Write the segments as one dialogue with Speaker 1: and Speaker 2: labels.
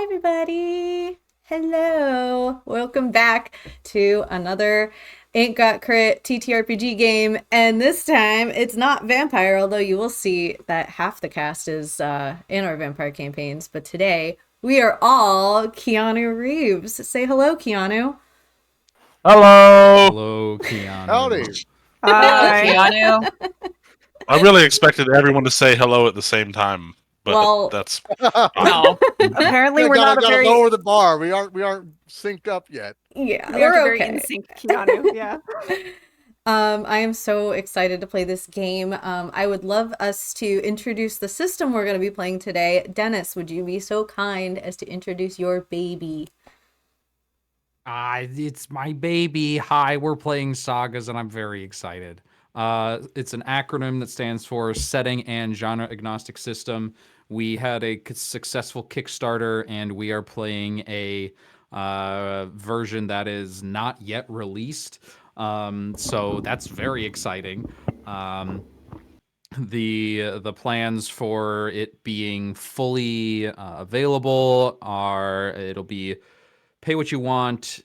Speaker 1: Hi, everybody. Hello. Welcome back to another Ain't Got Crit TTRPG game. And this time it's not vampire, although you will see that half the cast is in our vampire campaigns. But today we are all Keanu Reeves. Say hello, Keanu.
Speaker 2: Hello.
Speaker 3: Hello, Keanu.
Speaker 4: Howdy.
Speaker 5: Hello,
Speaker 6: Hi.
Speaker 5: Keanu.
Speaker 2: I really expected everyone to say hello at the same time, but
Speaker 1: Well,
Speaker 2: that's
Speaker 5: No.
Speaker 6: Apparently, we're
Speaker 4: gotta,
Speaker 6: not a
Speaker 4: gotta
Speaker 6: very
Speaker 4: lower the bar. We aren't synced up yet.
Speaker 1: yeah,
Speaker 6: we aren't
Speaker 1: we're
Speaker 6: a very in
Speaker 1: okay.
Speaker 6: sync Keanu. Yeah.
Speaker 1: I am so excited to play this game. I would love us to introduce the system we're going to be playing today. Dennis, would you be so kind as to introduce your baby?
Speaker 3: It's my baby. Hi, we're playing Sagas, and I'm very excited. It's an acronym that stands for Setting and Genre Agnostic System. We had a successful Kickstarter, and we are playing a version that is not yet released. So that's very exciting. The plans for it being fully available are it'll be pay what you want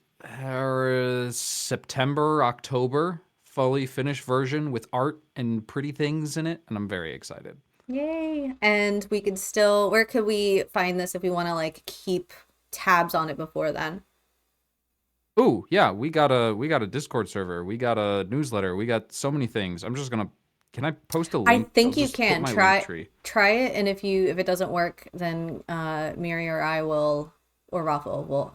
Speaker 3: September, October, fully finished version with art and pretty things in it, and I'm very excited.
Speaker 1: Yay. And we could still, where could we find this if we want to like keep tabs on it before then?
Speaker 3: Ooh, yeah, we got a Discord server, we got a newsletter, we got so many things. I'm just gonna can I post a
Speaker 1: I
Speaker 3: link?
Speaker 1: think
Speaker 3: I'll
Speaker 1: you
Speaker 3: just put
Speaker 1: can
Speaker 3: my
Speaker 1: try
Speaker 3: link tree.
Speaker 1: it, and if it doesn't work, then Miri or I will, or Raffle will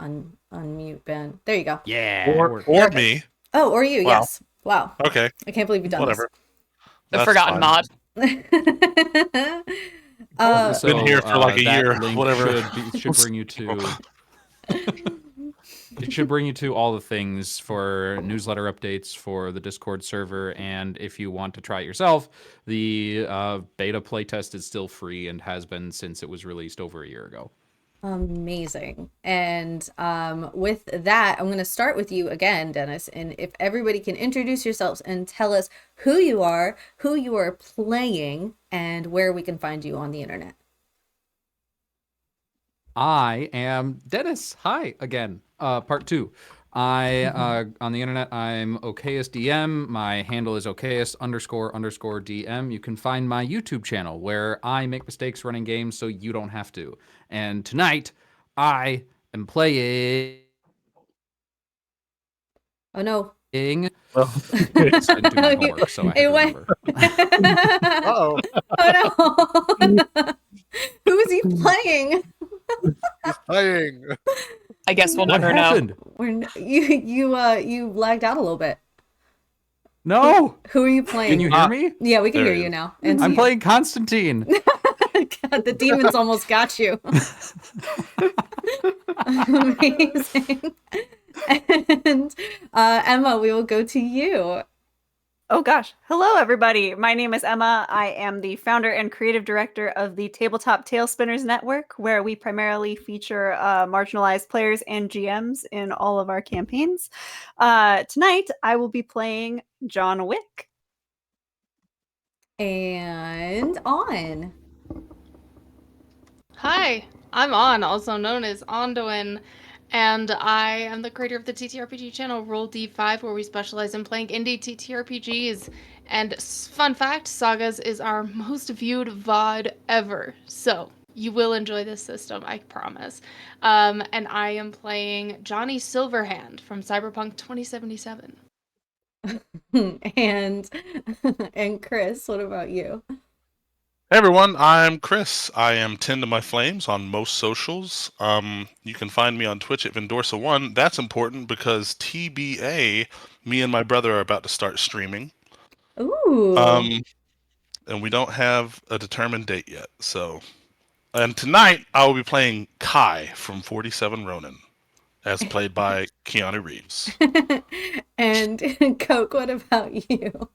Speaker 1: unmute Ben. There you go.
Speaker 3: Yeah,
Speaker 2: or me.
Speaker 1: Oh, or you,
Speaker 2: Wow.
Speaker 1: yes. Wow.
Speaker 2: Okay,
Speaker 1: I can't believe you've done
Speaker 2: whatever.
Speaker 5: The
Speaker 2: That's
Speaker 5: forgotten
Speaker 2: fine.
Speaker 5: mod.
Speaker 1: this.
Speaker 2: Been here for like a
Speaker 3: that
Speaker 2: year,
Speaker 3: link
Speaker 2: whatever.
Speaker 3: should bring you to. It should bring you to all the things for newsletter updates for the Discord server, and if you want to try it yourself, the beta playtest is still free and has been since it was released over a year ago.
Speaker 1: Amazing. And with that, I'm going to start with you again, Dennis. And if everybody can introduce yourselves and tell us who you are playing, and where we can find you on the internet.
Speaker 3: I am Dennis. Hi again. Part 2. I on the internet I'm okayest.dm. My handle is okayest__dm. You can find my YouTube channel where I make mistakes running games so you don't have to. And tonight I am playing.
Speaker 1: Oh no.
Speaker 2: Well,
Speaker 3: I didn't do my homework, so I had to remember.
Speaker 4: Uh-oh.
Speaker 1: Oh no. Who is he playing?
Speaker 4: He's playing.
Speaker 5: I guess we'll
Speaker 3: What
Speaker 5: never know.
Speaker 3: happened?
Speaker 1: You lagged out a little bit.
Speaker 3: No.
Speaker 1: Who are you playing?
Speaker 3: Can you hear me?
Speaker 1: Yeah, we can
Speaker 2: There
Speaker 1: hear
Speaker 2: he
Speaker 1: you
Speaker 2: is.
Speaker 1: now. And
Speaker 3: I'm
Speaker 1: see
Speaker 3: playing Constantine.
Speaker 1: God, the demons almost got you. Amazing. And Emma, we will go to you.
Speaker 6: Oh gosh. Hello, everybody. My name is Emma. I am the founder and creative director of the Tabletop Tailspinners Network, where we primarily feature marginalized players and GMs in all of our campaigns. Tonight, I will be playing John Wick.
Speaker 1: And on.
Speaker 7: Hi, I'm On, also known as Ondoin, and I am the creator of the TTRPG channel Roll D5, where we specialize in playing indie TTRPGs. And fun fact, Sagas is our most viewed VOD ever, so you will enjoy this system, I promise. And I am playing Johnny Silverhand from Cyberpunk 2077.
Speaker 1: and and Chris, what about you?
Speaker 2: Hey everyone, I'm Chris. I am Tend to My Flames on most socials. You can find me on Twitch at Vendorsa1. That's important because TBA, me and my brother are about to start streaming.
Speaker 1: Ooh.
Speaker 2: And we don't have a determined date yet. And tonight I will be playing Kai from 47 Ronin, as played by Keanu Reeves.
Speaker 1: And Kohk, what about you?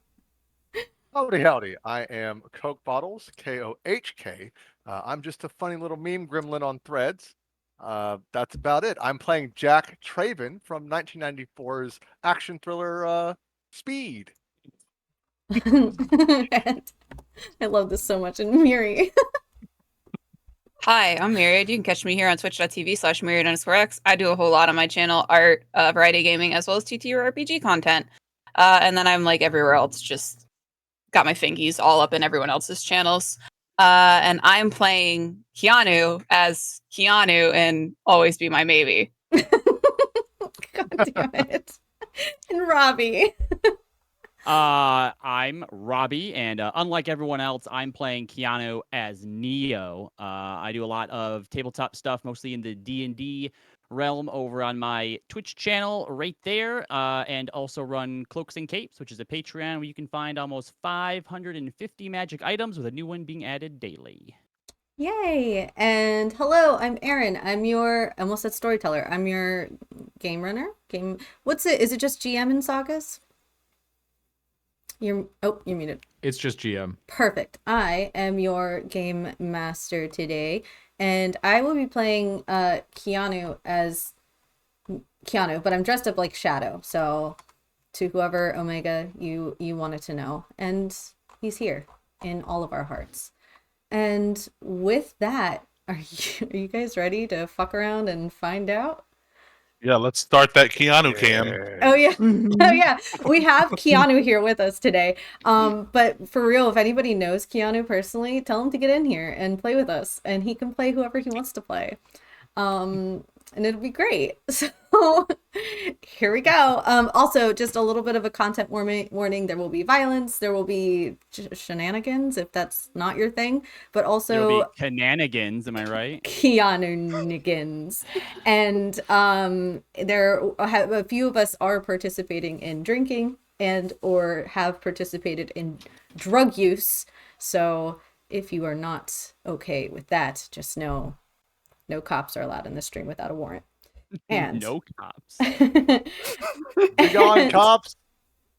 Speaker 4: Howdy, howdy. I am Kohk Bottles, Kohk. I'm just a funny little meme gremlin on Threads. That's about it. I'm playing Jack Craven from 1994's action thriller Speed.
Speaker 1: And I love this so much. And Miri.
Speaker 5: Hi, I'm Myriad. You can catch me here on twitch.tv/Myriad_X. I do a whole lot on my channel, art, variety gaming, as well as TTRPG content. And then I'm like everywhere else, just got my fingies all up in everyone else's channels. And I'm playing Keanu as Keanu in Always Be My Maybe.
Speaker 1: God damn it. And Robbie.
Speaker 8: I'm Robbie, and unlike everyone else, I'm playing Keanu as Neo. I do a lot of tabletop stuff, mostly in the D&D realm over on my Twitch channel right there, and also run Cloaks and Capes, which is a Patreon where you can find almost 550 magic items, with a new one being added daily.
Speaker 1: Yay! And hello, I'm Erin. I'm your, I almost said storyteller. I'm your game runner. What's it? Is it just GM in Sagas? You're muted.
Speaker 3: It's just GM.
Speaker 1: Perfect. I am your game master today, and I will be playing Keanu as Keanu, but I'm dressed up like Shadow. So to whoever Omega you wanted to know, and he's here in all of our hearts. And with that, are you guys ready to fuck around and find out?
Speaker 2: Yeah, let's start that Keanu cam.
Speaker 1: Oh yeah. Oh yeah. We have Keanu here with us today. But for real, if anybody knows Keanu personally, tell him to get in here and play with us, and he can play whoever he wants to play. And it'll be great. So here we go. Also, just a little bit of a content warning. There will be violence. There will be shenanigans if that's not your thing. But
Speaker 8: There'll
Speaker 1: also
Speaker 8: be shenanigans, am I right?
Speaker 1: Keanu-nigans. And a few of us are participating in drinking and or have participated in drug use. So if you are not okay with that, just know no cops are allowed in the stream without a warrant. And
Speaker 8: no cops.
Speaker 4: Be gone, cops.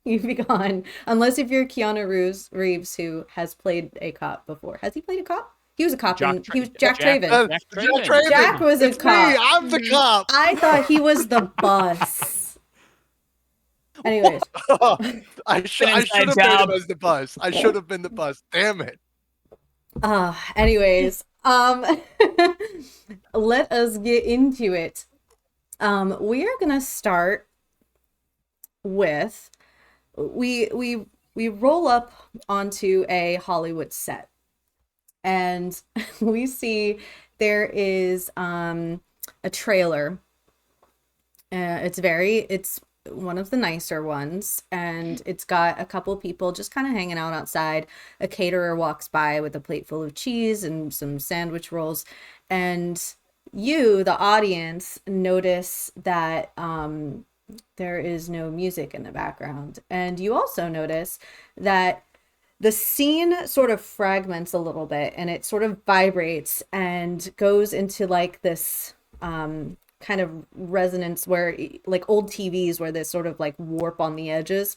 Speaker 1: You be gone. Unless if you're Keanu Reeves, who has played a cop before. Has he played a cop? He was a cop. He was Jack Craven.
Speaker 8: Jack Craven.
Speaker 1: Jack was a
Speaker 4: It's
Speaker 1: cop.
Speaker 4: me. I'm the cop.
Speaker 1: I thought he was the boss. Anyways.
Speaker 4: I should have made him as the bus. I should have been the bus. Damn it.
Speaker 1: Anyways, let us get into it. We are gonna start with we roll up onto a Hollywood set, and we see there is a trailer. It's one of the nicer ones, and it's got a couple people just kind of hanging out outside. A caterer walks by with a plate full of cheese and some sandwich rolls, and you, the audience, notice that there is no music in the background. And you also notice that the scene sort of fragments a little bit, and it sort of vibrates and goes into like this kind of resonance where, like old TVs, where there's sort of like warp on the edges,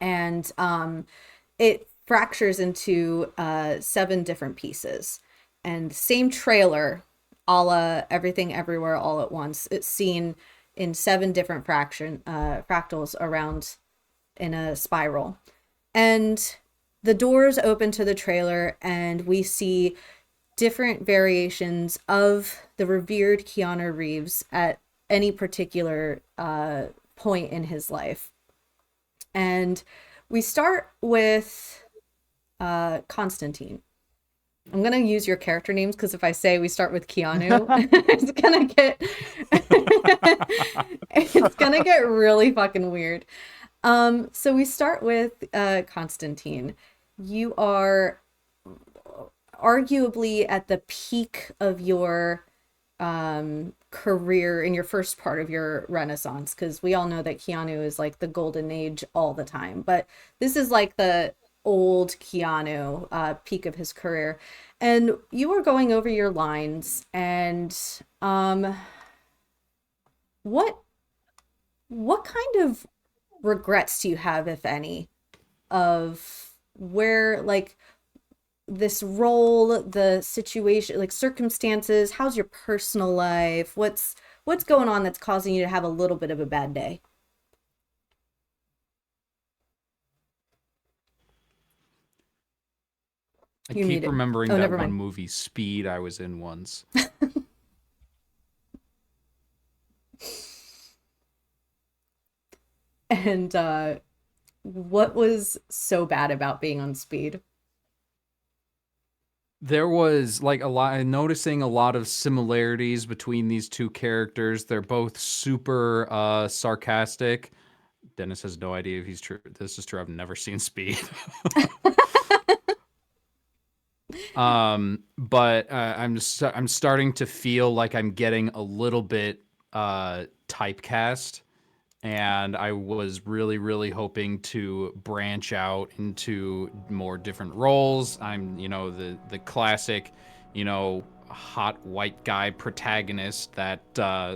Speaker 1: and it fractures into 7 different pieces. And same trailer, a la Everything Everywhere All at Once. It's seen in 7 different fractals around in a spiral. And the doors open to the trailer, and we see different variations of the revered Keanu Reeves at any particular point in his life. And we start with Constantine. I'm gonna use your character names, because if I say we start with Keanu, it's gonna get really fucking weird. So we start with Constantine. You are arguably at the peak of your career in your first part of your renaissance, because we all know that Keanu is like the golden age all the time, but this is like the old Keanu, peak of his career. And you were going over your lines, and what kind of regrets do you have, if any, of where, like, this role, the situation, like circumstances? How's your personal life? What's going on that's causing you to have a little bit of a bad day?
Speaker 3: I
Speaker 1: You
Speaker 3: keep
Speaker 1: need it.
Speaker 3: remembering
Speaker 1: Oh,
Speaker 3: that
Speaker 1: never
Speaker 3: one
Speaker 1: mind.
Speaker 3: movie, Speed, I was in once.
Speaker 1: And what was so bad about being on Speed?
Speaker 3: There was like noticing a lot of similarities between these two characters. They're both super sarcastic. Dennis has no idea if he's true. This is true. I've never seen Speed. But I'm starting to feel like I'm getting a little bit typecast, and I was really hoping to branch out into more different roles. I'm, the classic, hot white guy protagonist that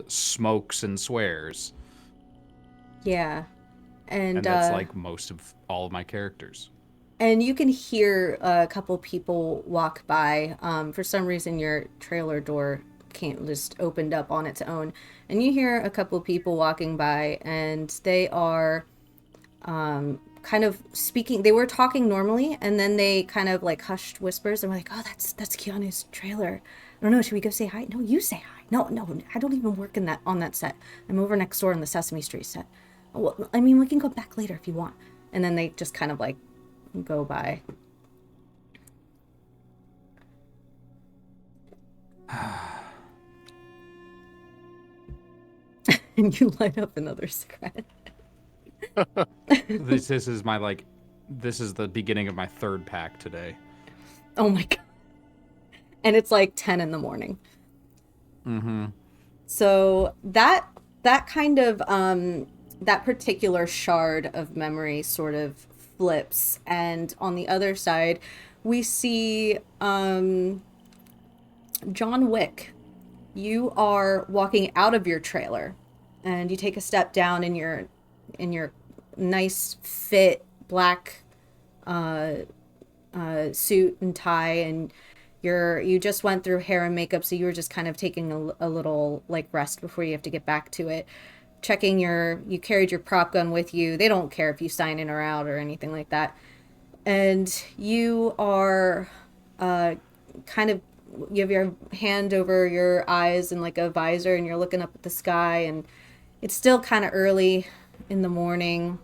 Speaker 3: smokes and swears,
Speaker 1: Yeah. And
Speaker 3: and that's like most of all of my characters.
Speaker 1: and you can hear a couple people walk by. For some reason, your trailer door can't just opened up on its own, and you hear a couple people walking by, and they are kind of speaking. They were talking normally, and then they kind of like hushed whispers, and were like, "Oh, that's Keanu's trailer. I don't know. Should we go say hi?" No, you say hi. No, I don't even work in that on that set. I'm over next door on the Sesame Street set. Oh, well, I mean, we can go back later if you want. And then they just kind of like go by. And you light up another cigarette.
Speaker 3: This is my this is the beginning of my third pack today.
Speaker 1: Oh my god. And it's like 10 in the morning.
Speaker 3: Mm-hmm.
Speaker 1: So that kind of that particular shard of memory sort of flips, and on the other side we see John Wick. You are walking out of your trailer, and you take a step down in your nice fit black suit and tie, and you just went through hair and makeup, so you were just kind of taking a little like rest before you have to get back to it. Checking you carried your prop gun with you. They don't care if you sign in or out or anything like that. And you are kind of, you have your hand over your eyes and like a visor, and you're looking up at the sky, and it's still kind of early in the morning.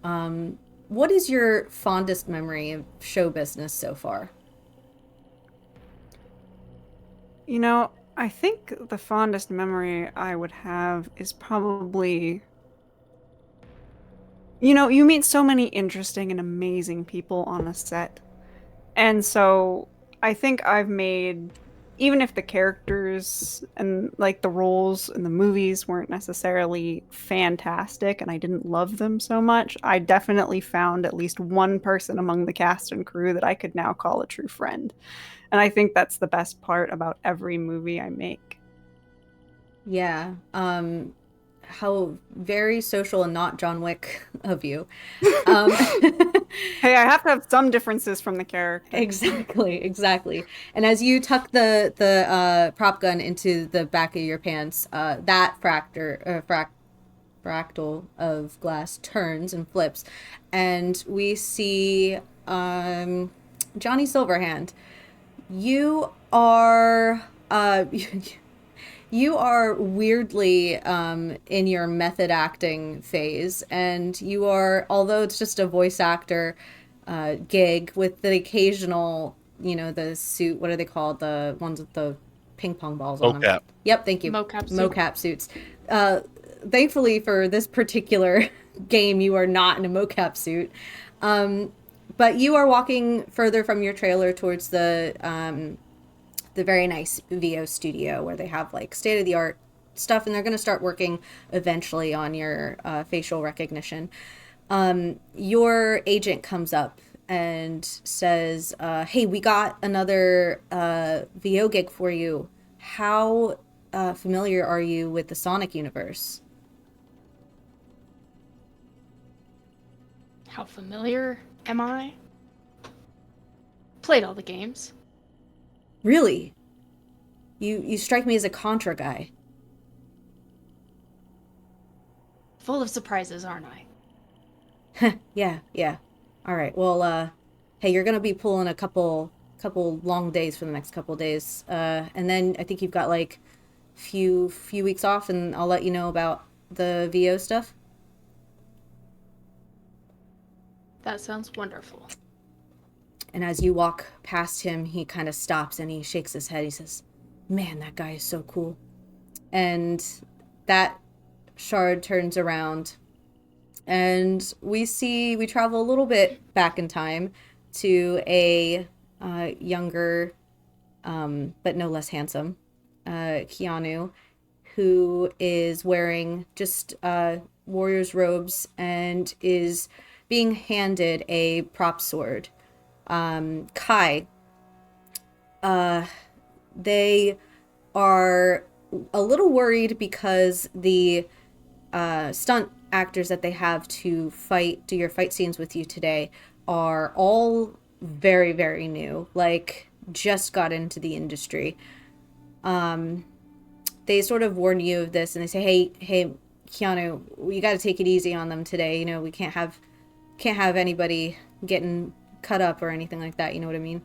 Speaker 1: What is your fondest memory of show business so far?
Speaker 6: I think the fondest memory I would have is probably, you meet so many interesting and amazing people on a set. And so I think I've made, even if the characters and like the roles in the movies weren't necessarily fantastic and I didn't love them so much, I definitely found at least one person among the cast and crew that I could now call a true friend. And I think that's the best part about every movie I make.
Speaker 1: Yeah. How very social and not John Wick of you.
Speaker 6: Hey, I have to have some differences from the character.
Speaker 1: Exactly. And as you tuck the prop gun into the back of your pants, that fractal of glass turns and flips, and we see Johnny Silverhand. You are you are weirdly in your method acting phase, and you are, although it's just a voice actor gig with the occasional, the suit, what are they called, the ones with the ping pong balls on them?
Speaker 2: Mocap.
Speaker 1: Yep, thank you.
Speaker 7: Mocap
Speaker 1: Suits. Thankfully for this particular game, you are not in a mocap suit. But you are walking further from your trailer towards the very nice VO studio where they have like state-of-the-art stuff, and they're going to start working eventually on your facial recognition. Your agent comes up and says, hey, we got another VO gig for you. How familiar are you with the Sonic universe?
Speaker 7: How familiar am I? Played all the games.
Speaker 1: Really? You strike me as a Contra guy.
Speaker 7: Full of surprises, aren't I?
Speaker 1: Yeah. All right. Well, hey, you're gonna be pulling a couple long days for the next couple days, and then I think you've got like few weeks off, and I'll let you know about the VO stuff.
Speaker 7: That sounds wonderful.
Speaker 1: And as you walk past him, he kind of stops and he shakes his head. He says, "Man, that guy is so cool." And that shard turns around, and we travel a little bit back in time to a younger, but no less handsome, Keanu, who is wearing just warrior's robes and is being handed a prop sword. Kai, they are a little worried because the stunt actors that they have to do your fight scenes with you today are all very, very new, like just got into the industry. They sort of warn you of this, and they say, hey, Keanu, you got to take it easy on them today. You know, we can't have anybody getting cut up or anything like that. You know what I mean?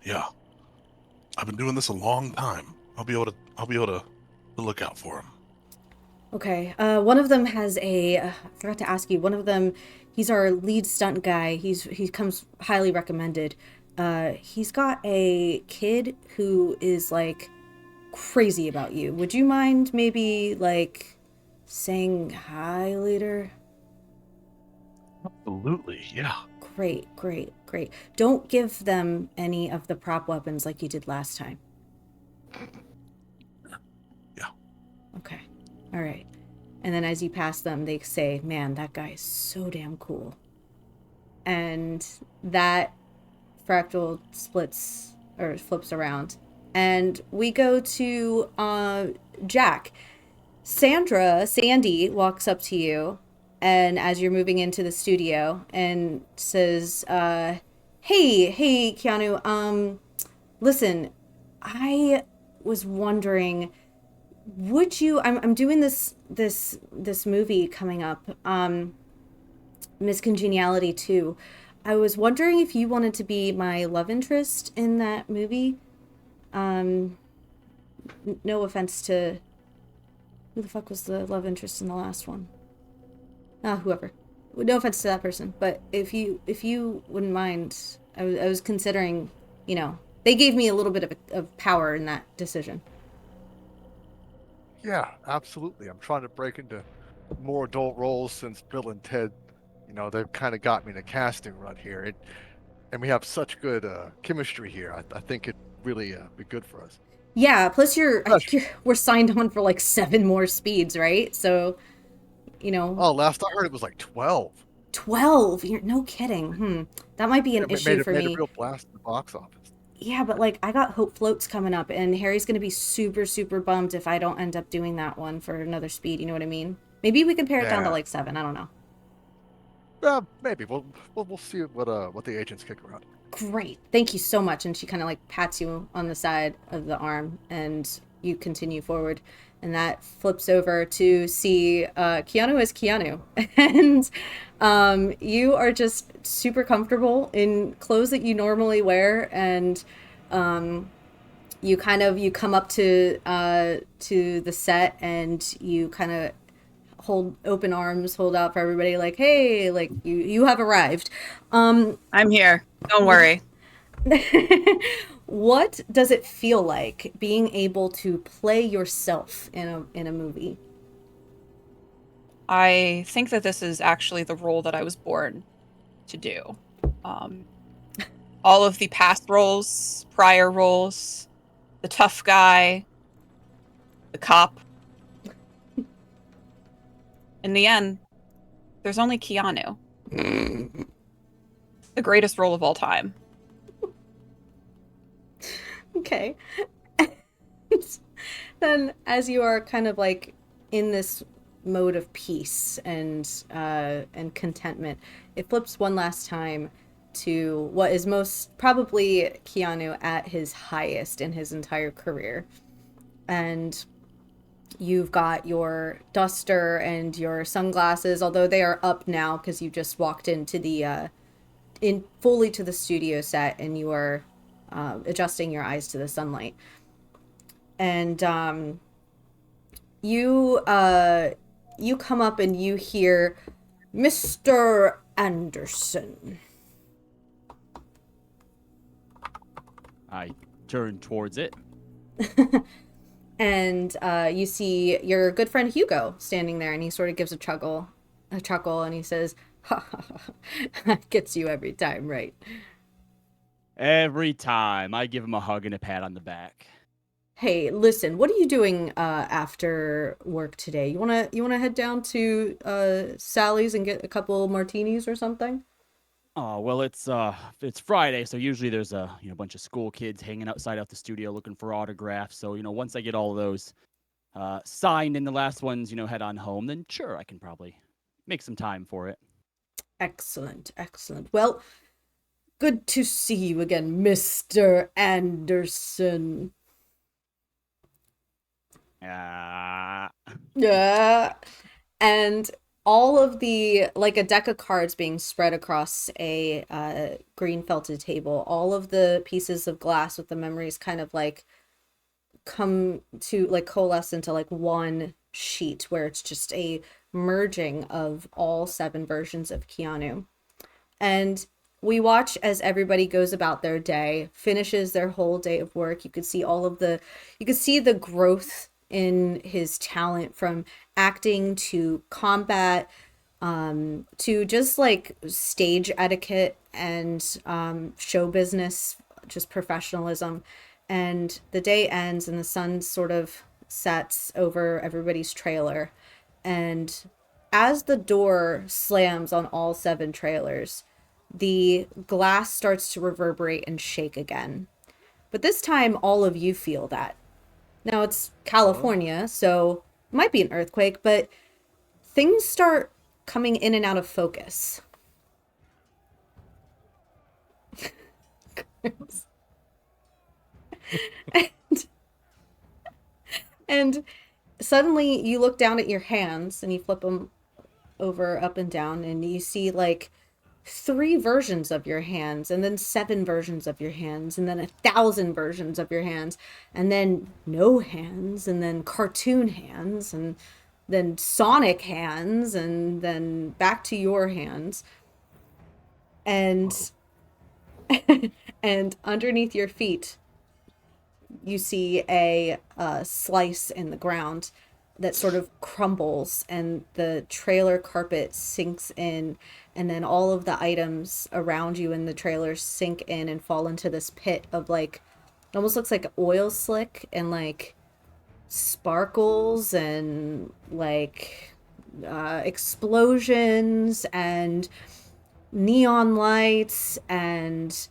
Speaker 2: Yeah. I've been doing this a long time. I'll be able to look out for him.
Speaker 1: Okay. One of them has I forgot to ask you. One of them, he's our lead stunt guy. He comes highly recommended. He's got a kid who is like crazy about you. Would you mind maybe like saying hi later?
Speaker 2: Absolutely, yeah.
Speaker 1: Great. Don't give them any of the prop weapons like you did last time.
Speaker 2: Yeah.
Speaker 1: Okay. All right. And then as you pass them, they say, "Man, that guy is so damn cool." And that fractal flips around. And we go to Jack. Sandy walks up to you, and as you're moving into the studio, and says, hey, Keanu, listen, I was wondering, would you, I'm doing this movie coming up, Miss Congeniality 2. I was wondering if you wanted to be my love interest in that movie. No offense to, who the fuck was the love interest in the last one? Whoever. No offense to that person, but if you wouldn't mind, I was considering, you know, they gave me a little bit of power in that decision.
Speaker 4: Yeah, absolutely. I'm trying to break into more adult roles since Bill and Ted, you know, they've kind of got me in a casting run here. And we have such good chemistry here. I think it'd really be good for us.
Speaker 1: Yeah, plus we're signed on for like 7 more speeds, right? So, you know.
Speaker 4: Oh, last I heard it was like 12.
Speaker 1: 12? You're no kidding. That might be an issue for
Speaker 4: made
Speaker 1: me.
Speaker 4: a real blast in the box office.
Speaker 1: Yeah, but like I got Hope Floats coming up, and Harry's gonna be super, super bummed if I don't end up doing that one for another speed. You know what I mean? Maybe we can pare it down to like 7. I don't know.
Speaker 4: Maybe we'll see what the agents kick around.
Speaker 1: Great, thank you so much. And she kind of like pats you on the side of the arm, and you continue forward. And that flips over to see Keanu as Keanu, and you are just super comfortable in clothes that you normally wear, and you come up to the set, and you kind of hold open arms, hold out for everybody, like, hey, like you have arrived.
Speaker 5: I'm here. Don't worry.
Speaker 1: What does it feel like being able to play yourself in a movie?
Speaker 5: I think that this is actually the role that I was born to do. All of the past roles, prior roles, the tough guy, the cop. In the end, there's only Keanu. The greatest role of all time.
Speaker 1: Okay. Then as you are kind of like in this mode of peace and contentment, it flips one last time to what is most probably Keanu at his highest in his entire career. And You've got your duster and your sunglasses, although they are up now because you just walked into the fully to the studio set, and you are adjusting your eyes to the sunlight. And you come up and you hear, Mr. Anderson.
Speaker 8: I turn towards it.
Speaker 1: And you see your good friend Hugo standing there, and he sort of gives a chuckle, and he says, "Ha ha ha, gets you every time, right?"
Speaker 8: Every time I give him a hug and a pat on the back.
Speaker 1: Hey, listen, what are you doing after work today? You wanna head down to Sally's and get a couple martinis or something?
Speaker 8: Oh, well, it's Friday, so usually there's a bunch of school kids hanging outside the studio looking for autographs. So once I get all of those signed and the last ones head on home, then sure, I can probably make some time for it.
Speaker 1: Excellent, excellent. Well, good to see you again, Mr. Anderson.
Speaker 8: Ah.
Speaker 1: Yeah. And all of the, like a deck of cards being spread across a green felted table, all of the pieces of glass with the memories kind of like come to like coalesce into like one sheet where it's just a merging of all 7 versions of Keanu. And we watch as everybody goes about their day, finishes their whole day of work. You could see the growth in his talent, from acting to combat, to just like stage etiquette and show business, just professionalism. And the day ends and the sun sort of sets over everybody's trailer. And as the door slams on all 7 trailers, the glass starts to reverberate and shake again. But this time, all of you feel that. Now, it's California, so it might be an earthquake, but things start coming in and out of focus. and suddenly you look down at your hands and you flip them over up and down, and you see like 3 versions of your hands, and then 7 versions of your hands, and then 1,000 versions of your hands, and then no hands, and then cartoon hands, and then Sonic hands, and then back to your hands. And and underneath your feet you see a slice in the ground that sort of crumbles, and the trailer carpet sinks in, and then all of the items around you in the trailer sink in and fall into this pit of like, it almost looks like oil slick and like sparkles and like explosions and neon lights and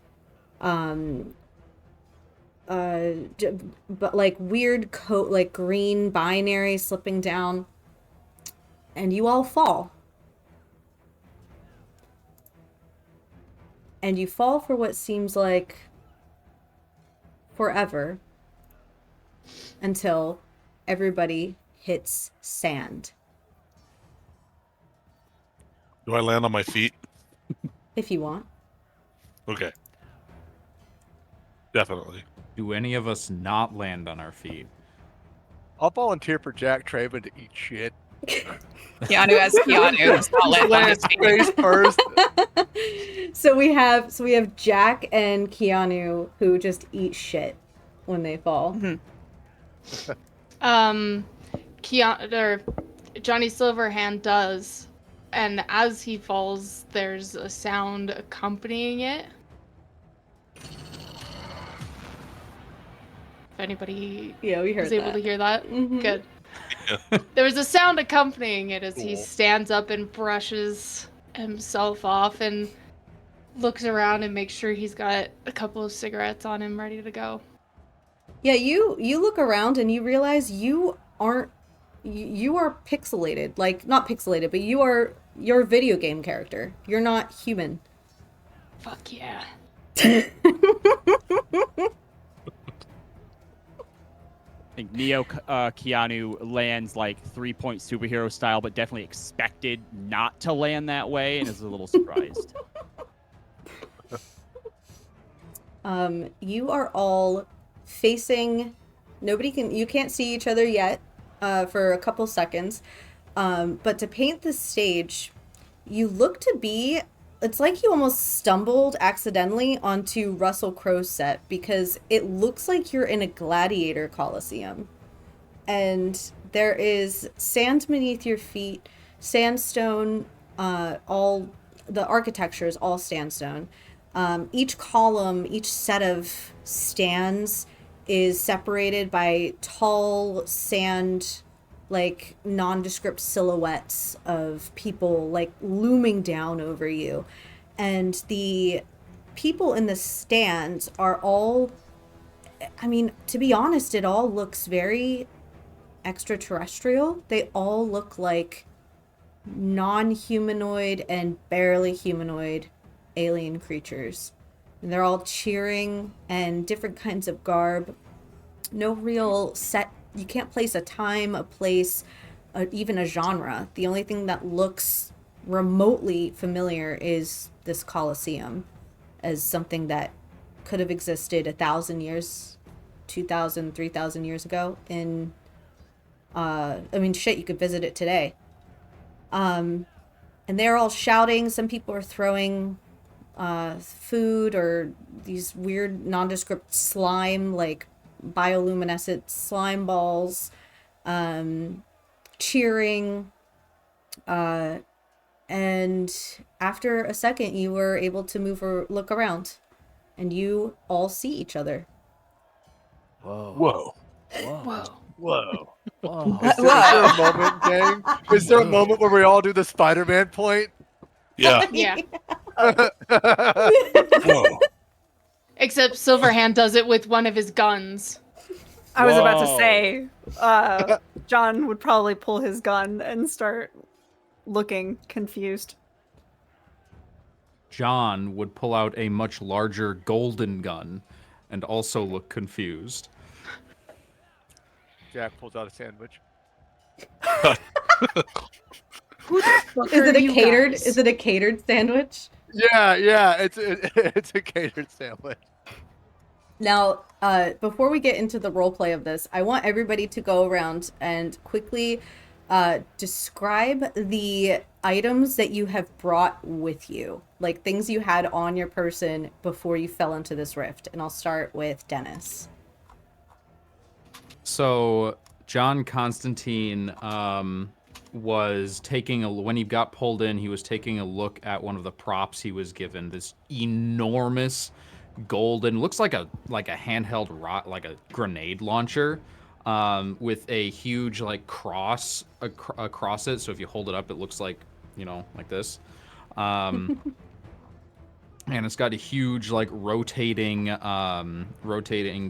Speaker 1: but like weird coat, like green binary slipping down, and you all fall. And you fall for what seems like forever, until everybody hits sand.
Speaker 2: Do I land on my feet?
Speaker 1: If you want.
Speaker 2: Okay. Definitely.
Speaker 3: Do any of us not land on our feet?
Speaker 4: I'll volunteer for Jack Craven to eat shit.
Speaker 5: Keanu as Keanu. Does not land on his feet.
Speaker 4: Face first.
Speaker 1: So we have Jack and Keanu who just eat shit when they fall.
Speaker 7: Keanu or Johnny Silverhand does, and as he falls, there's a sound accompanying it. If anybody
Speaker 1: we heard
Speaker 7: was able
Speaker 1: that.
Speaker 7: to hear that,
Speaker 1: Mhm.
Speaker 7: good. There was a sound accompanying it as he stands up and brushes himself off and looks around and makes sure he's got a couple of cigarettes on him ready to go.
Speaker 1: Yeah, you look around and you realize you are pixelated. Like, not pixelated, but you're a video game character. You're not human.
Speaker 7: Fuck yeah.
Speaker 8: I think Neo Keanu lands like 3-point superhero style, but definitely expected not to land that way and is a little surprised.
Speaker 1: You are all facing, you can't see each other yet for a couple seconds. But to paint the stage, you look to be, it's like you almost stumbled accidentally onto Russell Crowe's set because it looks like you're in a gladiator coliseum. And there is sand beneath your feet, sandstone, all the architecture is all sandstone. Each column, each set of stands is separated by tall sand, like nondescript silhouettes of people like looming down over you. And the people in the stands are all, I mean, to be honest, it all looks very extraterrestrial. They all look like non-humanoid and barely humanoid alien creatures. And they're all cheering and different kinds of garb. No real set, you can't place a time, a place, even a genre. The only thing that looks remotely familiar is this Colosseum as something that could have existed 1,000 years, 2,000, 3,000 years ago in I mean, shit, you could visit it today. And they're all shouting. Some people are throwing food or these weird nondescript slime, like bioluminescent slime balls, cheering. And after a second, you were able to move or look around, and you all see each other.
Speaker 4: Whoa.
Speaker 2: Whoa.
Speaker 7: Whoa.
Speaker 4: Whoa. Is there a moment, gang? Is there a moment where we all do the Spider-Man point?
Speaker 2: Yeah.
Speaker 7: Yeah.
Speaker 2: Whoa.
Speaker 7: Except Silverhand does it with one of his guns.
Speaker 6: I was about to
Speaker 8: Whoa.
Speaker 6: say, John would probably pull his gun and start looking confused.
Speaker 3: John would pull out a much larger golden gun and also look confused.
Speaker 4: Jack pulls out a sandwich.
Speaker 7: Who the fuck
Speaker 1: Is
Speaker 7: are
Speaker 1: it a
Speaker 7: you
Speaker 1: catered?
Speaker 7: guys?
Speaker 1: Is it a catered sandwich?
Speaker 4: Yeah, it's a catered sandwich.
Speaker 1: Now, before we get into the role play of this, I want everybody to go around and quickly describe the items that you have brought with you, like things you had on your person before you fell into this rift. And I'll start with Dennis.
Speaker 3: So John Constantine was taking when he got pulled in, he was taking a look at one of the props he was given. This enormous golden, looks like a handheld like a grenade launcher, with a huge like cross across it. So if you hold it up, it looks like, you know, like this. And it's got a huge like rotating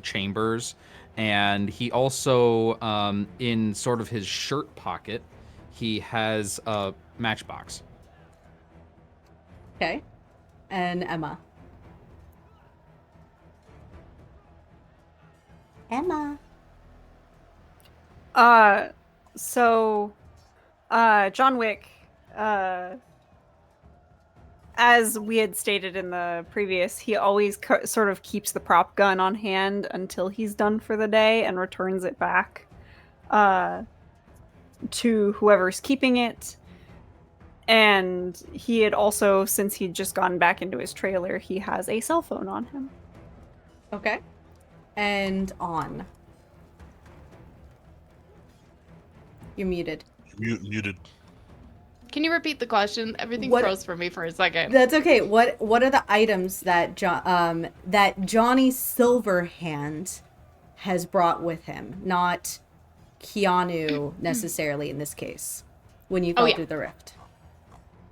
Speaker 3: chambers. And he also, in sort of his shirt pocket, he has a matchbox.
Speaker 1: Okay. And Emma. Emma.
Speaker 6: So, John Wick, as we had stated in the previous, he always sort of keeps the prop gun on hand until he's done for the day and returns it back to whoever's keeping it. And he had also, since he'd just gone back into his trailer, he has a cell phone on him.
Speaker 1: Okay. And on. You're muted.
Speaker 2: Muted.
Speaker 7: Can you repeat the question? Everything
Speaker 1: What-
Speaker 7: froze for me for a second.
Speaker 1: That's okay. What are the items that that Johnny Silverhand has brought with him, not Keanu necessarily in this case, when you go
Speaker 7: yeah.
Speaker 1: through the rift?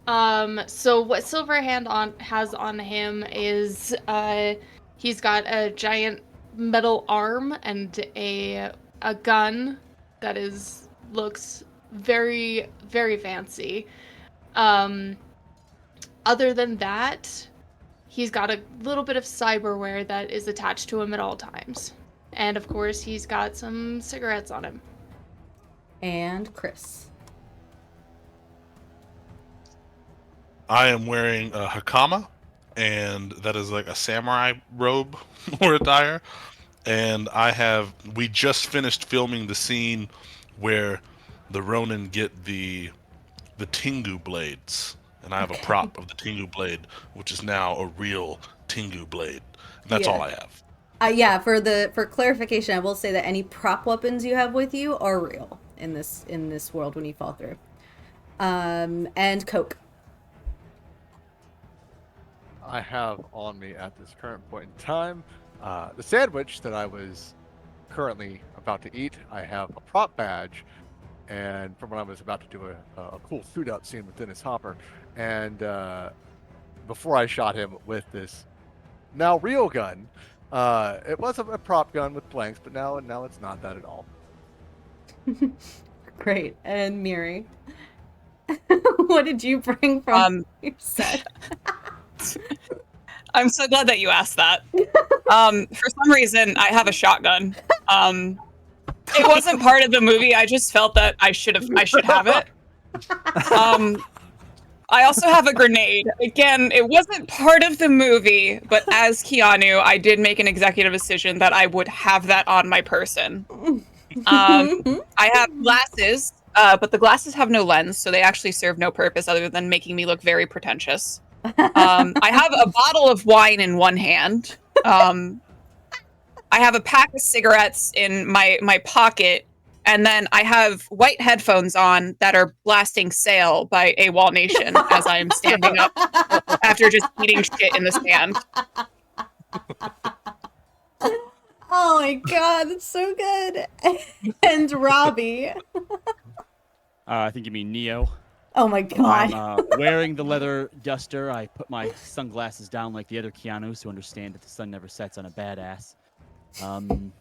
Speaker 7: So what Silverhand has on him is he's got a giant metal arm and a gun that looks very, very fancy. Other than that, he's got a little bit of cyberware that is attached to him at all times. And of course, he's got some cigarettes on him.
Speaker 1: And Chris.
Speaker 2: I am wearing a hakama, and that is like a samurai robe or attire. And we just finished filming the scene where the Ronin get the Tengu blades, and I have a
Speaker 1: Okay.
Speaker 2: prop of the Tengu blade, which is now a real Tengu blade. And that's
Speaker 1: Yeah.
Speaker 2: all I have.
Speaker 1: Yeah, for clarification, I will say that any prop weapons you have with you are real in this world when you fall through. And Kohk.
Speaker 4: I have on me at this current point in time the sandwich that I was currently about to eat. I have a prop badge, and from when I was about to do a cool shootout scene with Dennis Hopper, and before I shot him with this now real gun, it was a prop gun with blanks, but now it's not that at all.
Speaker 1: Great. And Miri. What did you bring from your set?
Speaker 5: I'm so glad that you asked that. For some reason, I have a shotgun. It wasn't part of the movie. I just felt that I should have it. I also have a grenade. Again, it wasn't part of the movie, but as Keanu, I did make an executive decision that I would have that on my person. I have glasses, but the glasses have no lens, so they actually serve no purpose other than making me look very pretentious. I have a bottle of wine in one hand. I have a pack of cigarettes in my pocket, and then I have white headphones on that are blasting Sail by AWOL Nation as I am standing up after just eating shit in the sand.
Speaker 1: Oh my god, that's so good. And Robbie.
Speaker 8: I think you mean Neo.
Speaker 1: Oh my god.
Speaker 8: I'm wearing the leather duster. I put my sunglasses down like the other Keanus who understand that the sun never sets on a badass. And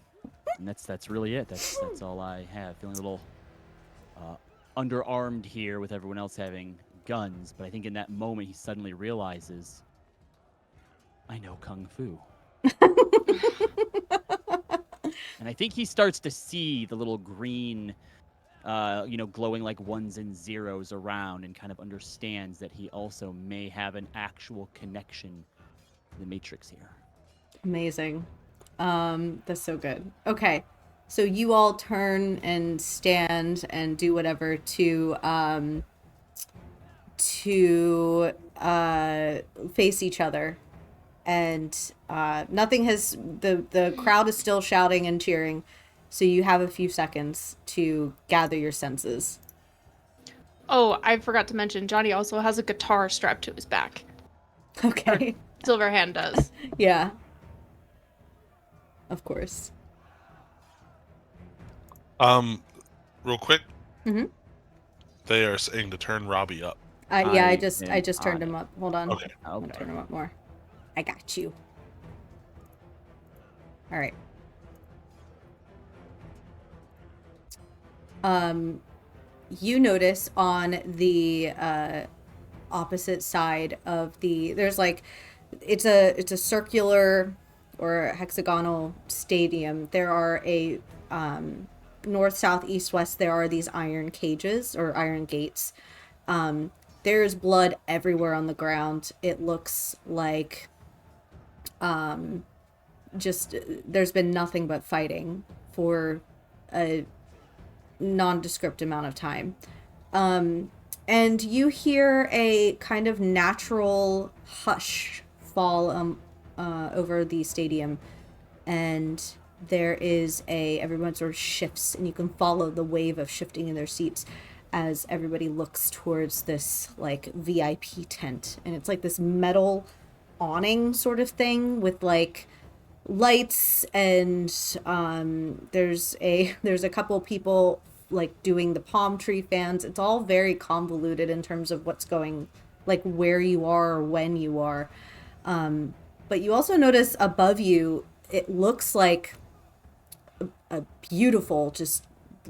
Speaker 8: that's really it. That's all I have. Feeling a little underarmed here with everyone else having guns, but I think in that moment he suddenly realizes I know Kung Fu. And I think he starts to see the little green glowing like ones and zeros around and kind of understands that he also may have an actual connection to the Matrix here. Amazing.
Speaker 1: That's so good. Okay. So you all turn and stand and do whatever to face each other. And nothing has the crowd is still shouting and cheering. So you have a few seconds to gather your senses.
Speaker 7: Oh, I forgot to mention, Johnny also has a guitar strapped to his back.
Speaker 1: Okay.
Speaker 7: Silverhand does.
Speaker 1: Yeah. Of course.
Speaker 2: Real quick.
Speaker 1: Mm-hmm.
Speaker 2: They are saying to turn Robbie up.
Speaker 1: Yeah, I just turned him up. Hold on.
Speaker 2: Okay.
Speaker 1: I'll turn him up more. I got you. All right. You notice on the opposite side of there's like it's a circular or hexagonal stadium. There are a north, south, east, west. There are these iron cages or iron gates. There's blood everywhere on the ground. It looks like just there's been nothing but fighting for a nondescript amount of time. And you hear a kind of natural hush fall over the stadium, and there is everyone sort of shifts, and you can follow the wave of shifting in their seats as everybody looks towards this like VIP tent, and it's like this metal awning sort of thing with like lights, and there's a couple people like doing the palm tree fans. It's all very convoluted in terms of what's going, like where you are or when you are. But you also notice above you, it looks like a beautiful, just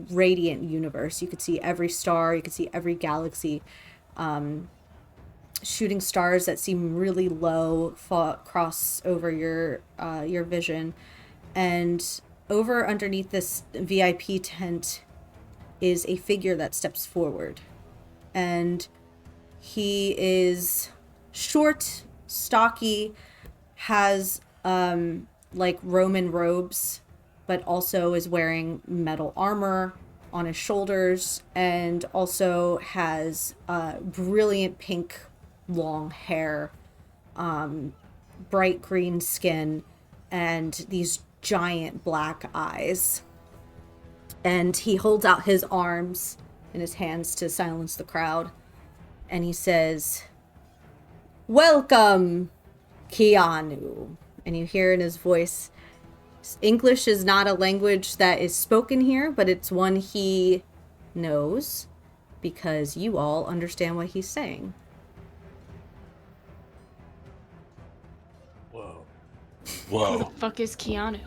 Speaker 1: radiant universe. You could see every star, you could see every galaxy, shooting stars that seem really low cross over your vision. And over underneath this VIP tent is a figure that steps forward. And he is short, stocky, has like Roman robes, but also is wearing metal armor on his shoulders, and also has brilliant pink long hair, bright green skin, and these giant black eyes. And he holds out his arms and his hands to silence the crowd, and he says, "Welcome, Keanu." And you hear in his voice, English is not a language that is spoken here, but it's one he knows because you all understand what he's saying.
Speaker 4: Whoa.
Speaker 7: Who the
Speaker 2: Whoa.
Speaker 7: fuck is Keanu?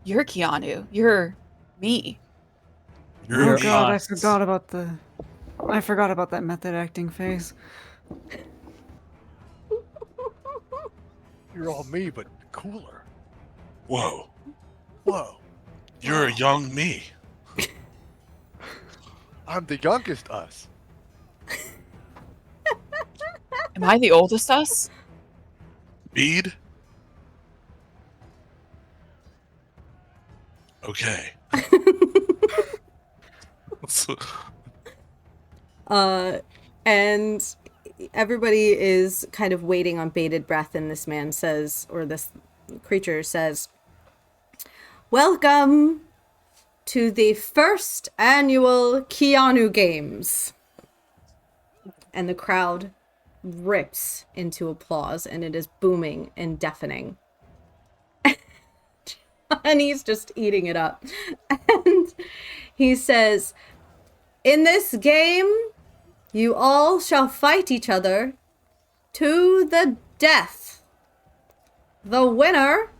Speaker 5: You're Keanu. You're me.
Speaker 2: You're
Speaker 8: Oh,
Speaker 2: me.
Speaker 8: God, I
Speaker 6: I forgot about that method acting phase.
Speaker 4: You're all me, but cooler.
Speaker 2: Whoa.
Speaker 4: Whoa.
Speaker 2: You're a young me.
Speaker 4: I'm the youngest us.
Speaker 5: Am I the oldest us?
Speaker 2: Bede? Okay.
Speaker 1: And everybody is kind of waiting on bated breath, and this man says, or this creature says, "Welcome to the first annual Keanu Games." And the crowd rips into applause, and it is booming and deafening. And he's just eating it up. And he says, "In this game, you all shall fight each other to the death. The winner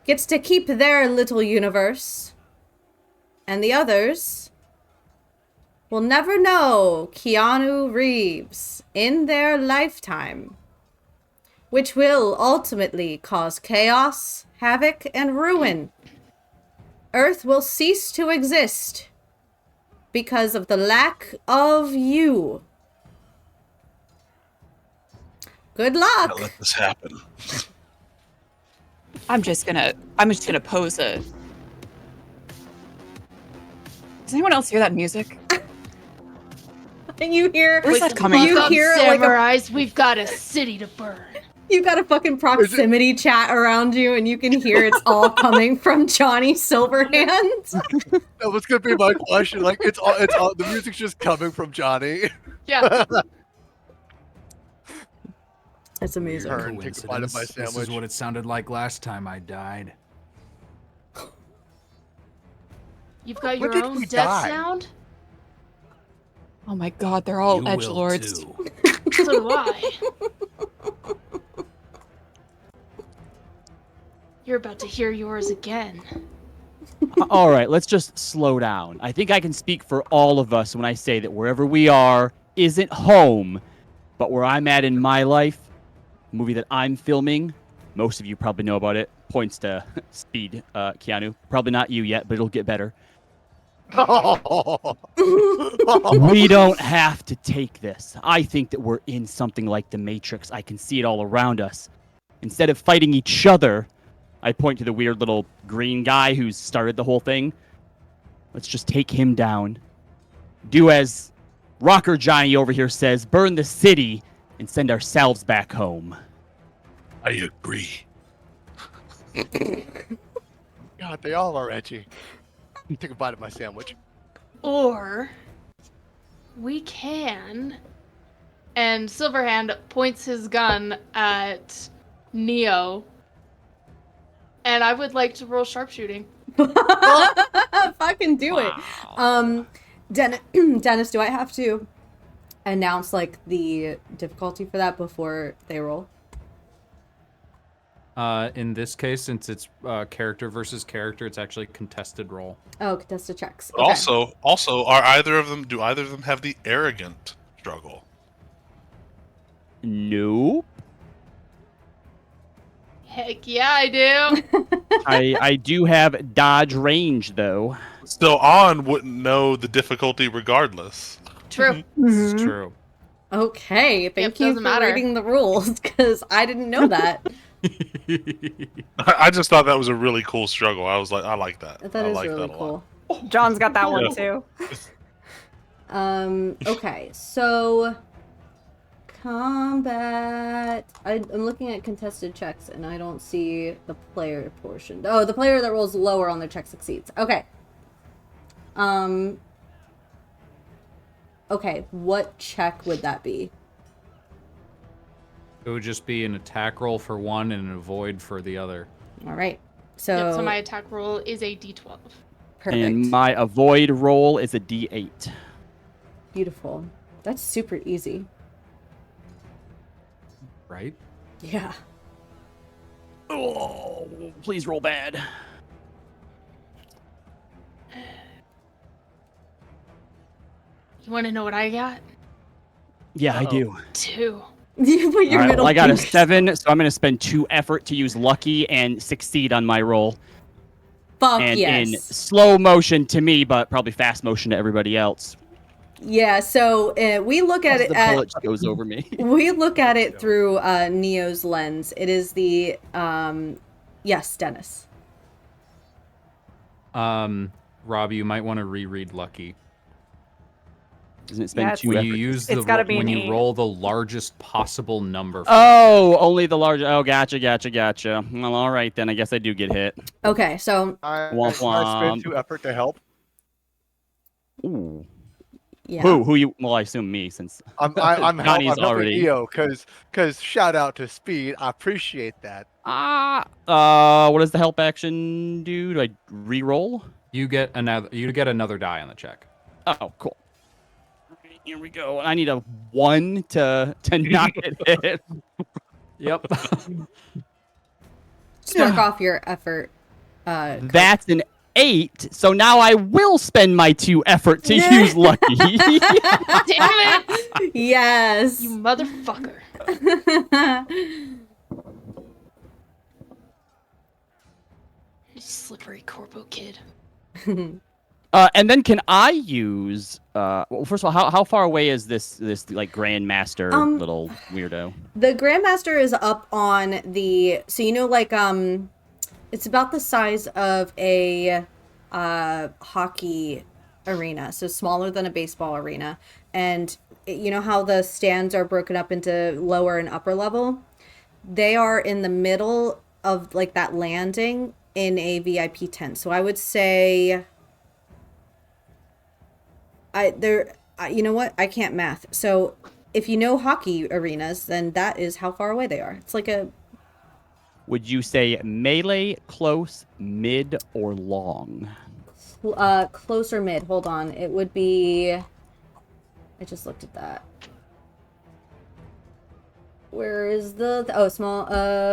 Speaker 1: gets to keep their little universe, and the others will never know Keanu Reeves in their lifetime, which will ultimately cause chaos, havoc, and ruin. Earth will cease to exist because of the lack of you. Good luck."
Speaker 2: Let this happen.
Speaker 5: I'm just gonna pose a. Does anyone else hear that music?
Speaker 1: And you hear,
Speaker 5: Where's that coming
Speaker 1: you
Speaker 5: from?
Speaker 1: hear like a,
Speaker 7: Samurais, we've got a city to burn.
Speaker 1: you got a fucking proximity chat around you, and you can hear it's all coming from Johnny Silverhand.
Speaker 4: That was gonna be my question. Like it's all the music's just coming from Johnny.
Speaker 7: Yeah.
Speaker 1: It's amazing.
Speaker 4: Turn, take a bite of my
Speaker 3: This
Speaker 4: sandwich.
Speaker 3: is what it sounded like last time I died.
Speaker 7: You've got
Speaker 4: When
Speaker 7: your
Speaker 4: did
Speaker 7: own
Speaker 4: we
Speaker 7: death
Speaker 4: die?
Speaker 7: sound?
Speaker 5: Oh my god, they're all
Speaker 3: You
Speaker 5: edgelords.
Speaker 3: will too.
Speaker 7: So do I. You're about to hear yours again.
Speaker 8: All right, let's just slow down. I think I can speak for all of us when I say that wherever we are isn't home, but where I'm at in my life, the movie that I'm filming, most of you probably know about it, points to Speed, Keanu. Probably not you yet, but it'll get better. We don't have to take this. I think that we're in something like the Matrix. I can see it all around us. Instead of fighting each other, I point to the weird little green guy who's started the whole thing. Let's just take him down. Do as Rocker Johnny over here says, burn the city and send ourselves back home.
Speaker 2: I agree.
Speaker 4: God, they all are edgy. Take a bite of my sandwich.
Speaker 7: Or we can. And Silverhand points his gun at Neo. And I would like to roll sharpshooting.
Speaker 1: Fucking do it. Dennis, do I have to announce like the difficulty for that before they roll?
Speaker 3: In this case, since it's character versus character, it's actually contested roll.
Speaker 1: Oh, contested checks.
Speaker 2: But
Speaker 1: Okay.
Speaker 2: also, do either of them have the arrogant struggle?
Speaker 8: Nope.
Speaker 7: Heck yeah, I do.
Speaker 8: I do have dodge range though.
Speaker 2: Still on wouldn't know the difficulty regardless.
Speaker 7: True.
Speaker 3: This is
Speaker 6: Mhm.
Speaker 3: true.
Speaker 1: Okay, thank you
Speaker 7: doesn't
Speaker 1: for
Speaker 7: matter.
Speaker 1: reading the rules because I didn't know that.
Speaker 2: I just thought that was a really cool struggle. I was like, I like that.
Speaker 1: That
Speaker 2: I
Speaker 1: is
Speaker 2: like
Speaker 1: really
Speaker 2: that a lot.
Speaker 1: cool.
Speaker 6: John's got that one
Speaker 2: Yeah.
Speaker 6: too.
Speaker 1: Okay, so combat. I'm looking at contested checks and I don't see the player portion. Oh, the player that rolls lower on their check succeeds. Okay. Okay, what check would that be?
Speaker 3: It would just be an attack roll for one and an avoid for the other.
Speaker 1: All right. So,
Speaker 7: Yep, so my attack roll is a d12.
Speaker 1: perfect.
Speaker 8: And my avoid roll is a D8.
Speaker 1: Beautiful. That's super easy.
Speaker 3: Right?
Speaker 1: Yeah.
Speaker 8: Oh, please roll bad.
Speaker 7: You want to know what I got?
Speaker 8: Yeah, I do.
Speaker 7: 2.
Speaker 1: You put your
Speaker 8: All right,
Speaker 1: middle
Speaker 8: well, I got a
Speaker 1: finger-
Speaker 8: 7, so I'm going to spend 2 effort to use lucky and succeed on my roll.
Speaker 1: Fuck
Speaker 8: And
Speaker 1: yes.
Speaker 8: in slow motion to me, but probably fast motion to everybody else.
Speaker 1: Yeah, so we look at
Speaker 8: As
Speaker 1: it
Speaker 8: the bullet just goes over me.
Speaker 1: we look at it through Neo's lens. It is the yes, Dennis.
Speaker 3: Rob, you might want to reread Lucky.
Speaker 8: Doesn't it spend
Speaker 6: Yeah,
Speaker 8: 2
Speaker 3: When
Speaker 8: effort?
Speaker 3: you use
Speaker 6: It's gotta be
Speaker 3: when
Speaker 6: an
Speaker 3: you
Speaker 6: 8.
Speaker 3: roll the largest possible number.
Speaker 8: Oh, only the large. Oh, gotcha. Well, all right then. I guess I do get hit.
Speaker 1: Okay, so
Speaker 4: I
Speaker 8: Womp
Speaker 4: spend
Speaker 8: womp.
Speaker 4: 2 effort to help.
Speaker 8: Ooh.
Speaker 1: yeah.
Speaker 8: Who you? Well, I assume me, since
Speaker 4: I'm
Speaker 8: Connie's
Speaker 4: helping
Speaker 8: already.
Speaker 4: Neo because shout out to Speed. I appreciate that.
Speaker 8: What does the help action do? Do I re-roll?
Speaker 3: You get another die on the check.
Speaker 8: Oh, cool. Alright, here we go. I need a 1 to not get hit.
Speaker 3: Yep.
Speaker 1: Just mark off your effort.
Speaker 8: That's an 8. So now I will spend my 2 effort to use lucky.
Speaker 7: Damn it!
Speaker 1: Yes.
Speaker 7: You motherfucker. You slippery corpo kid.
Speaker 8: And then can I use? Well, first of all, how far away is this like Grandmaster little weirdo?
Speaker 1: The Grandmaster is up on the, so you know, like it's about the size of a hockey arena, so smaller than a baseball arena. And you know how the stands are broken up into lower and upper level? They are in the middle of like that landing in a VIP tent. So I would say you know what? I can't math. So if you know hockey arenas, then that is how far away they are. It's like a
Speaker 8: Would you say melee, close, mid, or long?
Speaker 1: close or mid. Hold on. It would be, I just looked at that. Where is the oh, small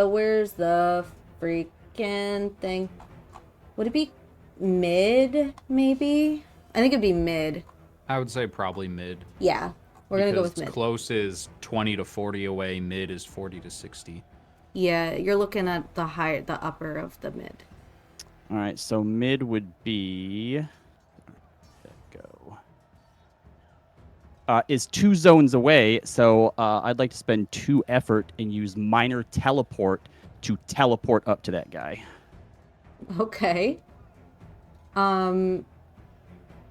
Speaker 1: where's the freaking thing? Would it be mid maybe? I think it'd be mid.
Speaker 3: I would say probably mid.
Speaker 1: Yeah. We're going to go with
Speaker 3: because
Speaker 1: mid.
Speaker 3: Close is 20 to 40 away. Mid is 40 to 60.
Speaker 1: Yeah, you're looking at the upper of the mid.
Speaker 8: All right, so mid would be. Go. Is 2 zones away, so I'd like to spend 2 effort and use minor teleport to teleport up to that guy.
Speaker 1: Okay.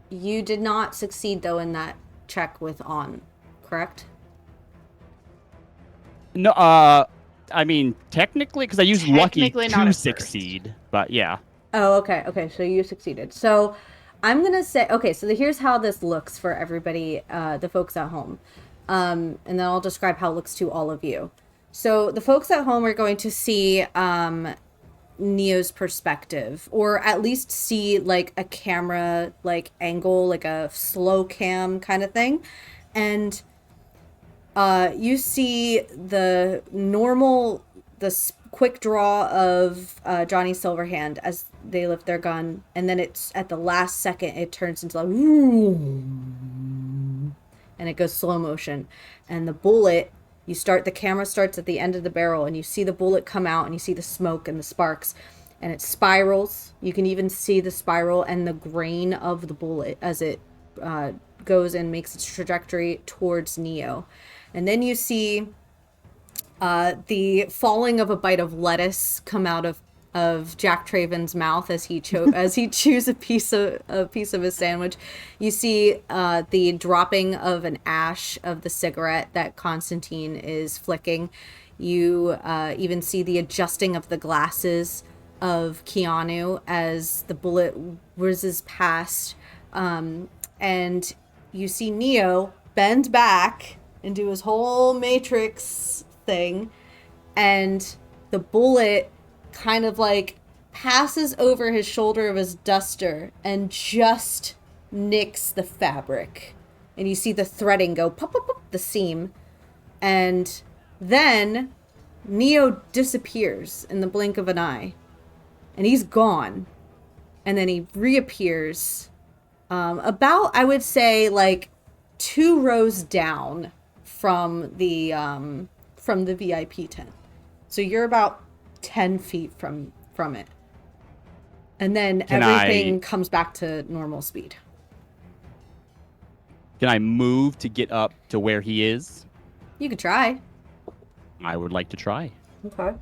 Speaker 1: You did not succeed though in that check with on, correct?
Speaker 8: No, I mean technically, because I used lucky
Speaker 7: Technically not
Speaker 8: to
Speaker 7: at first.
Speaker 8: succeed, but yeah.
Speaker 1: Oh, okay. Okay, so you succeeded. So I'm going to say, okay, so here's how this looks for everybody, the folks at home. And then I'll describe how it looks to all of you. So the folks at home are going to see Neo's perspective, or at least see like a camera like angle, like a slow cam kind of thing. And you see the normal, quick draw of Johnny Silverhand as they lift their gun, and then it's at the last second it turns into like and it goes slow motion, and the bullet The camera starts at the end of the barrel, and you see the bullet come out, and you see the smoke and the sparks, and it spirals. You can even see the spiral and the grain of the bullet as it goes and makes its trajectory towards Neo. And then you see the falling of a bite of lettuce come out of Jack Traven's mouth as he chews a piece of his sandwich. You see the dropping of an ash of the cigarette that Constantine is flicking. You even see the adjusting of the glasses of Keanu as the bullet whizzes past. And you see Neo bend back and do his whole Matrix thing, and the bullet kind of like passes over his shoulder of his duster and just nicks the fabric, and you see the threading go pop pop pop the seam, and then Neo disappears in the blink of an eye, and he's gone, and then he reappears about, I would say, like 2 rows down from the VIP tent. So you're about 10 feet from it. And then everything comes back to normal speed.
Speaker 8: Can I move to get up to where he is?
Speaker 1: You could try.
Speaker 8: I would like to try.
Speaker 1: Okay.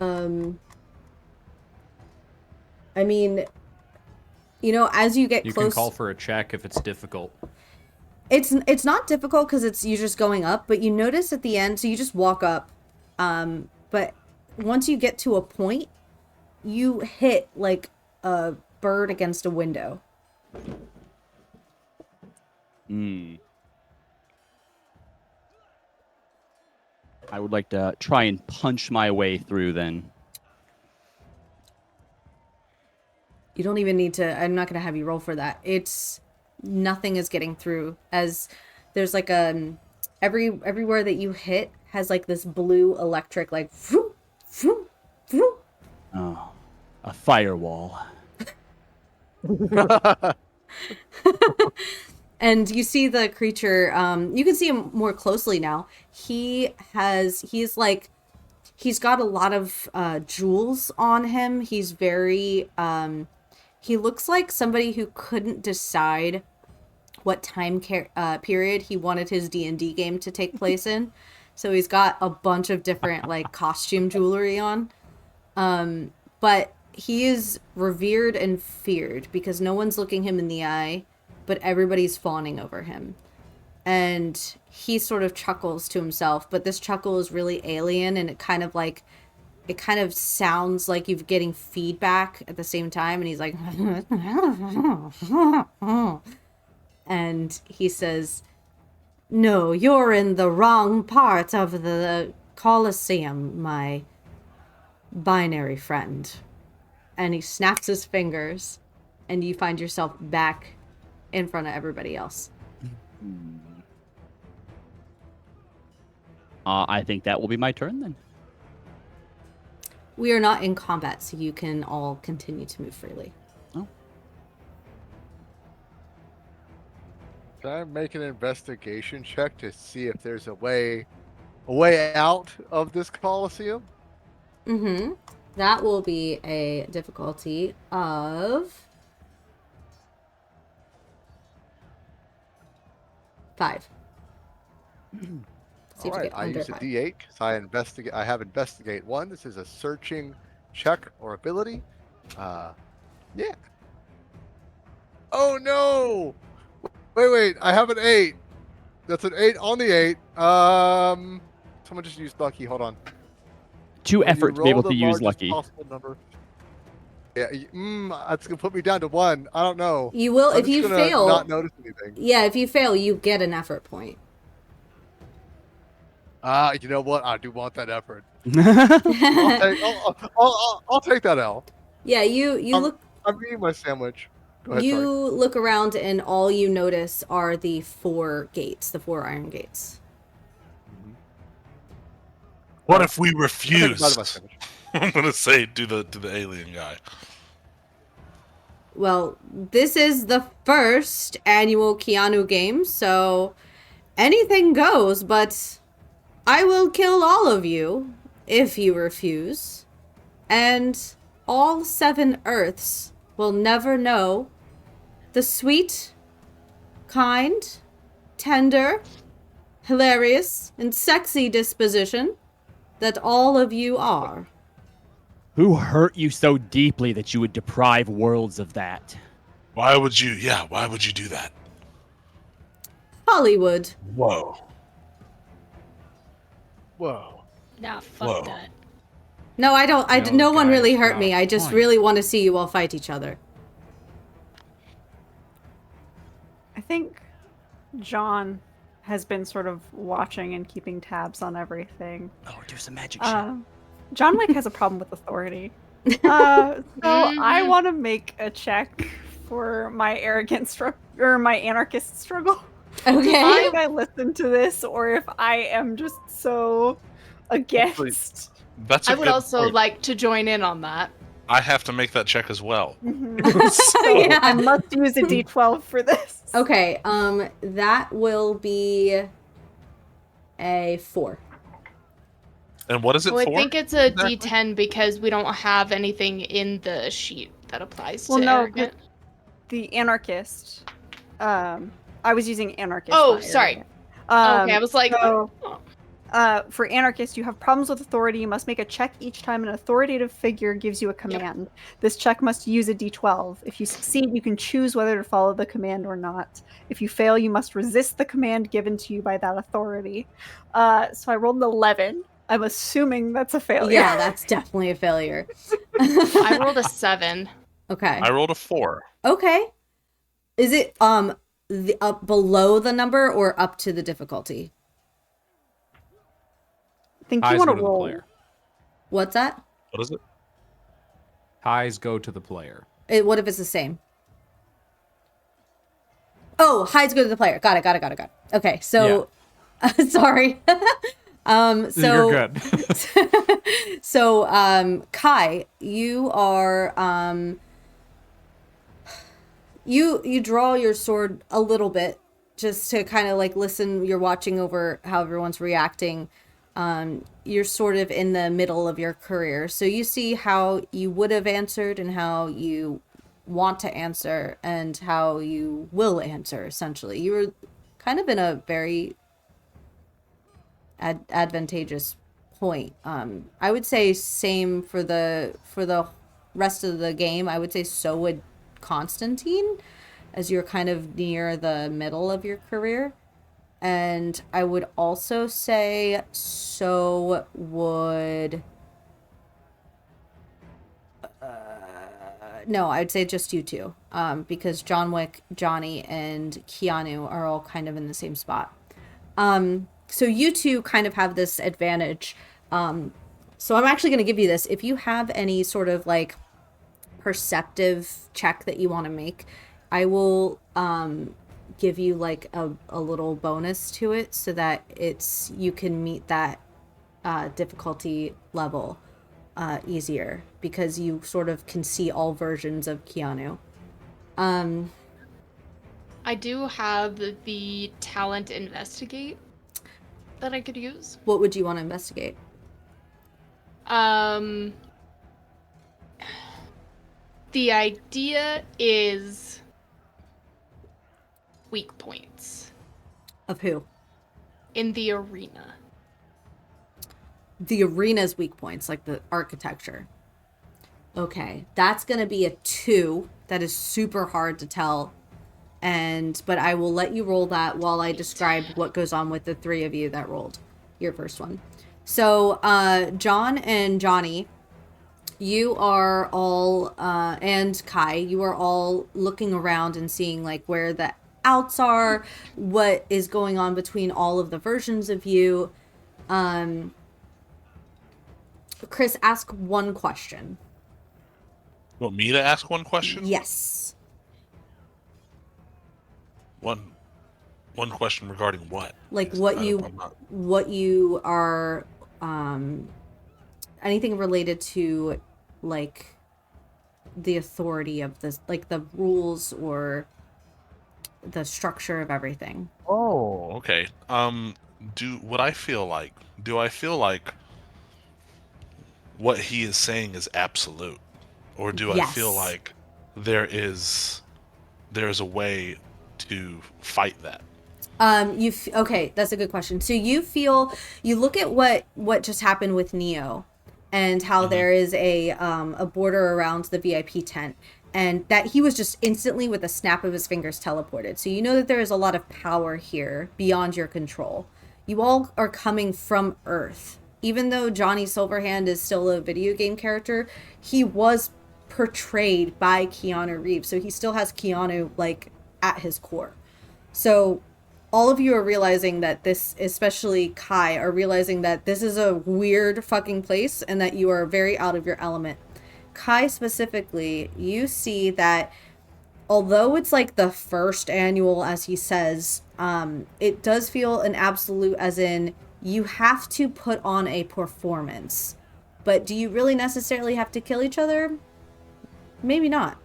Speaker 1: I mean, you know, as you get
Speaker 3: You
Speaker 1: close,
Speaker 3: can call for a check if it's difficult.
Speaker 1: it's not difficult because you're just going up, but you notice at the end, so you just walk up, but once you get to a point, you hit like a bird against a window.
Speaker 8: I would like to try and punch my way through then.
Speaker 1: You don't even need to, I'm not going to have you roll for that. Nothing is getting through, as there's like everywhere that you hit has like this blue electric, like, vroom, vroom, vroom.
Speaker 8: Oh, a firewall.
Speaker 1: And you see the creature, you can see him more closely now. He's got a lot of jewels on him. He's very, he looks like somebody who couldn't decide what time period he wanted his D&D game to take place in. So he's got a bunch of different like costume jewelry on. But he is revered and feared because no one's looking him in the eye, but everybody's fawning over him. And he sort of chuckles to himself, but this chuckle is really alien, and it kind of sounds like you're getting feedback at the same time, and he's like, and he says, "No, you're in the wrong part of the Colosseum, my binary friend." And he snaps his fingers, and you find yourself back in front of everybody else.
Speaker 8: I think that will be my turn then.
Speaker 1: We are not in combat, so you can all continue to move freely.
Speaker 8: Oh.
Speaker 4: Can I make an investigation check to see if there's a way out of this Colosseum?
Speaker 1: Mm-hmm. That will be a difficulty of 5.
Speaker 4: All right, I use a D8 because I have investigate 1. This is a searching check or ability. Yeah. Oh no! Wait, I have an 8. That's an 8 on the 8. Someone just used lucky. Hold on.
Speaker 8: 2 effort to be able to use
Speaker 4: largest
Speaker 8: lucky.
Speaker 4: possible number. Yeah, that's gonna put me down to 1. I don't know.
Speaker 1: You will
Speaker 4: I'm
Speaker 1: if you
Speaker 4: just gonna
Speaker 1: fail.
Speaker 4: Not notice anything.
Speaker 1: Yeah, if you fail, you get an effort point.
Speaker 4: You know what? I do want that effort. I'll take that L.
Speaker 1: Yeah, you look.
Speaker 4: I'm eating my sandwich. Go ahead,
Speaker 1: You
Speaker 4: sorry.
Speaker 1: look around, and all you notice are the 4 gates, the 4 iron gates.
Speaker 2: What if we
Speaker 4: I think
Speaker 2: refuse?
Speaker 4: about my sandwich.
Speaker 2: I'm gonna say to the alien guy.
Speaker 1: Well, this is the first annual Keanu game, so anything goes, but I will kill all of you if you refuse, and all 7 Earths will never know the sweet, kind, tender, hilarious, and sexy disposition that all of you are.
Speaker 8: Who hurt you so deeply that you would deprive worlds of that?
Speaker 2: Why would you do that?
Speaker 1: Hollywood.
Speaker 2: Whoa.
Speaker 4: Whoa.
Speaker 7: Nah, fuck
Speaker 2: Whoa.
Speaker 7: that.
Speaker 1: No, I don't.
Speaker 3: No,
Speaker 1: No one really
Speaker 3: guys,
Speaker 1: hurt
Speaker 3: got
Speaker 1: me.
Speaker 3: a
Speaker 1: I just
Speaker 3: point.
Speaker 1: really want to see you all fight each other.
Speaker 6: I think John has been sort of watching and keeping tabs on everything.
Speaker 8: Oh, do some magic shit.
Speaker 6: John Wick has a problem with authority. So I
Speaker 7: Mhm.
Speaker 6: want to make a check for my my anarchist struggle.
Speaker 1: Okay.
Speaker 6: If I listen to this, or if I am just so against.
Speaker 2: That's a
Speaker 7: I would
Speaker 2: good
Speaker 7: also
Speaker 2: point.
Speaker 7: like to join in on that.
Speaker 2: I have to make that check as well.
Speaker 6: So
Speaker 1: Yeah.
Speaker 6: I must use a d12 for this.
Speaker 1: Okay, that will be a 4.
Speaker 2: And what is it
Speaker 7: Well,
Speaker 2: for?
Speaker 7: I think it's a
Speaker 2: exactly?
Speaker 7: D10 because we don't have anything in the sheet that applies to
Speaker 6: Well, no,
Speaker 7: arrogant.
Speaker 6: The anarchist. I was using anarchist.
Speaker 7: Oh,
Speaker 6: not
Speaker 7: sorry.
Speaker 6: arrogant.
Speaker 7: Okay, I was like,
Speaker 6: so,
Speaker 7: oh.
Speaker 6: for anarchist, you have problems with authority. You must make a check each time an authoritative figure gives you a command. This check must use a d12. If you succeed, you can choose whether to follow the command or not. If you fail, you must resist the command given to you by that authority. So I rolled an 11. I'm assuming that's a failure.
Speaker 1: Yeah, that's definitely a failure.
Speaker 7: I rolled a 7.
Speaker 1: Okay.
Speaker 2: I rolled a 4.
Speaker 1: Okay. Is it up below the number or up to the difficulty?
Speaker 6: I think you
Speaker 3: Highs
Speaker 6: want
Speaker 3: go
Speaker 6: to
Speaker 3: to the
Speaker 6: roll.
Speaker 3: player.
Speaker 1: What's that?
Speaker 2: What is it?
Speaker 3: Highs go to the player.
Speaker 1: What if it's the same? Oh, highs go to the player. Got it. Okay, so sorry. So
Speaker 3: You're good.
Speaker 1: So Kai, you are you draw your sword a little bit just to kind of like listen. You're watching over how everyone's reacting. You're sort of in the middle of your career, so you see how you would have answered and how you want to answer and how you will answer. Essentially, you were kind of in a very advantageous point. I would say same for the rest of the game. I would say so would Constantine, as you're kind of near the middle of your career. And I would also say so would no, I'd say just you two, because John Wick, Johnny, and Keanu are all kind of in the same spot. So you two kind of have this advantage. So I'm actually going to give you this. If you have any sort of like perceptive check that you want to make, I will give you like a little bonus to it so that you can meet that difficulty level easier, because you sort of can see all versions of Keanu.
Speaker 7: I do have the talent investigate that I could use.
Speaker 1: What would you want to investigate?
Speaker 7: The idea is weak points
Speaker 1: Of who?
Speaker 7: in the arena.
Speaker 1: The arena's weak points, like the architecture. Okay, that's gonna be a 2. That is super hard to tell. But I will let you roll that while I describe what goes on with the 3 of you that rolled your first one. So, John and Johnny, you are all, and Kai, you are all looking around and seeing like where the outs are, what is going on between all of the versions of you. Chris, ask one question.
Speaker 2: You want me to ask one question?
Speaker 1: Yes.
Speaker 2: One question regarding what?
Speaker 1: Like what you are, anything related to like the authority of this, like the rules or the structure of everything.
Speaker 2: Oh, okay. what I feel like? Do I feel like what he is saying is absolute, or do I feel
Speaker 1: Yes.
Speaker 2: like there's a way to fight that?
Speaker 1: Okay, that's a good question. So you look at what just happened with Neo, and how
Speaker 2: Mhm.
Speaker 1: there is a border around the VIP tent, and that he was just instantly with a snap of his fingers teleported. So you know that there is a lot of power here beyond your control. You all are coming from Earth. Even though Johnny Silverhand is still a video game character, he was portrayed by Keanu Reeves, so he still has Keanu like at his core. So all of you are realizing that this, especially Kai, are realizing that this is a weird fucking place and that you are very out of your element. Kai specifically, you see that although it's like the first annual, as he says, it does feel an absolute, as in you have to put on a performance. But do you really necessarily have to kill each other? Maybe not.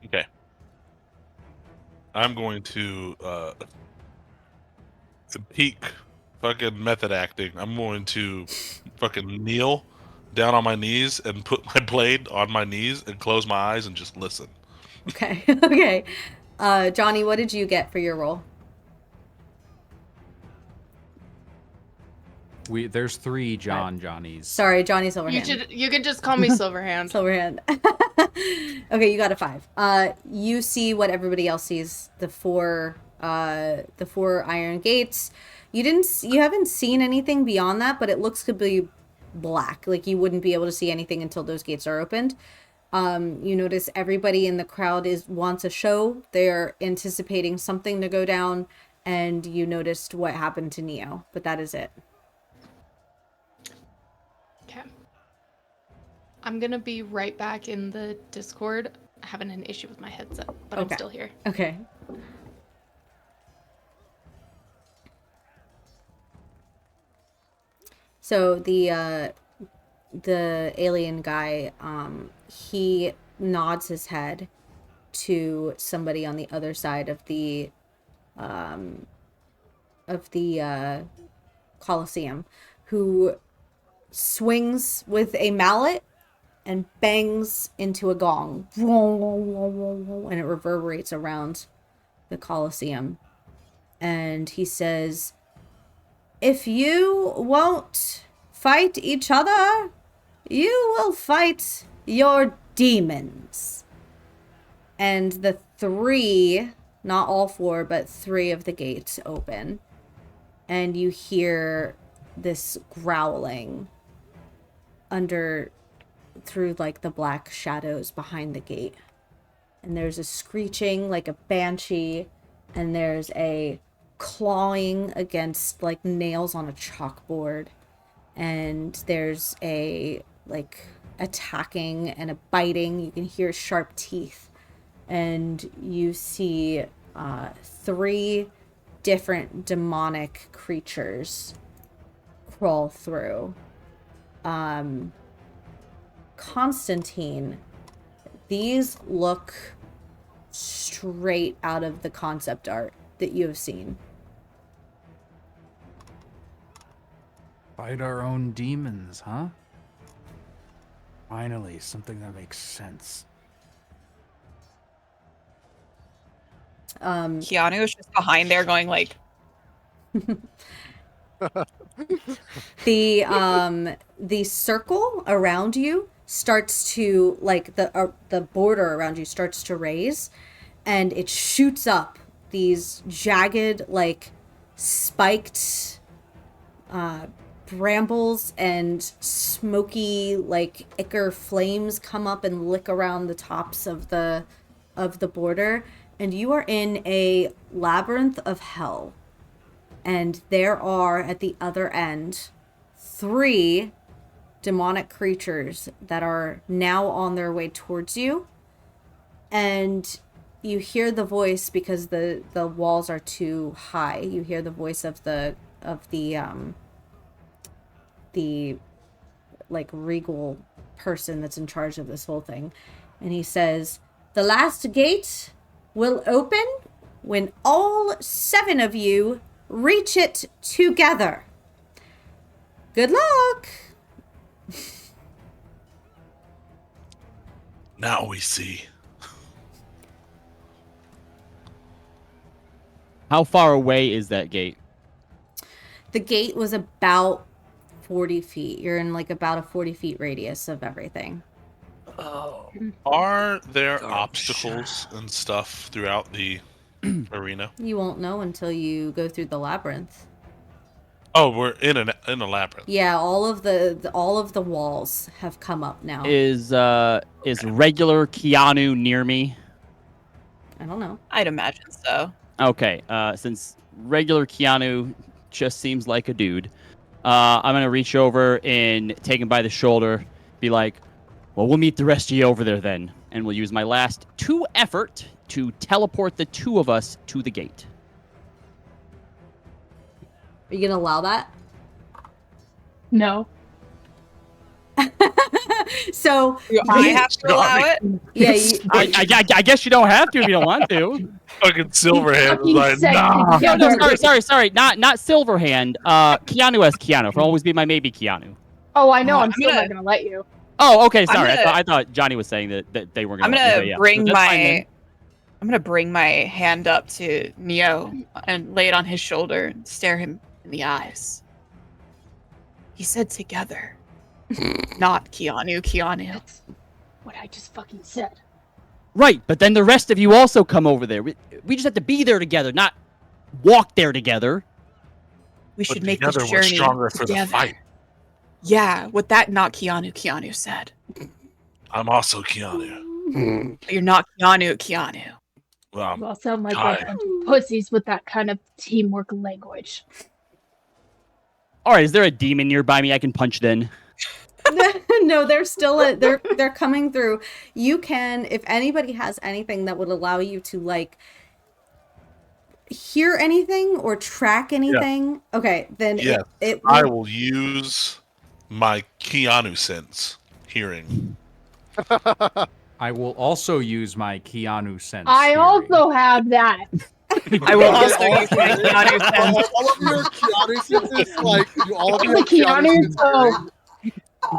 Speaker 2: Okay. I'm going to peak fucking method acting. I'm going to fucking kneel down on my knees and put my blade on my knees and close my eyes and just listen.
Speaker 1: Okay. Okay. Johnny, what did you get for your role?
Speaker 3: There's 3 Johnnies.
Speaker 1: Sorry, Johnny Silverhand.
Speaker 7: You could just call me Silverhand.
Speaker 1: Silverhand. Okay, you got a 5. You see what everybody else sees. The four iron gates. You haven't seen anything beyond that, but it looks to be black. Like you wouldn't be able to see anything until those gates are opened. You notice everybody in the crowd wants a show. They're anticipating something to go down, and you noticed what happened to Neo, but that is it.
Speaker 7: Okay. I'm gonna be right back in the Discord. Having an issue with my headset, but
Speaker 1: Okay.
Speaker 7: I'm still here.
Speaker 1: Okay. So the alien guy, he nods his head to somebody on the other side of the Colosseum, who swings with a mallet and bangs into a gong, and it reverberates around the Colosseum. And he says, "If you won't fight each other, you will fight your demons." And the 3, not all 4, but 3 of the gates open. And you hear this growling through like the black shadows behind the gate. And there's a screeching like a banshee, and there's a clawing against like nails on a chalkboard, and there's a like attacking and a biting. You can hear sharp teeth, and you see 3 different demonic creatures crawl through. Constantine, these look straight out of the concept art that you have seen.
Speaker 3: Fight our own demons, huh? Finally, something that makes sense.
Speaker 5: Keanu is just behind there going like,
Speaker 1: The circle around you starts to like the border around you starts to raise, and it shoots up. These jagged like spiked brambles and smoky like ichor flames come up and lick around the tops of the border, and you are in a labyrinth of hell. And there are at the other end 3 demonic creatures that are now on their way towards you. And you hear the voice, because the walls are too high. You hear the voice of the like regal person that's in charge of this whole thing. And he says, "The last gate will open when all 7 of you reach it together. Good luck!
Speaker 2: Now we see.
Speaker 8: How far away is that gate?
Speaker 1: The gate was about 40 feet. You're in like about a 40 feet radius of everything.
Speaker 2: Oh. Are there obstacles and stuff throughout the arena?
Speaker 1: You won't know until you go through the labyrinth.
Speaker 2: Oh, we're in a labyrinth.
Speaker 1: Yeah, all of the walls have come up now.
Speaker 8: Is regular Keanu near me?
Speaker 1: I don't know.
Speaker 5: I'd imagine so.
Speaker 8: Okay, since regular Keanu just seems like a dude, I'm gonna reach over and take him by the shoulder, be like, well, we'll meet the rest of you over there then, and we'll use my last 2 effort to teleport the 2 of us to the gate.
Speaker 1: Are you gonna allow that?
Speaker 7: No.
Speaker 1: So
Speaker 5: I have to allow it.
Speaker 1: yeah,
Speaker 8: I guess you don't have to if you don't want to.
Speaker 2: Fucking Silverhand was like,
Speaker 7: said
Speaker 2: nah.
Speaker 8: No, sorry. Not Silverhand. Keanu as Keanu. For always be my maybe Keanu.
Speaker 7: Oh, I know.
Speaker 5: Oh,
Speaker 7: I'm
Speaker 5: I'm
Speaker 7: still
Speaker 5: gonna-
Speaker 7: not gonna let you.
Speaker 8: Oh, okay. Sorry.
Speaker 5: gonna-
Speaker 8: I thought Johnny was saying that they weren't
Speaker 5: I'm
Speaker 8: going to.
Speaker 5: gonna
Speaker 8: Yeah.
Speaker 5: bring
Speaker 8: So that's fine then.
Speaker 5: I'm gonna bring my hand up to Neo and lay it on his shoulder and stare him in the eyes. He said together, not Keanu.
Speaker 7: That's what I just fucking said.
Speaker 8: Right, but then the rest of you also come over there. We just have to be there together, not walk there together.
Speaker 5: We
Speaker 2: But
Speaker 5: should make this
Speaker 2: together we're
Speaker 5: journey
Speaker 2: stronger for
Speaker 5: together.
Speaker 2: the fight.
Speaker 5: Yeah, with that not Keanu said.
Speaker 2: I'm also Keanu.
Speaker 5: But you're not Keanu.
Speaker 2: Well,
Speaker 7: You all sound like
Speaker 2: Hi.
Speaker 7: a bunch of pussies with that kind of teamwork language.
Speaker 8: All right, is there a demon nearby me I can punch then?
Speaker 1: no, they're still they're coming through. You can, if anybody has anything that would allow you to like hear anything or track anything. Okay, then
Speaker 2: Yeah,
Speaker 1: it
Speaker 2: I
Speaker 1: will-
Speaker 2: will use my Keanu sense hearing.
Speaker 3: I will also use my Keanu sense.
Speaker 7: I
Speaker 3: hearing.
Speaker 7: also have that.
Speaker 5: I will also use my Keanu sense.
Speaker 4: All of your Keanu senses, like all of
Speaker 7: The
Speaker 4: your
Speaker 7: Keanu,
Speaker 4: senses
Speaker 7: so
Speaker 4: hearing.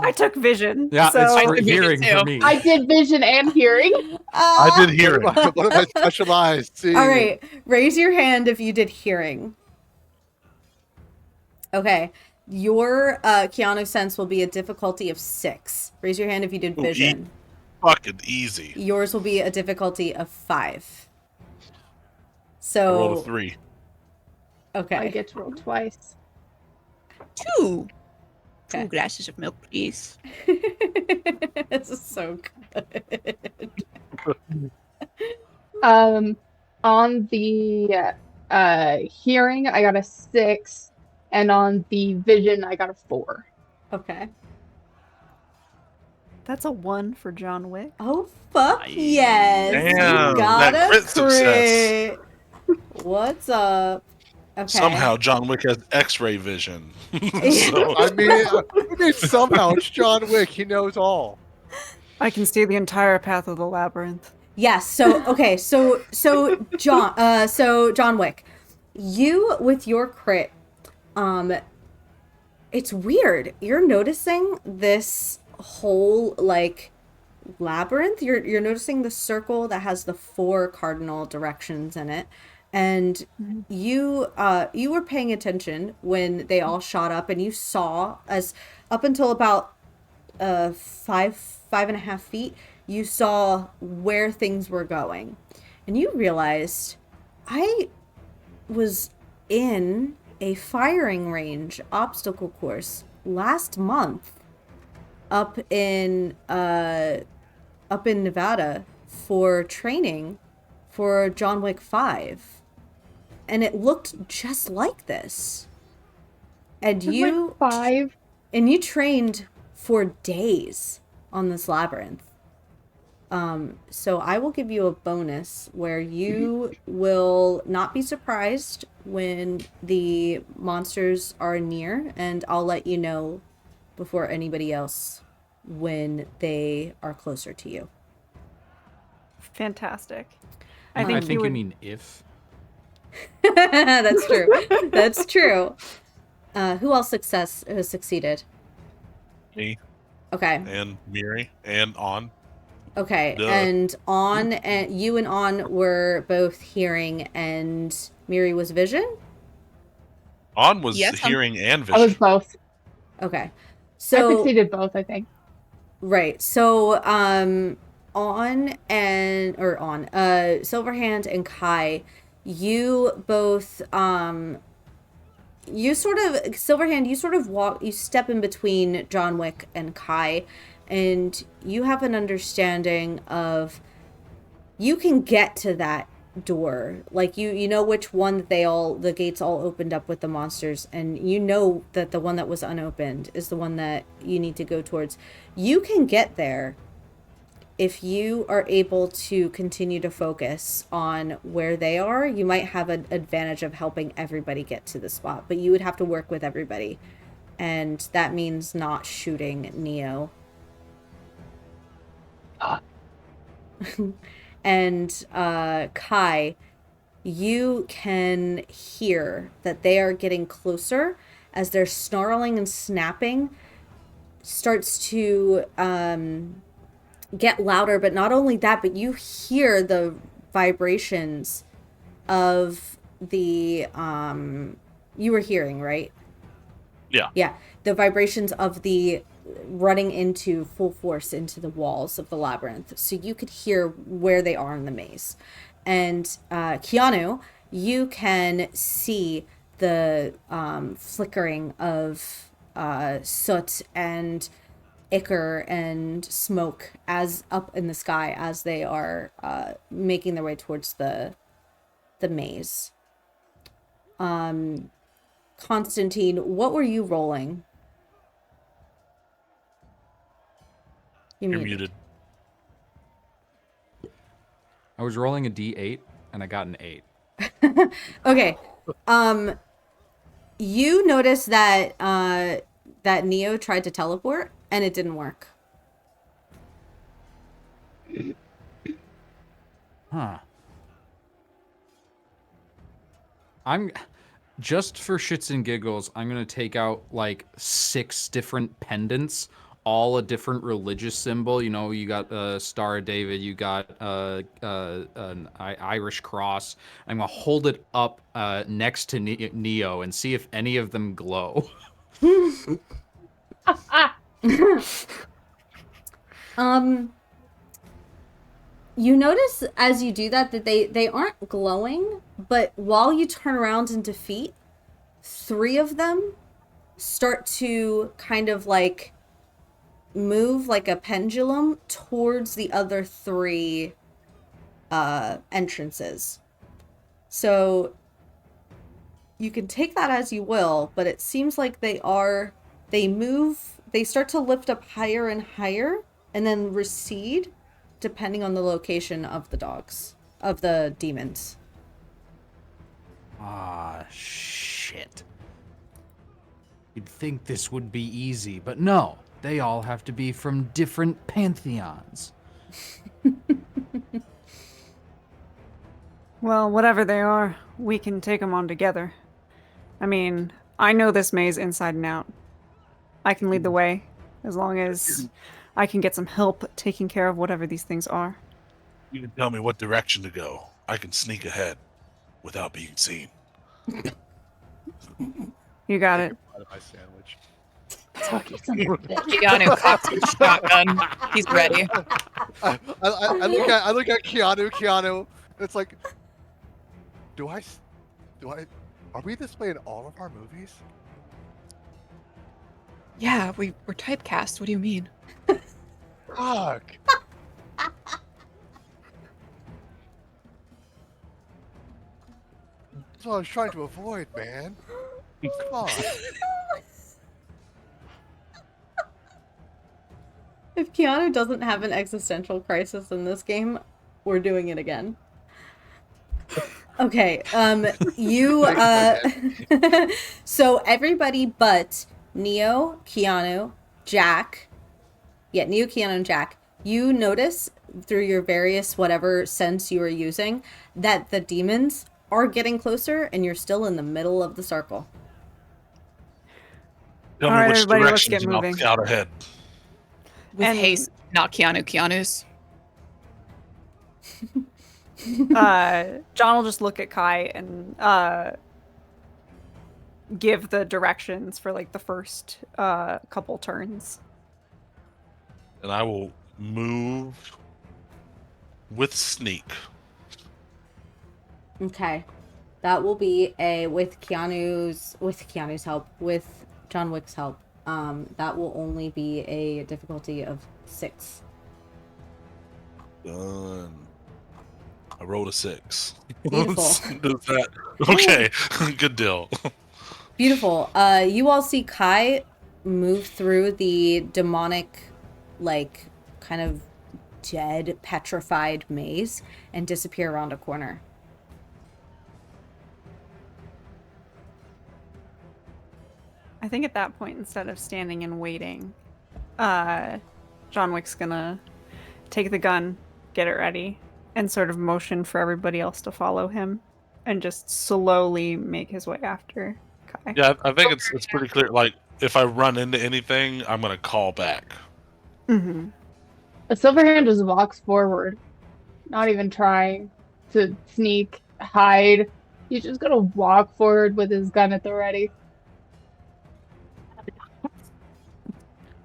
Speaker 6: I took vision.
Speaker 3: Yeah,
Speaker 6: so
Speaker 3: it's
Speaker 5: I
Speaker 3: for
Speaker 5: did
Speaker 3: hearing
Speaker 5: too.
Speaker 3: for me.
Speaker 7: I did vision and hearing.
Speaker 2: I did hear it.
Speaker 4: What am I specialized? See.
Speaker 1: all right, raise your hand if you did hearing. Okay, your Keanu sense will be a difficulty of 6. Raise your hand if you did
Speaker 2: Ooh,
Speaker 1: vision.
Speaker 2: Fucking easy.
Speaker 1: Yours will be a difficulty of 5.
Speaker 2: I rolled a
Speaker 1: So
Speaker 2: 3.
Speaker 1: okay.
Speaker 7: I get to roll twice.
Speaker 5: 2
Speaker 1: Okay.
Speaker 5: glasses of milk, please.
Speaker 1: This is so good.
Speaker 7: On the hearing, I got a 6, and on the vision, I got a 4.
Speaker 1: Okay.
Speaker 6: That's a 1 for John Wick.
Speaker 1: Oh fuck
Speaker 8: Nice.
Speaker 1: yes!
Speaker 2: Damn,
Speaker 1: You got
Speaker 2: that
Speaker 1: a
Speaker 2: crit success.
Speaker 1: What's up? Okay.
Speaker 2: Somehow John Wick has X-ray vision. So,
Speaker 4: I mean, somehow it's John Wick. He knows all.
Speaker 6: I can see the entire path of the labyrinth.
Speaker 1: Yes. So okay. So John Wick, you with your crit, it's weird. You're noticing this whole like labyrinth. You're noticing the circle that has the 4 cardinal directions in it. And you were paying attention when they all shot up, and you saw as up until about 5.5 feet, you saw where things were going, and you realized I was in a firing range obstacle course last month up in Nevada for training for John Wick 5. And it looked just like this. And you
Speaker 7: Like 5.
Speaker 1: and you trained for days on this labyrinth. So I will give you a bonus where you will not be surprised when the monsters are near, and I'll let you know before anybody else when they are closer to you.
Speaker 6: Fantastic.
Speaker 3: I think
Speaker 6: you
Speaker 3: you
Speaker 6: would...
Speaker 3: mean if.
Speaker 1: That's true. That's true. Who else has succeeded?
Speaker 2: Me
Speaker 1: Okay.
Speaker 2: and Miri and On.
Speaker 1: Okay.
Speaker 2: Duh.
Speaker 1: And On and you and On were both hearing, and Miri was vision.
Speaker 2: On was
Speaker 5: Yes,
Speaker 2: hearing and
Speaker 9: I was
Speaker 2: vision.
Speaker 9: both.
Speaker 1: Okay.
Speaker 9: I
Speaker 1: So
Speaker 9: succeeded both, I think.
Speaker 1: right. So On and or on Silverhand and Kai, you both you sort of Silverhand, you step in between John Wick and Kai, and you have an understanding of you can get to that door. Like you know which one that the gates all opened up with the monsters, and you know that the one that was unopened is the one that you need to go towards. You can get there if you are able to continue to focus on where they are. You might have an advantage of helping everybody get to the spot, but you would have to work with everybody, and that means not shooting Neo. And Kai, you can hear that they are getting closer as their snarling and snapping starts to get louder. But not only that, but you hear the vibrations of the you were hearing, right? Yeah, the vibrations of the running into full force into the walls of the labyrinth, so you could hear where they are in the maze. And Keanu, you can see the flickering of soot and ichor and smoke as up in the sky as they are making their way towards the maze. Constantine, what were you rolling?
Speaker 2: You're muted.
Speaker 3: I was rolling a d8 and I got an 8.
Speaker 1: Okay. You notice that that Neo tried to teleport and it didn't work.
Speaker 3: Huh. I'm just for shits and giggles, I'm going to take out like 6 different pendants, all a different religious symbol. You know, you got Star of David, you got an Irish cross. I'm going to hold it up next to Neo and see if any of them glow.
Speaker 1: You notice as you do that they aren't glowing, but while you turn around and defeat, 3 of them start to kind of like move like a pendulum towards the other 3 entrances. So you can take that as you will, but it seems like they start to lift up higher and higher and then recede depending on the location of the demons.
Speaker 3: Ah, shit. You'd think this would be easy, but no. They all have to be from different pantheons.
Speaker 6: Well, whatever they are, we can take them on together. I mean, I know this maze inside and out. I can lead the way, as long as I can get some help taking care of whatever these things are.
Speaker 2: You can tell me what direction to go. I can sneak ahead without being seen.
Speaker 6: You got it.
Speaker 4: Out of my sandwich.
Speaker 9: Talk you son of a bitch.
Speaker 5: Keanu cocks his shotgun. He's ready.
Speaker 4: I look at Keanu. It's like, are we this way in all of our movies?
Speaker 5: Yeah, we're typecast. What do you mean?
Speaker 4: Fuck. That's what I was trying to avoid, man. Come on.
Speaker 1: If Keanu doesn't have an existential crisis in this game, we're doing it again. Okay, you, so everybody but Neo, Keanu, Jack, Neo, Keanu, and Jack, you notice through your various whatever sense you are using that the demons are getting closer, and you're still in the middle of the circle.
Speaker 2: Tell
Speaker 6: All
Speaker 2: me
Speaker 6: right,
Speaker 2: which
Speaker 6: everybody, let's
Speaker 2: directions
Speaker 6: get
Speaker 2: and I'll
Speaker 6: moving.
Speaker 2: scout ahead.
Speaker 5: With
Speaker 6: And-
Speaker 5: haste, not Keanu's.
Speaker 6: John will just look at Kai and give the directions for like the first couple turns.
Speaker 2: And I will move with sneak.
Speaker 1: Okay. That will be with Keanu's help, with John Wick's help. That will only be a difficulty of 6.
Speaker 2: Done. I rolled a 6.
Speaker 1: Beautiful.
Speaker 2: Does that... Okay, good deal.
Speaker 1: Beautiful. You all see Kai move through the demonic, like, kind of dead, petrified maze and disappear around a corner.
Speaker 6: I think at that point, instead of standing and waiting, John Wick's gonna take the gun, get it ready, and sort of motion for everybody else to follow him, and just slowly make his way after Kai.
Speaker 2: Yeah, I think it's pretty clear. Like, if I run into anything, I'm gonna call back.
Speaker 6: Mm-hmm.
Speaker 9: A Silverhand just walks forward, not even trying to sneak, hide. He's just gonna walk forward with his gun at the ready.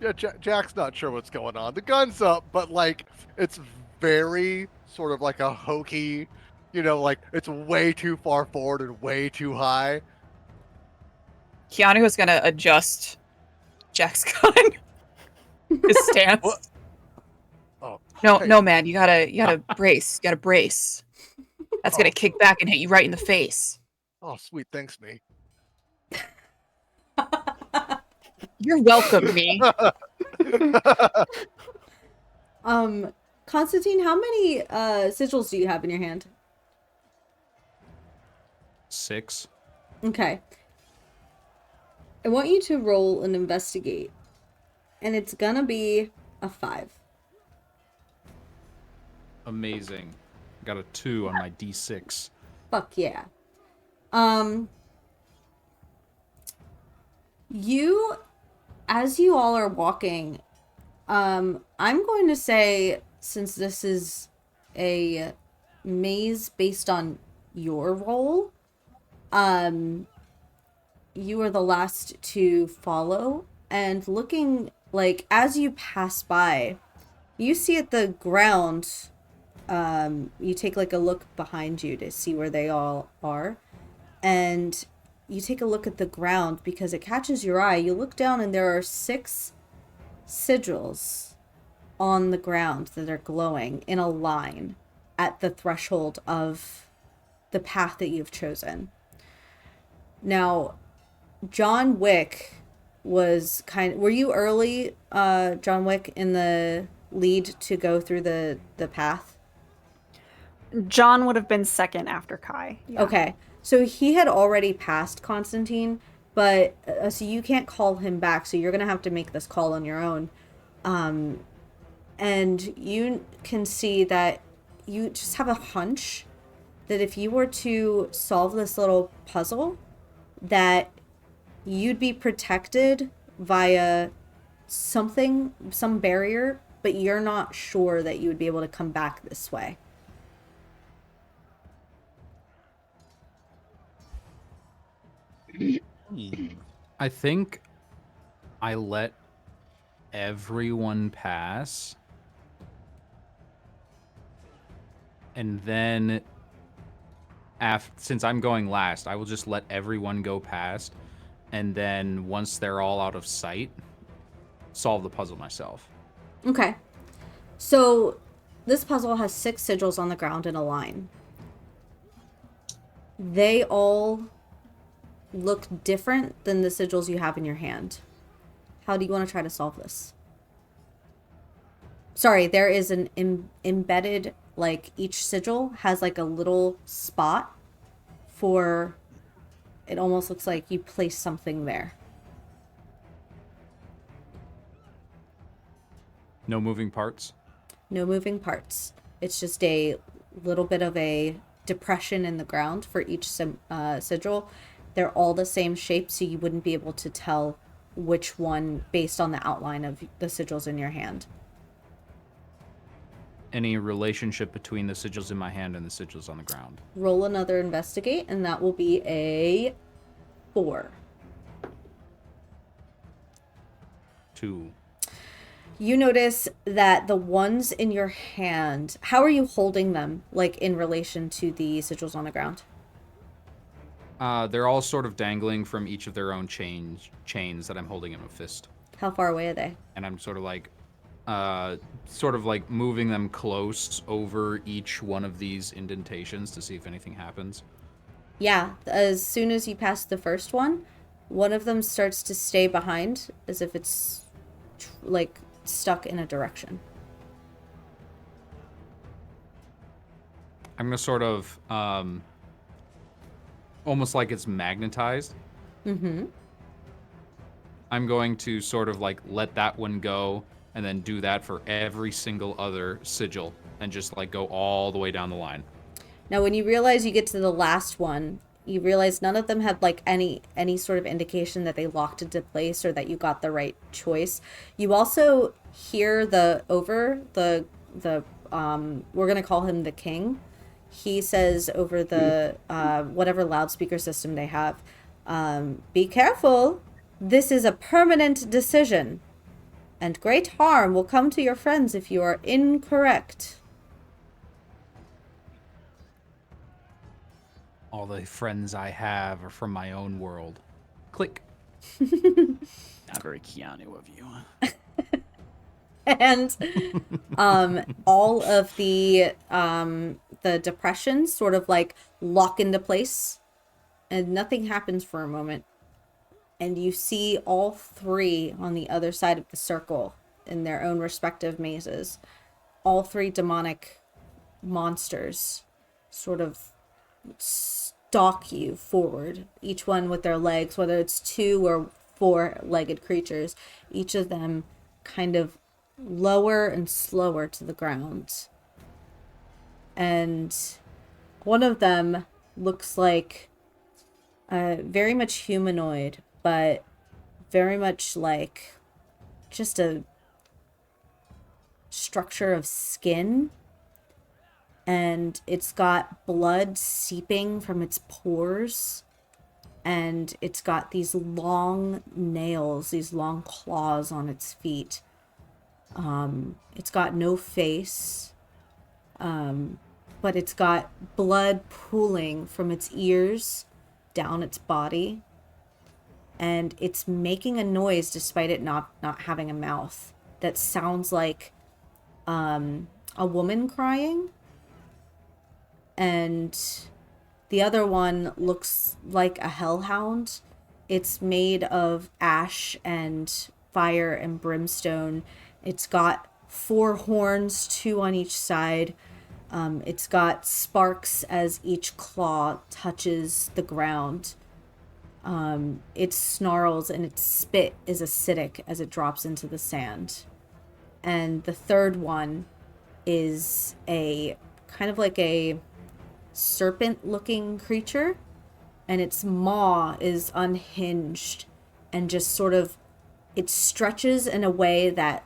Speaker 4: Yeah, Jack's not sure what's going on. The gun's up, but like it's very sort of like a hokey, like it's way too far forward and way too high.
Speaker 5: Keanu is gonna adjust Jack's gun. His stance.
Speaker 4: What? Oh
Speaker 5: No, man, you gotta brace. You gotta brace. That's gonna kick back and hit you right in the face.
Speaker 4: Oh, sweet, thanks, me.
Speaker 5: You're welcome, me.
Speaker 1: Constantine, how many sigils do you have in your hand?
Speaker 3: 6.
Speaker 1: Okay. I want you to roll an investigate. And it's gonna be a 5.
Speaker 3: Amazing. Got a 2 on my D6.
Speaker 1: Fuck yeah. As you all are walking, I'm going to say, since this is a maze based on your role, you are the last to follow. And looking, like, as you pass by, you see at the ground, you take, like, a look behind you to see where they all are. And you take a look at the ground because it catches your eye. You look down and there are 6 sigils on the ground that are glowing in a line at the threshold of the path that you've chosen. Now, John Wick was were you early, John Wick, in the lead to go through the path?
Speaker 6: John would have been second after Kai. Yeah.
Speaker 1: Okay. So he had already passed Constantine, but so you can't call him back. So you're going to have to make this call on your own. And you can see that you just have a hunch that if you were to solve this little puzzle, that you'd be protected via some barrier, but you're not sure that you would be able to come back this way.
Speaker 3: I think I let everyone pass. And then, since I'm going last, I will just let everyone go past. And then once they're all out of sight, solve the puzzle myself.
Speaker 1: Okay. So this puzzle has 6 sigils on the ground in a line. They all look different than the sigils you have in your hand. How do you want to try to solve this? Sorry, there is an embedded, like, each sigil has like a little spot for, it almost looks like you place something there.
Speaker 3: No moving parts?
Speaker 1: No moving parts. It's just a little bit of a depression in the ground for each sigil. They're all the same shape, so you wouldn't be able to tell which one based on the outline of the sigils in your hand.
Speaker 3: Any relationship between the sigils in my hand and the sigils on the ground?
Speaker 1: Roll another investigate, and that will be a 4.
Speaker 3: 2.
Speaker 1: You notice that the ones in your hand, how are you holding them, like in relation to the sigils on the ground?
Speaker 3: They're all sort of dangling from each of their own chains that I'm holding in a fist.
Speaker 1: How far away are they?
Speaker 3: And I'm sort of like moving them close over each one of these indentations to see if anything happens.
Speaker 1: Yeah, as soon as you pass the first one of them starts to stay behind as if it's like stuck in a direction.
Speaker 3: I'm gonna sort of almost like it's magnetized.
Speaker 1: Mm-hmm.
Speaker 3: I'm going to sort of like let that one go and then do that for every single other sigil and just like go all the way down the line.
Speaker 1: Now, when you realize you get to the last one, you realize none of them had like any sort of indication that they locked into place or that you got the right choice. You also hear we're gonna call him the king. He says over the whatever loudspeaker system they have, be careful. This is a permanent decision, and great harm will come to your friends if you are incorrect.
Speaker 3: All the friends I have are from my own world. Click.
Speaker 8: Not very Keanu of you.
Speaker 1: And all of the depressions sort of like lock into place, and nothing happens for a moment. And you see all 3 on the other side of the circle in their own respective mazes. All 3 demonic monsters sort of stalk you forward, each one with their legs, whether it's 2 or 4-legged creatures, each of them kind of lower and slower to the ground. And one of them looks like very much humanoid, but very much like just a structure of skin. And it's got blood seeping from its pores. And it's got these long nails, these long claws on its feet. It's got no face, but it's got blood pooling from its ears down its body. And it's making a noise despite it not having a mouth that sounds like a woman crying. And the other one looks like a hellhound. It's made of ash and fire and brimstone. It's got 4 horns, 2 on each side. It's got sparks as each claw touches the ground. It snarls and its spit is acidic as it drops into the sand. And the third one is a kind of like a serpent-looking creature, and its maw is unhinged and just sort of, it stretches in a way that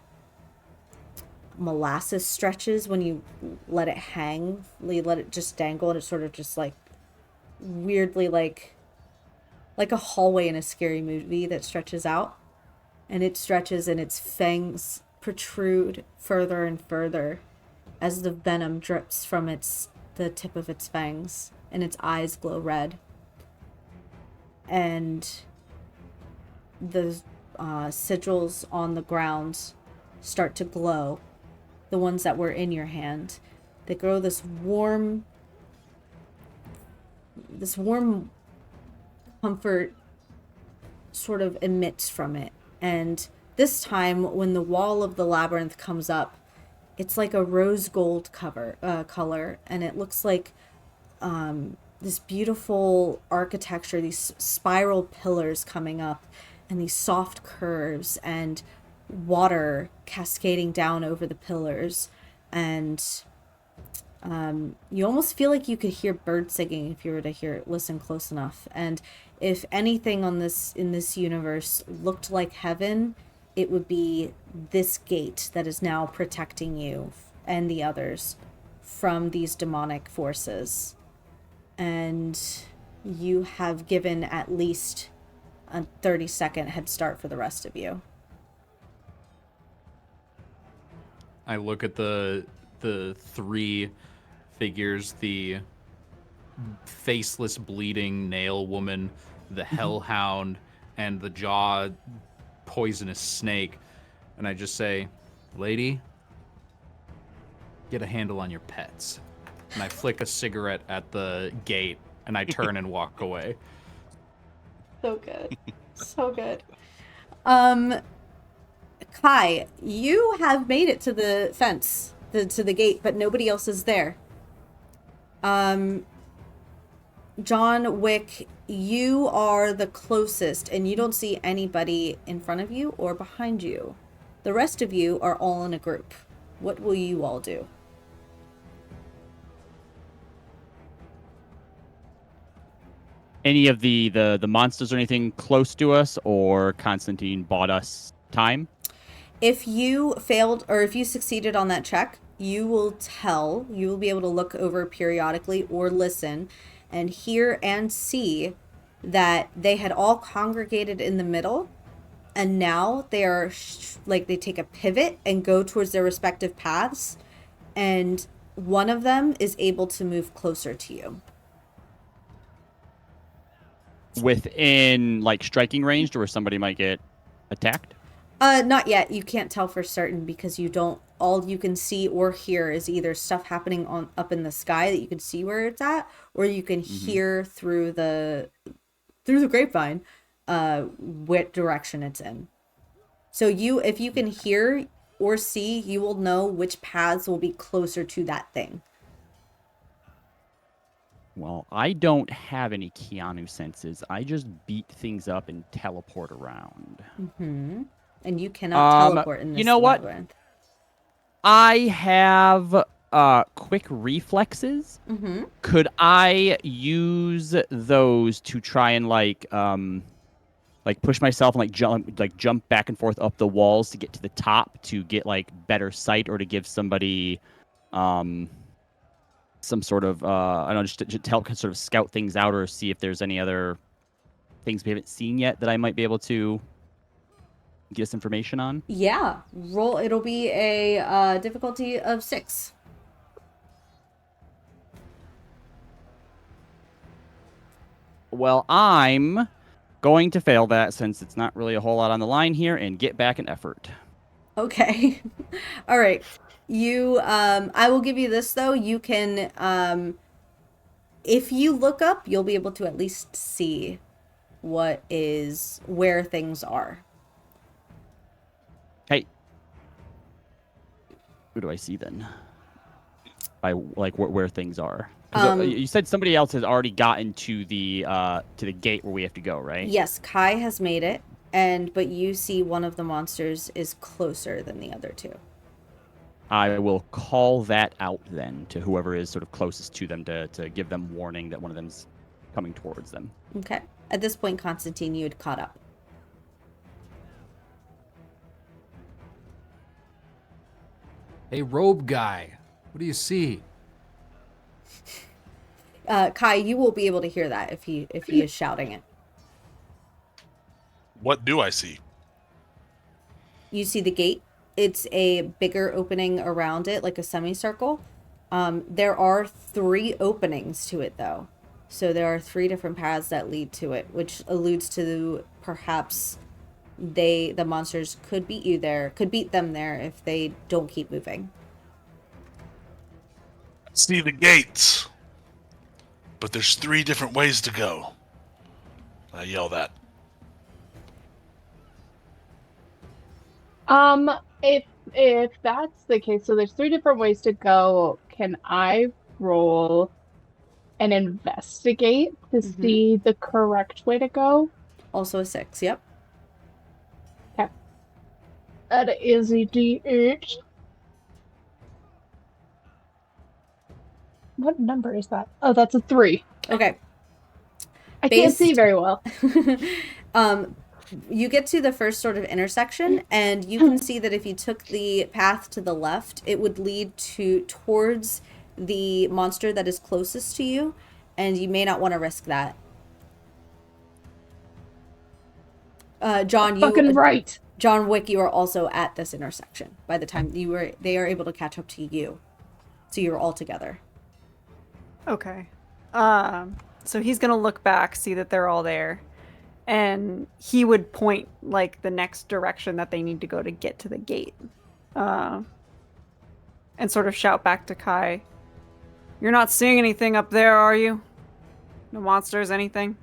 Speaker 1: molasses stretches when you let it hang. You let it just dangle, and it sort of just like weirdly like a hallway in a scary movie that stretches out. And it stretches and its fangs protrude further and further as the venom drips from the tip of its fangs, and its eyes glow red. And the sigils on the ground start to glow. The ones that were in your hand, they grow this warm comfort sort of emits from it. And this time, when the wall of the labyrinth comes up, it's like a rose gold color, and it looks like this beautiful architecture, these spiral pillars coming up, and these soft curves, and water cascading down over the pillars, and You almost feel like you could hear birds singing if you were to listen close enough. And if anything in this universe looked like heaven, it would be this gate that is now protecting you and the others from these demonic forces. And you have given at least a 30-second head start for the rest of you.
Speaker 3: I look at the three figures, the faceless bleeding nail woman, the hellhound, and the jaw poisonous snake, and I just say, lady, get a handle on your pets. And I flick a cigarette at the gate and I turn and walk away.
Speaker 1: So good. So good. Kai, you have made it to the fence, to the gate, but nobody else is there. John, Wick, you are the closest, and you don't see anybody in front of you or behind you. The rest of you are all in a group. What will you all do?
Speaker 8: Any of the monsters or anything close to us, or Constantine bought us time?
Speaker 1: If you failed, or if you succeeded on that check, you will be able to look over periodically or listen and hear and see that they had all congregated in the middle, and now they are they take a pivot and go towards their respective paths, and one of them is able to move closer to you.
Speaker 8: Within like striking range, or where somebody might get attacked?
Speaker 1: Not yet. You can't tell for certain because all you can see or hear is either stuff happening up in the sky that you can see where it's at, or you can hear through the grapevine what direction it's in. So if you can hear or see, you will know which paths will be closer to that thing.
Speaker 8: Well, I don't have any Keanu senses. I just beat things up and teleport around.
Speaker 1: Mm-hmm. And you cannot teleport in this.
Speaker 8: You know what?
Speaker 1: labyrinth.
Speaker 8: I have quick reflexes.
Speaker 1: Mm-hmm.
Speaker 8: Could I use those to try and like push myself and jump back and forth up the walls to get to the top to get like better sight, or to give somebody some sort of I don't know, just to help sort of scout things out, or see if there's any other things we haven't seen yet that I might be able to get us information on?
Speaker 1: Yeah, roll. It'll be a difficulty of 6.
Speaker 8: Well, I'm going to fail that since it's not really a whole lot on the line here, and get back an effort.
Speaker 1: Okay. All right. You I will give you this though. You can if you look up, you'll be able to at least see where things are.
Speaker 8: Hey. Who do I see then? By like where things are. You said somebody else has already gotten to the gate where we have to go, right?
Speaker 1: Yes, Kai has made it, but you see one of the monsters is closer than the other two.
Speaker 8: I will call that out then to whoever is sort of closest to them to give them warning that one of them's coming towards them.
Speaker 1: Okay. At this point, Constantine, you had caught up.
Speaker 3: Hey, robe guy, what do you see?
Speaker 1: Kai, you will be able to hear that if he is shouting it.
Speaker 2: What do I see?
Speaker 1: You see the gate. It's a bigger opening around it, like a semicircle. There are 3 openings to it, though. So there are 3 different paths that lead to it, which alludes to perhaps the monsters could beat them there if they don't keep moving.
Speaker 2: See the gates, but there's 3 different ways to go. I yell that.
Speaker 9: If that's the case, so there's 3 different ways to go. Can I roll and investigate to see the correct way to go?
Speaker 1: Also a 6, yep.
Speaker 9: Okay. That is a D8. What number is that? Oh, that's a 3.
Speaker 1: Okay.
Speaker 9: I can't see
Speaker 1: Based-
Speaker 9: very well.
Speaker 1: You get to the first sort of intersection, and you can see that if you took the path to the left, it would lead towards the monster that is closest to you, and you may not want to risk that. John,
Speaker 9: Fucking right.
Speaker 1: John Wick, you are also at this intersection by the time they are able to catch up to you. So you're all together.
Speaker 6: Okay. So he's gonna look back, see that they're all there, and he would point like the next direction that they need to go to get to the gate, and sort of shout back to Kai, "You're not seeing anything up there, are you? No monsters, anything?"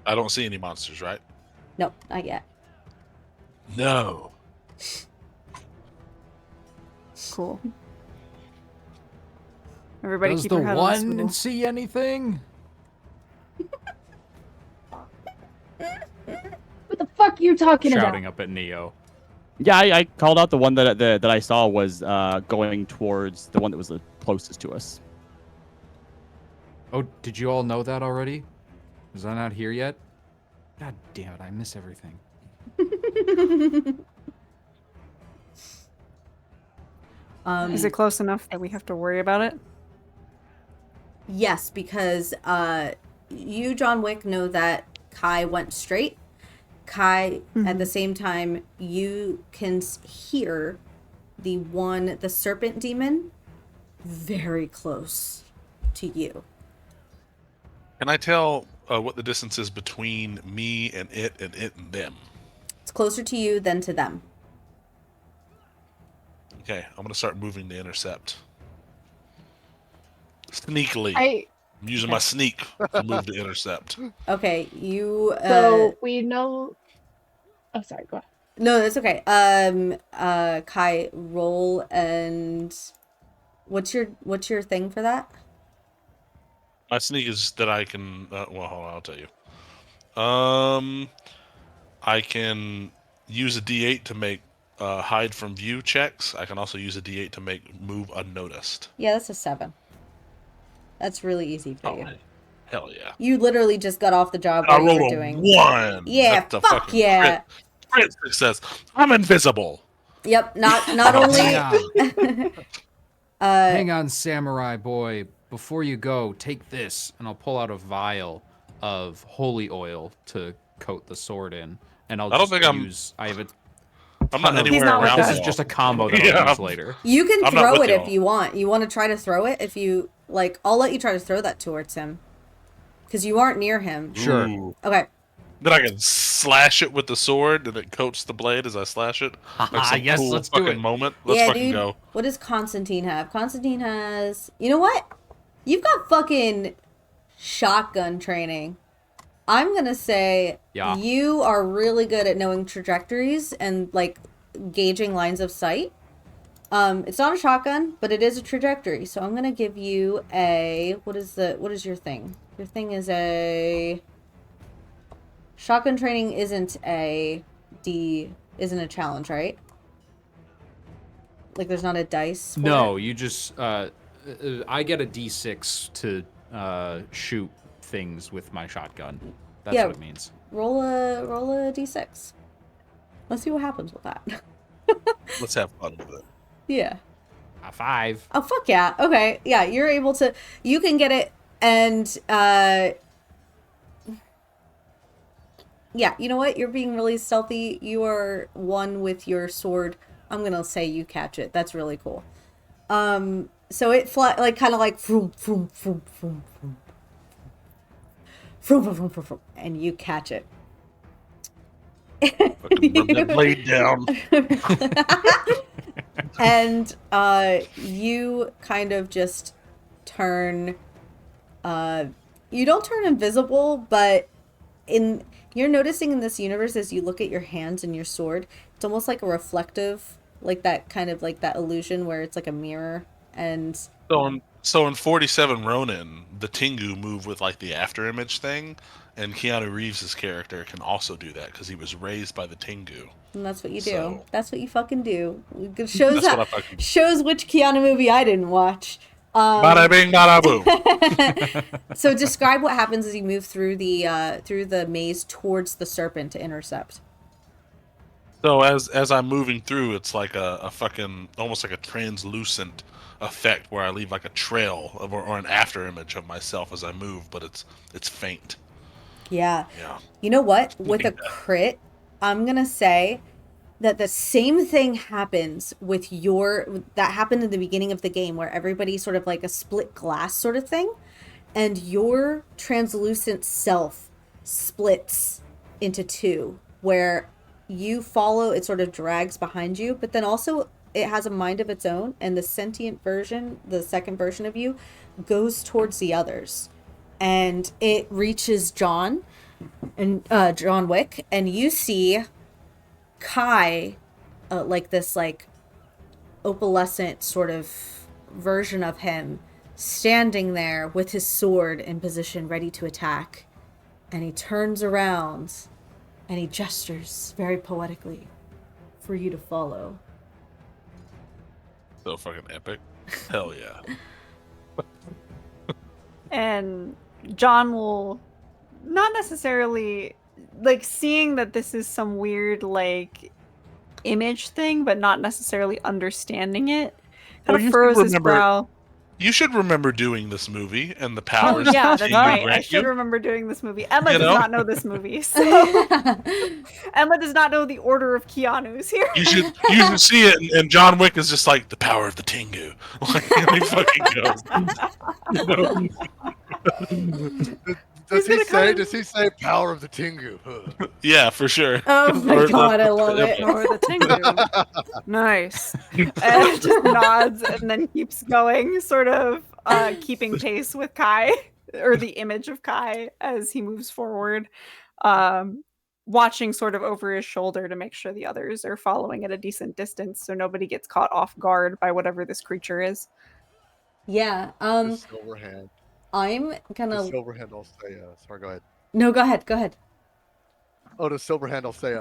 Speaker 2: I don't see any monsters, right?
Speaker 1: Nope, not yet.
Speaker 2: No.
Speaker 6: Cool. Everybody
Speaker 3: Does
Speaker 6: keep
Speaker 3: the
Speaker 6: your head on a
Speaker 3: one
Speaker 6: swivel.
Speaker 3: see anything?
Speaker 9: What the fuck are you talking
Speaker 3: Shouting
Speaker 9: about?
Speaker 3: up at Neo.
Speaker 8: Yeah, I called out the one that I saw was going towards the one that was the closest to us.
Speaker 3: Oh, did you all know that already? Is I not here yet? God damn it, I miss everything.
Speaker 6: Is it close enough that we have to worry about it?
Speaker 1: Yes, because you, John Wick, know that Kai went straight. Kai, at the same time, you can hear the serpent demon, very close to you.
Speaker 2: Can I tell what the distance is between me and it and them?
Speaker 1: It's closer to you than to them.
Speaker 2: Okay, I'm gonna start moving to intercept. Sneakily. I'm using my sneak to move to intercept.
Speaker 1: Okay, you.
Speaker 9: So we know. Oh, sorry. Go ahead.
Speaker 1: No, that's okay. Kai, roll and what's your thing for that?
Speaker 2: My sneak is that I can. Well, hold on, I'll tell you. I can use a D8 to make hide from view checks. I can also use a D8 to make move unnoticed.
Speaker 1: Yeah, that's a 7. That's really easy for you.
Speaker 2: Hell yeah!
Speaker 1: You literally just got off the job
Speaker 2: I
Speaker 1: where you
Speaker 2: rolled
Speaker 1: were
Speaker 2: a
Speaker 1: doing.
Speaker 2: 1.
Speaker 1: Yeah,
Speaker 2: That's a
Speaker 1: fuck
Speaker 2: fucking
Speaker 1: yeah.
Speaker 2: Crit success. I'm invisible.
Speaker 1: Yep, not only.
Speaker 3: Hang on, samurai boy. Before you go, take this, and I'll pull out a vial of holy oil to coat the sword in, and I'll
Speaker 2: I don't
Speaker 3: just
Speaker 2: think
Speaker 3: use. I have a.
Speaker 2: I'm not
Speaker 3: ton of-
Speaker 2: anywhere
Speaker 6: not with
Speaker 2: around.
Speaker 6: us.
Speaker 3: This is
Speaker 2: y'all.
Speaker 3: just a combo that I'll
Speaker 2: Yeah.
Speaker 3: use later.
Speaker 1: You can
Speaker 2: I'm not
Speaker 1: throw
Speaker 2: with
Speaker 1: it if
Speaker 2: y'all.
Speaker 1: you want. You want to try to throw it if you like. I'll let you try to throw that towards him, because you aren't near him.
Speaker 3: Sure.
Speaker 2: Ooh.
Speaker 1: Okay.
Speaker 2: Then I can slash it with the sword, and it coats the blade as I slash it. Like some
Speaker 3: Yes,
Speaker 2: cool
Speaker 3: let's do
Speaker 2: fucking
Speaker 3: it.
Speaker 2: moment. Let's
Speaker 1: Yeah,
Speaker 2: fucking
Speaker 1: dude.
Speaker 2: go.
Speaker 1: What does Constantine have? Constantine has. You know what? You've got fucking shotgun training. I'm gonna say
Speaker 3: Yeah.
Speaker 1: you are really good at knowing trajectories and like gauging lines of sight. It's not a shotgun, but it is a trajectory. So I'm gonna give you a what is your thing? Your thing is a shotgun training isn't a challenge, right? Like there's not a dice for
Speaker 3: No,
Speaker 1: it?
Speaker 3: you just. I get a D6 to shoot things with my shotgun. That's
Speaker 1: Yeah.
Speaker 3: what it means.
Speaker 1: Roll a d6. Let's see what happens with that.
Speaker 2: Let's have fun with it.
Speaker 1: Yeah.
Speaker 3: A 5.
Speaker 1: Oh fuck yeah. Okay. Yeah, you're able to. You can get it, and yeah. You know what? You're being really stealthy. You are one with your sword. I'm gonna say you catch it. That's really cool. So it like kind of like vroom, vroom, vroom, vroom, vroom. Vroom, vroom, vroom, vroom, vroom, and you catch it.
Speaker 2: Fucking rub that blade down.
Speaker 1: And you kind of just turn you don't turn invisible, but you're noticing in this universe as you look at your hands and your sword, it's almost like a reflective, like that kind of like that illusion where it's like a mirror. And
Speaker 2: So in 47 Ronin, the Tengu move with like the after image thing, and Keanu Reeves' character can also do that because he was raised by the Tengu.
Speaker 1: and that's what you do.
Speaker 2: So-
Speaker 1: That's what you fucking do. It shows
Speaker 2: That's what I fucking.
Speaker 1: shows which Keanu movie I didn't watch.
Speaker 2: Bada bing, bada boom.
Speaker 1: So describe what happens as you move through the maze towards the serpent to intercept.
Speaker 2: So as I'm moving through, it's like a fucking almost like a translucent effect where I leave like a trail or an after image of myself as I move, but it's faint.
Speaker 1: Yeah.
Speaker 2: Yeah.
Speaker 1: You know what? With a
Speaker 2: Looking bad.
Speaker 1: crit, I'm gonna say that the same thing happens with that happened in the beginning of the game where everybody sort of like a split glass sort of thing, and your translucent self splits into two, where you follow, it sort of drags behind you, but then also it has a mind of its own, and the sentient version, the second version of you, goes towards the others, and it reaches John Wick, and you see Kai, like this like opalescent sort of version of him standing there with his sword in position ready to attack, and he turns around and he gestures very poetically for you to follow.
Speaker 2: So fucking epic. Hell yeah.
Speaker 6: And John will not necessarily like seeing that this is some weird like image thing, but not necessarily understanding it.
Speaker 2: Well,
Speaker 6: Kind
Speaker 2: you
Speaker 6: of
Speaker 2: should
Speaker 6: furrows his
Speaker 2: remember-
Speaker 6: brow.
Speaker 2: You should remember doing this movie and the
Speaker 6: Oh
Speaker 2: powers
Speaker 6: yeah,
Speaker 2: that
Speaker 6: that's
Speaker 2: Tengu
Speaker 6: right. I
Speaker 2: grant
Speaker 6: should
Speaker 2: you.
Speaker 6: remember doing this movie. Emma
Speaker 2: You
Speaker 6: does
Speaker 2: know?
Speaker 6: not know this movie, so Emma does not know the order of Keanu's here.
Speaker 2: You should see it, and John Wick is just like the power of the Tengu. Like he fucking goes.
Speaker 4: Does he say power of the Tengu?
Speaker 2: Yeah, for sure.
Speaker 1: Oh my
Speaker 2: Or
Speaker 1: god, I love it.
Speaker 6: Or the Tengu. Nice. And just nods and then keeps going, sort of keeping pace with Kai, or the image of Kai as he moves forward, watching sort of over his shoulder to make sure the others are following at a decent distance so nobody gets caught off guard by whatever this creature is.
Speaker 1: Yeah.
Speaker 4: The Silverhand.
Speaker 1: I'm
Speaker 4: The
Speaker 1: gonna.
Speaker 4: Silverhand will say, sorry, go ahead.
Speaker 1: No, go ahead. Go ahead.
Speaker 4: Oh, the Silverhand will say,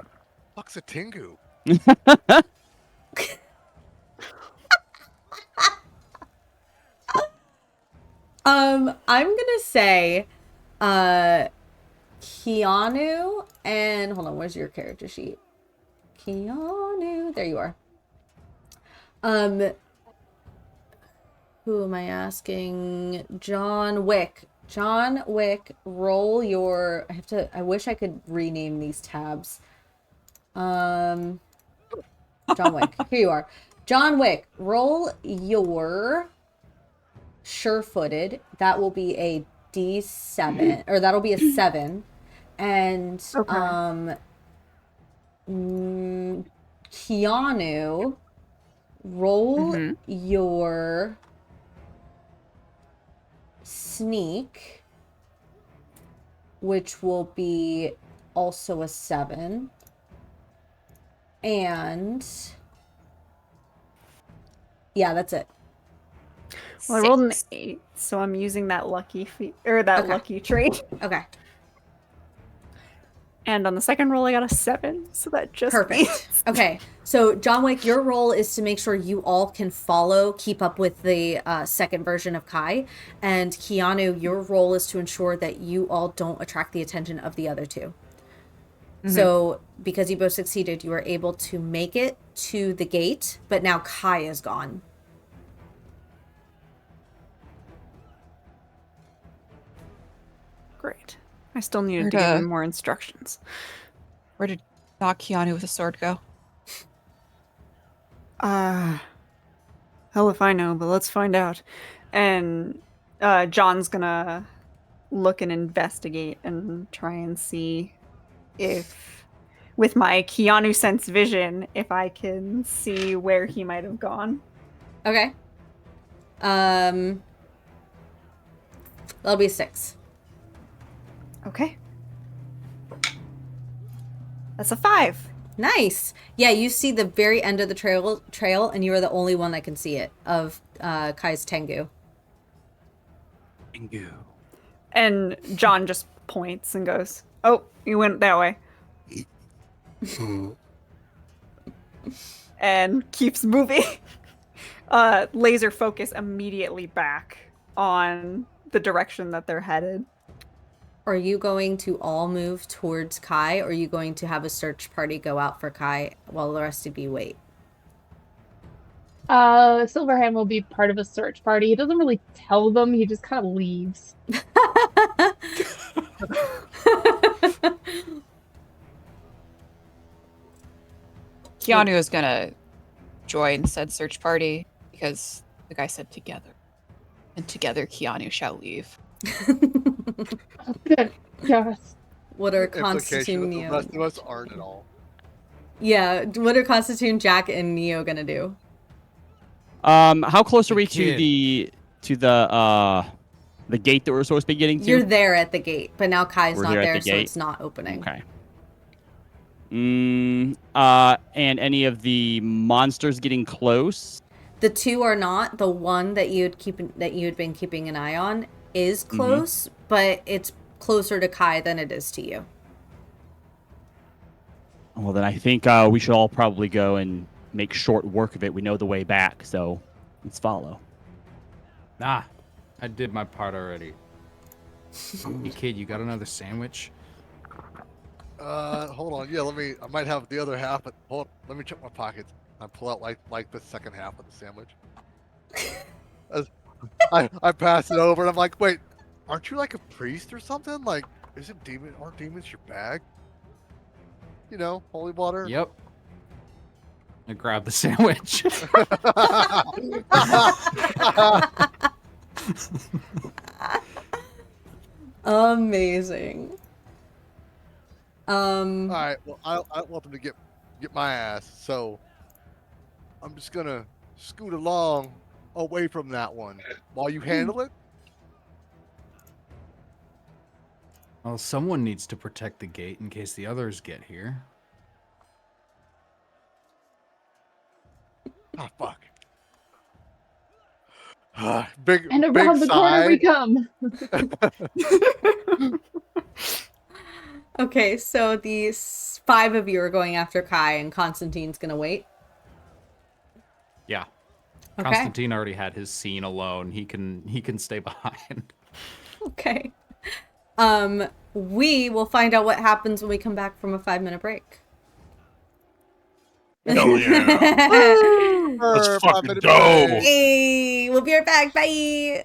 Speaker 4: fuck's a Tengu?
Speaker 1: I'm gonna say, Keanu and hold on, where's your character sheet? Keanu, there you are. Who am I asking? John Wick. John Wick, roll your. I wish I could rename these tabs. John Wick. Here you are. John Wick, roll your sure-footed. That will be a D7, or that'll be a 7. And
Speaker 6: Okay.
Speaker 1: Keanu, roll your sneak, which will be also a 7. And yeah, that's it.
Speaker 6: Well, I rolled an
Speaker 5: 6.
Speaker 6: 8, so I'm using that lucky lucky trait.
Speaker 1: Okay.
Speaker 6: And on the second roll, I got a 7, so that just
Speaker 1: Perfect. Okay, so John Wick, your role is to make sure you all can keep up with the second version of Kai. And Keanu, your role is to ensure that you all don't attract the attention of the other two. So, because you both succeeded, you were able to make it to the gate, but now Kai is gone.
Speaker 6: Great. I still needed to give him more instructions.
Speaker 5: Where did not Keanu with a sword go?
Speaker 6: Hell if I know, but let's find out. And John's gonna look and investigate and try and see if, with my Keanu sense vision, if I can see where he might have gone.
Speaker 1: Okay. That'll be a 6.
Speaker 6: Okay. That's a 5.
Speaker 1: Nice. Yeah, you see the very end of the trail, and you are the only one that can see it, of Kai's Tengu.
Speaker 8: Tengu.
Speaker 6: And John just points and goes, "Oh, you went that way." And keeps moving. laser focus immediately back on the direction that they're headed.
Speaker 1: Are you going to all move towards Kai, or are you going to have a search party go out for Kai while the rest of you wait?
Speaker 9: Silverhand will be part of a search party. He doesn't really tell them, he just kind of leaves.
Speaker 5: Keanu is gonna join said search party because the guy said together. And together Keanu shall leave.
Speaker 9: Good. Yes.
Speaker 1: What are
Speaker 4: Implication
Speaker 1: Constantine,
Speaker 4: that the
Speaker 1: Neo?
Speaker 4: rest of us aren't at all.
Speaker 1: Yeah, what are Constantine, Jack, and Neo gonna do?
Speaker 8: How close are
Speaker 3: The
Speaker 8: we
Speaker 3: kid.
Speaker 8: to the gate that we're supposed to be getting to?
Speaker 1: You're there at the gate, but now Kai's
Speaker 8: We're
Speaker 1: not
Speaker 8: here at
Speaker 1: there,
Speaker 8: the
Speaker 1: so
Speaker 8: gate?
Speaker 1: it's not opening.
Speaker 8: Okay. And any of the monsters getting close?
Speaker 1: The two are not. The one that you had been keeping an eye on is close, but it's closer to Kai than it is to you.
Speaker 8: Well, then I think we should all probably go and make short work of it. We know the way back, so let's follow.
Speaker 3: Nah, I did my part already. Hey, kid, you got another sandwich?
Speaker 4: Hold on. Yeah, I might have the other half, but let me check my pockets. I pull out like the second half of the sandwich. I pass it over and I'm like, wait, aren't you like a priest or something? Like, aren't demons your bag? You know, holy water.
Speaker 3: Yep. I grabbed the sandwich.
Speaker 1: Amazing.
Speaker 4: All right. Well, I don't want them to get my ass, so I'm just gonna scoot along away from that one while you handle it.
Speaker 3: Well, someone needs to protect the gate in case the others get here.
Speaker 4: Ah, fuck. Big
Speaker 9: And
Speaker 4: big
Speaker 9: around the corner we
Speaker 4: sigh.
Speaker 9: come.
Speaker 1: Okay, so these 5 of you are going after Kai, and Constantine's gonna wait.
Speaker 3: Yeah.
Speaker 1: Okay.
Speaker 3: Constantine already had his scene alone. He can stay behind.
Speaker 1: Okay. We will find out what happens when we come back from a 5-minute break.
Speaker 2: Hell yeah. Let's
Speaker 4: Brr,
Speaker 2: fucking
Speaker 4: 5-minute
Speaker 2: go.
Speaker 4: break.
Speaker 1: Hey, we'll be right back. Bye.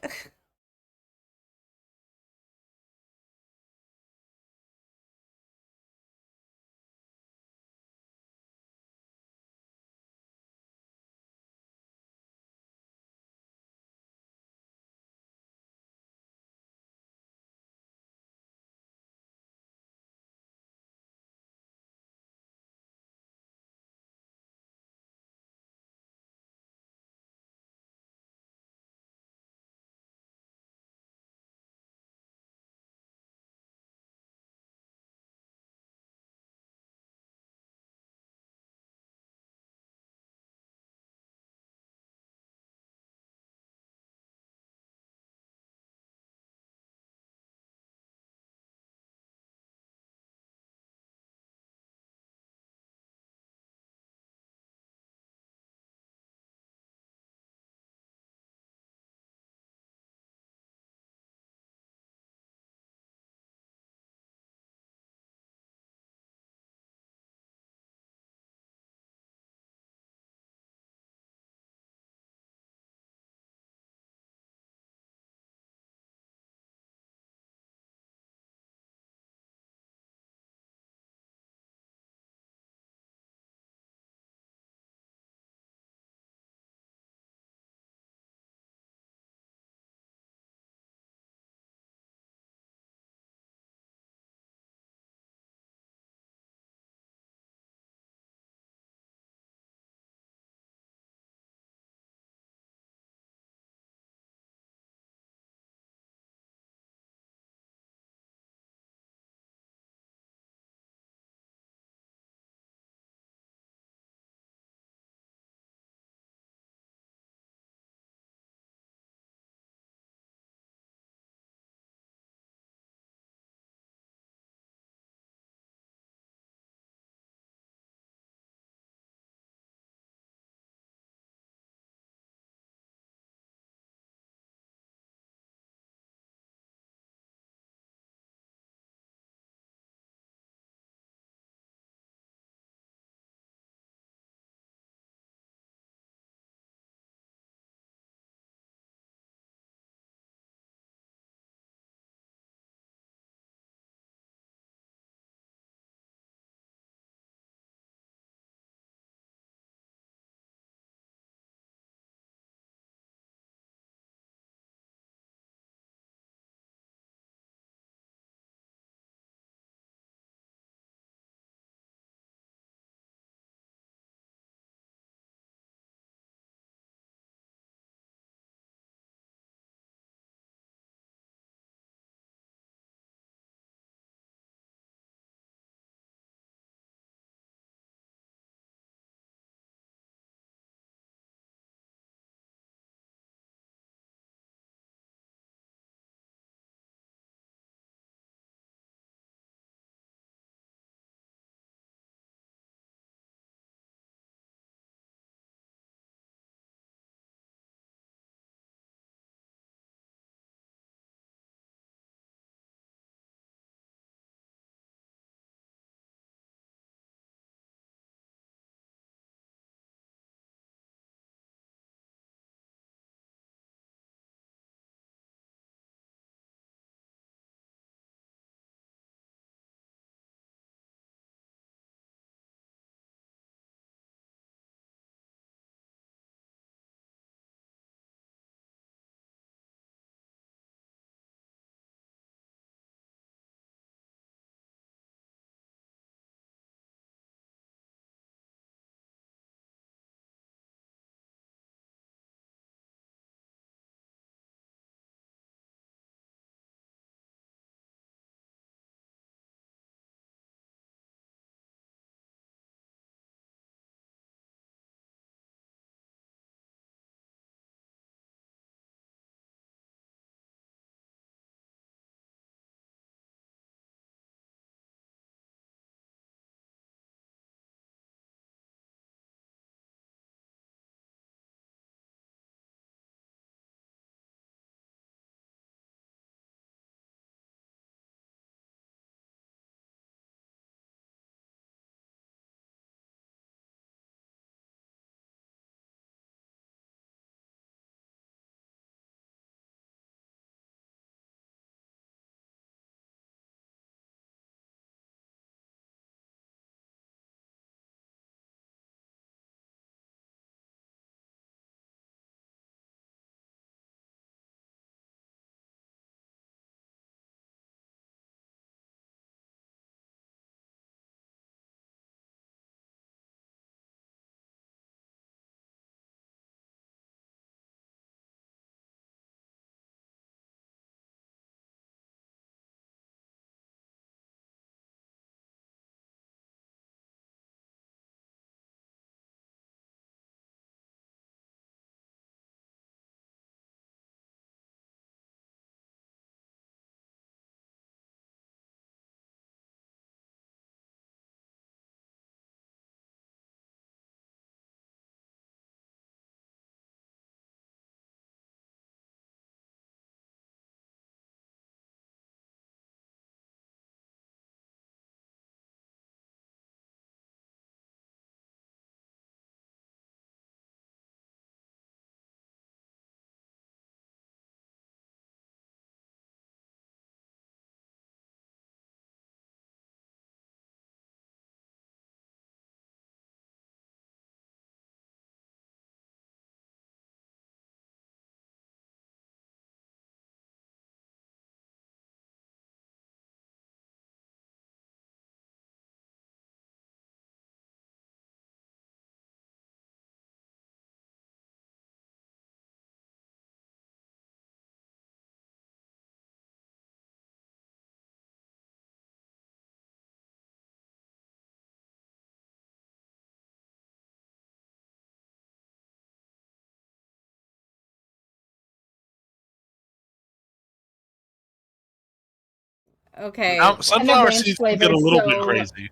Speaker 1: Okay.
Speaker 2: Now, sunflower
Speaker 9: ranch
Speaker 2: seeds can get
Speaker 9: flavor,
Speaker 2: a little bit
Speaker 9: so-
Speaker 2: crazy.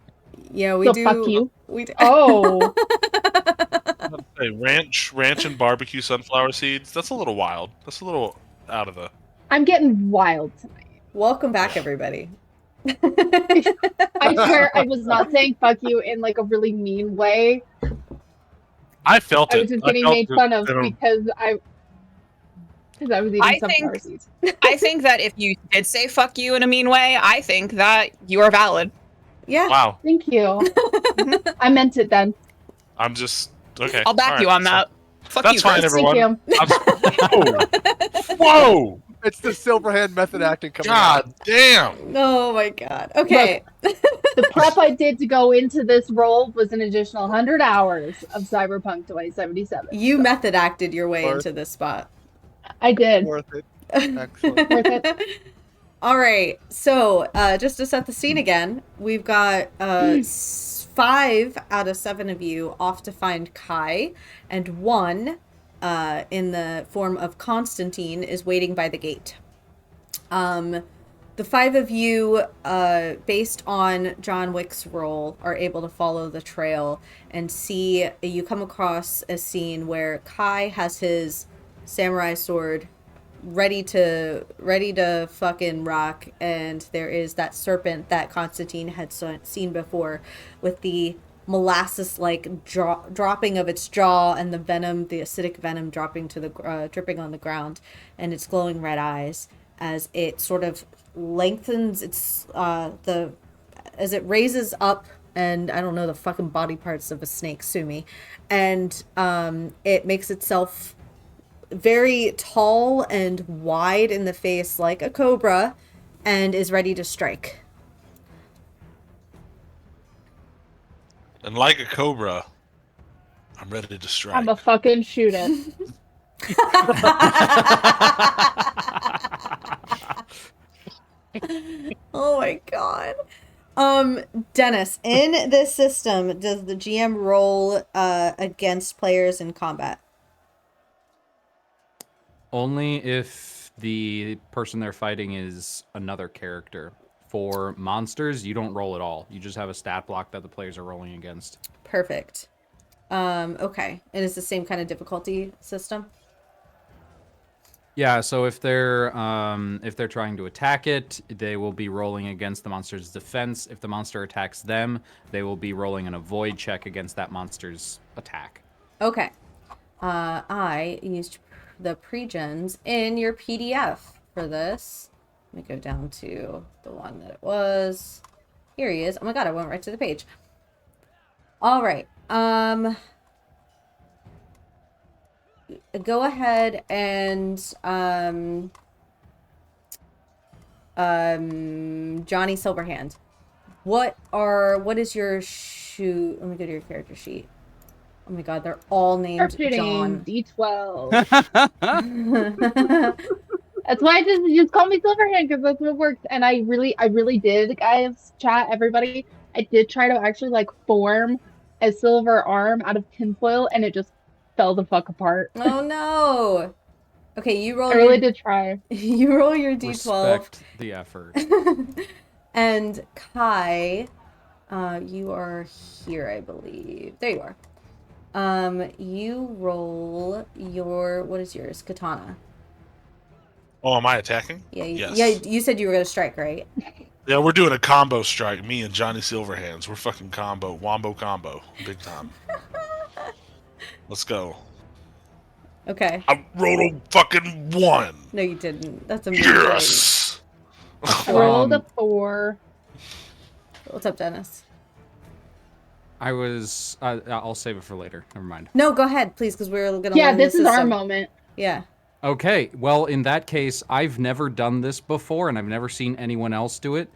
Speaker 1: Yeah, we
Speaker 9: So
Speaker 1: do.
Speaker 9: fuck you.
Speaker 1: We do.
Speaker 9: Oh,
Speaker 2: I'd say ranch and barbecue sunflower seeds. That's a little wild. That's a little out of the.
Speaker 9: I'm getting wild tonight.
Speaker 1: Welcome back, everybody.
Speaker 9: I swear I was not saying fuck you in like a really mean way.
Speaker 2: I felt
Speaker 9: I
Speaker 2: it.
Speaker 9: was just
Speaker 2: I
Speaker 9: getting
Speaker 2: felt
Speaker 9: made
Speaker 2: it
Speaker 9: fun of
Speaker 2: in a-
Speaker 9: because I was eating
Speaker 5: I
Speaker 9: sunflower
Speaker 5: think-
Speaker 9: seeds.
Speaker 5: I think that if you did say fuck you in a mean way, I think that you are valid.
Speaker 1: Yeah.
Speaker 2: Wow.
Speaker 9: Thank you. I meant it then.
Speaker 2: I'm just okay.
Speaker 5: I'll back
Speaker 2: all
Speaker 5: you
Speaker 2: right,
Speaker 5: on that. Fuck
Speaker 2: That's
Speaker 5: you,
Speaker 2: fine,
Speaker 5: Chris.
Speaker 2: everyone.
Speaker 9: Thank you.
Speaker 2: Whoa!
Speaker 4: It's the Silverhand method acting coming out.
Speaker 2: God damn!
Speaker 1: Oh my god. Okay.
Speaker 9: The prep I did to go into this role was an additional 100 hours of Cyberpunk 2077.
Speaker 1: You method acted your way
Speaker 4: Worth-
Speaker 1: into this spot.
Speaker 9: I did.
Speaker 4: Worth it. Excellent.
Speaker 9: Worth it.
Speaker 1: All right. So, just to set the scene again, we've got 5 out of 7 of you off to find Kai, and 1 in the form of Constantine is waiting by the gate. The 5 of you, based on John Wick's role, are able to follow the trail and see. You come across a scene where Kai has his samurai sword ready to fucking rock, and there is that serpent that Constantine had seen before, with the molasses like dropping of its jaw, and the venom, the acidic venom, dropping to the dripping on the ground, and its glowing red eyes as it sort of lengthens its as it raises up, and I don't know the fucking body parts of a snake, sue me, and it makes itself very tall and wide in the face like a cobra, and is ready to strike.
Speaker 2: And like a cobra, I'm ready to strike.
Speaker 9: I'm a fucking shoot it.
Speaker 1: Oh my god. Dennis, in this system, does the GM roll against players in combat?
Speaker 3: Only if the person they're fighting is another character. For monsters, you don't roll at all. You just have a stat block that the players are rolling against.
Speaker 1: Perfect. Okay. And it's the same kind of difficulty system?
Speaker 3: Yeah, so if they're trying to attack it, they will be rolling against the monster's defense. If the monster attacks them, they will be rolling an avoid check against that monster's attack.
Speaker 1: Okay. I used the pre-gens in your PDF for this. Let me go down to the one that it was. Here he is. Oh my god, I went right to the page. All right. Go ahead and Johnny Silverhand. What is your shoot? Let me go to your character sheet. Oh my god, they're all named John.
Speaker 9: D12. That's why I just call me Silverhand, because that's what works. And I really did, guys, chat, everybody. I did try to actually like form a silver arm out of tinfoil, and it just fell the fuck apart.
Speaker 1: Oh no. Okay, you roll.
Speaker 9: I really did try.
Speaker 1: You roll your d12.
Speaker 3: Respect the effort.
Speaker 1: And Kai, you are here, I believe. There you are. You roll your, what is yours? Katana.
Speaker 2: Oh, am I attacking?
Speaker 1: Yeah,
Speaker 2: Yes.
Speaker 1: yeah. You said you were gonna strike, right?
Speaker 2: Yeah, we're doing a combo strike. Me and Johnny Silverhands. We're fucking wombo combo, big time. Let's go.
Speaker 1: Okay.
Speaker 2: I rolled a fucking 1.
Speaker 1: No, you didn't. That's amazing.
Speaker 2: Yes.
Speaker 9: I rolled a 4.
Speaker 1: What's up, Dennis?
Speaker 3: I'll save it for later. Never mind.
Speaker 1: No, go ahead, please, because we're gonna.
Speaker 9: Yeah,
Speaker 1: learn the
Speaker 9: this is our
Speaker 1: system.
Speaker 9: moment.
Speaker 1: Yeah.
Speaker 3: Okay, well, in that case, I've never done this before, and I've never seen anyone else do it.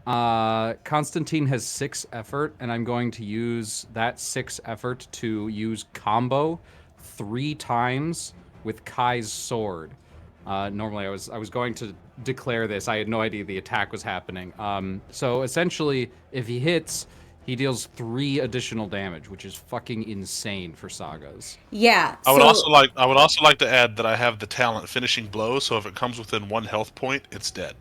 Speaker 3: Constantine has 6 effort, and I'm going to use that 6 effort to use combo 3 times with Kai's sword. Normally, I was going to declare this. I had no idea the attack was happening. So essentially, if he hits, he deals 3 additional damage, which is fucking insane for Sagas.
Speaker 1: Yeah.
Speaker 2: I would also like to add that I have the talent finishing blow, so if it comes within 1 health point, it's dead.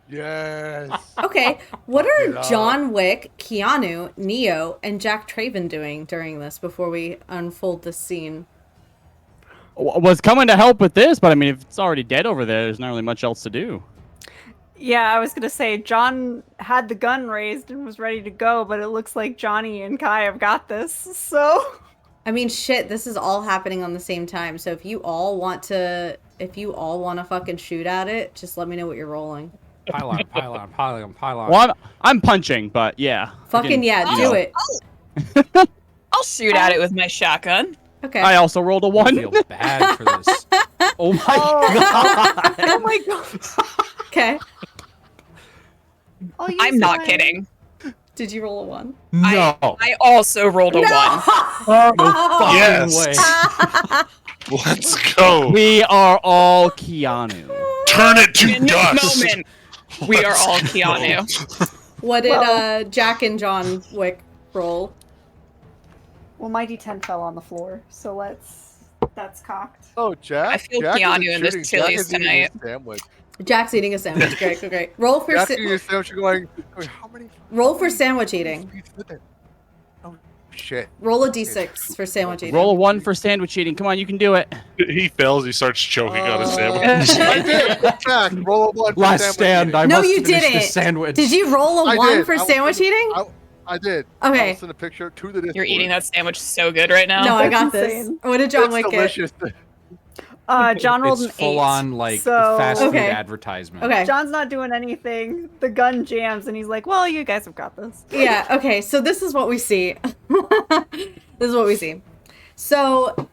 Speaker 4: Yes.
Speaker 1: Okay, what are
Speaker 4: Get up.
Speaker 1: John Wick, Keanu, Neo, and Jack Traven doing during this before we unfold this scene?
Speaker 8: Was coming to help with this, but I mean, if it's already dead over there, there's not really much else to do.
Speaker 6: Yeah, I was gonna say John had the gun raised and was ready to go, but it looks like Johnny and Kai have got this. So
Speaker 1: I mean, shit, this is all happening on the same time. So if you all want to fucking shoot at it, just let me know what you're rolling.
Speaker 3: Pylon.
Speaker 8: Well, I'm punching, but yeah.
Speaker 1: Fucking yeah, do it.
Speaker 5: I'll shoot at it with my shotgun.
Speaker 1: Okay.
Speaker 8: I also rolled a
Speaker 3: I
Speaker 8: 1.
Speaker 3: feel bad for this. Oh my god.
Speaker 6: oh my god.
Speaker 1: Okay.
Speaker 5: I'm not kidding.
Speaker 1: Did you roll a 1?
Speaker 3: No.
Speaker 5: I also rolled a 1.
Speaker 2: Yes.
Speaker 1: Oh.
Speaker 2: Let's go.
Speaker 8: We are all Keanu.
Speaker 2: Turn it to
Speaker 5: In
Speaker 2: dust.
Speaker 5: this moment, we are all
Speaker 2: Let's
Speaker 5: Keanu.
Speaker 2: go.
Speaker 1: What did Jack and John Wick roll?
Speaker 6: Well, my D10 fell on the floor, so that's cocked.
Speaker 4: Oh, Jack.
Speaker 5: I feel
Speaker 4: Jack
Speaker 5: Keanu
Speaker 4: isn't
Speaker 5: in this
Speaker 4: shooting, Jack
Speaker 5: Chili's
Speaker 4: is eating
Speaker 5: tonight.
Speaker 4: a sandwich.
Speaker 1: Jack's eating a sandwich. Great, great. Roll for
Speaker 4: Jack's eating a sandwich going, how many?
Speaker 1: sandwich eating.
Speaker 4: Oh, shit.
Speaker 1: Roll a d6 for sandwich eating.
Speaker 8: Roll a 1 for sandwich eating. Come on, you can do it.
Speaker 2: He fails. He starts choking on his sandwich.
Speaker 4: I did. Jack, roll a 1 for
Speaker 3: Last
Speaker 4: sandwich
Speaker 3: stand.
Speaker 4: eating.
Speaker 3: I
Speaker 1: No,
Speaker 3: must
Speaker 1: you
Speaker 3: finish
Speaker 1: didn't.
Speaker 3: this sandwich.
Speaker 1: Did you roll a
Speaker 4: I
Speaker 1: 1
Speaker 4: did.
Speaker 1: for
Speaker 4: I will
Speaker 1: sandwich
Speaker 4: send-
Speaker 1: eating?
Speaker 4: I did.
Speaker 1: Okay.
Speaker 4: I'll send a picture to the Discord.
Speaker 5: You're eating that sandwich so good right now.
Speaker 1: No, I got
Speaker 6: That's
Speaker 1: this.
Speaker 6: insane.
Speaker 1: What did John
Speaker 4: It's
Speaker 1: Wick get?
Speaker 4: delicious.
Speaker 6: John rolled
Speaker 3: It's
Speaker 6: an 8.
Speaker 3: full on like
Speaker 6: so
Speaker 3: fast food
Speaker 1: Okay.
Speaker 3: advertisement.
Speaker 1: Okay.
Speaker 6: John's not doing anything. The gun jams, and he's like, "Well, you guys have got this."
Speaker 1: Yeah, okay, so this is what we see. This is what we see. So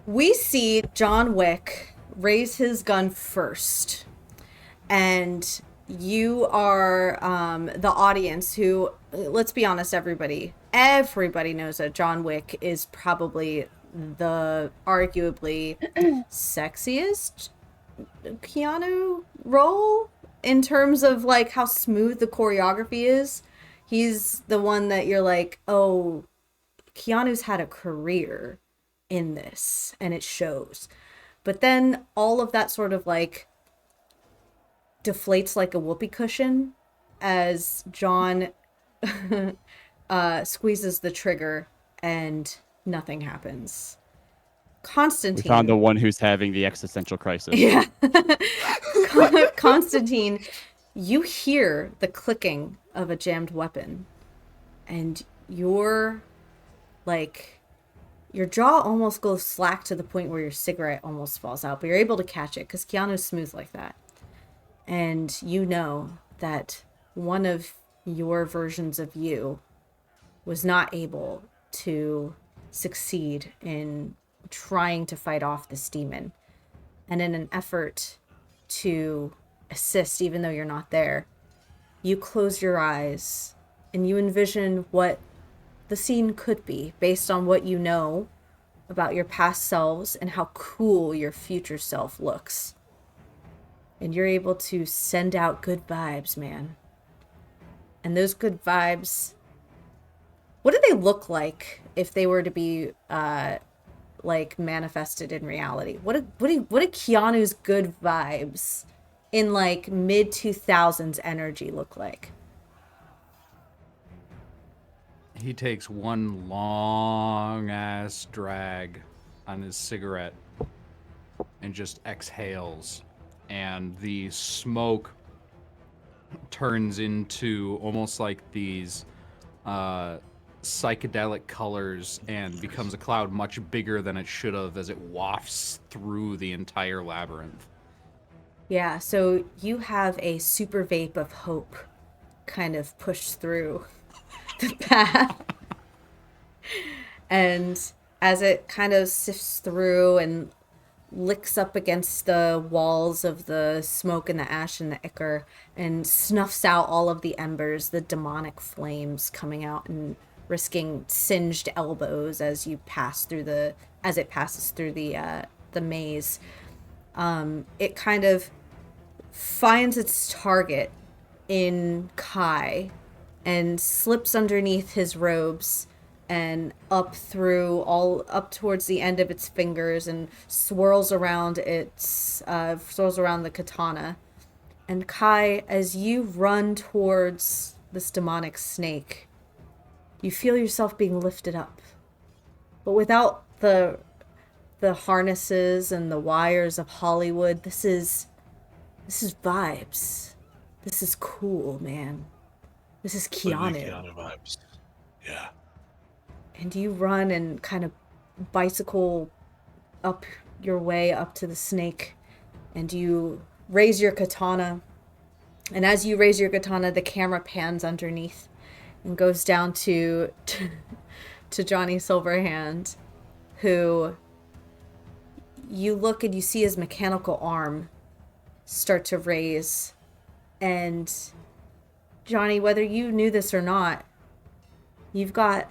Speaker 1: we see John Wick raise his gun first. And you are the audience who, let's be honest, everybody knows that John Wick is probably the arguably sexiest Keanu role in terms of like how smooth the choreography is. He's the one that you're like, oh, Keanu's had a career in this and it shows. But then all of that sort of like deflates like a whoopee cushion as John squeezes the trigger and nothing happens.
Speaker 8: We
Speaker 1: Constantine.
Speaker 8: found the one who's having the existential crisis.
Speaker 1: Yeah. Constantine, you hear the clicking of a jammed weapon and your jaw almost goes slack to the point where your cigarette almost falls out, but you're able to catch it because Keanu's smooth like that. And you know that one of your versions of you was not able to succeed in trying to fight off this demon. And in an effort to assist, even though you're not there, you close your eyes and you envision what the scene could be based on what you know about your past selves and how cool your future self looks. And you're able to send out good vibes, man. And those good vibes, what do they look like if they were to be like manifested in reality? What are Keanu's good vibes in like mid 2000s energy look like?
Speaker 3: He takes one long ass drag on his cigarette and just exhales, and the smoke turns into almost like these psychedelic colors and becomes a cloud much bigger than it should have as it wafts through the entire labyrinth.
Speaker 1: Yeah, so you have a super vape of hope kind of push through the path. And as it kind of sifts through and licks up against the walls of the smoke and the ash and the ichor and snuffs out all of the embers, the demonic flames coming out and risking singed elbows as you pass through as it passes through the maze. It kind of finds its target in Kai and slips underneath his robes and up towards the end of its fingers and swirls around the katana And Kai, as you run towards this demonic snake, you feel yourself being lifted up. But without the harnesses and the wires of Hollywood, this is vibes. This is cool, man. This is
Speaker 2: Totally
Speaker 1: Keanu.
Speaker 2: Keanu vibes. Yeah.
Speaker 1: And you run and kind of bicycle up your way up to the snake, and you raise your katana. And as you raise your katana, the camera pans underneath and goes down to Johnny Silverhand, who you look and you see his mechanical arm start to raise. And Johnny, whether you knew this or not, you've got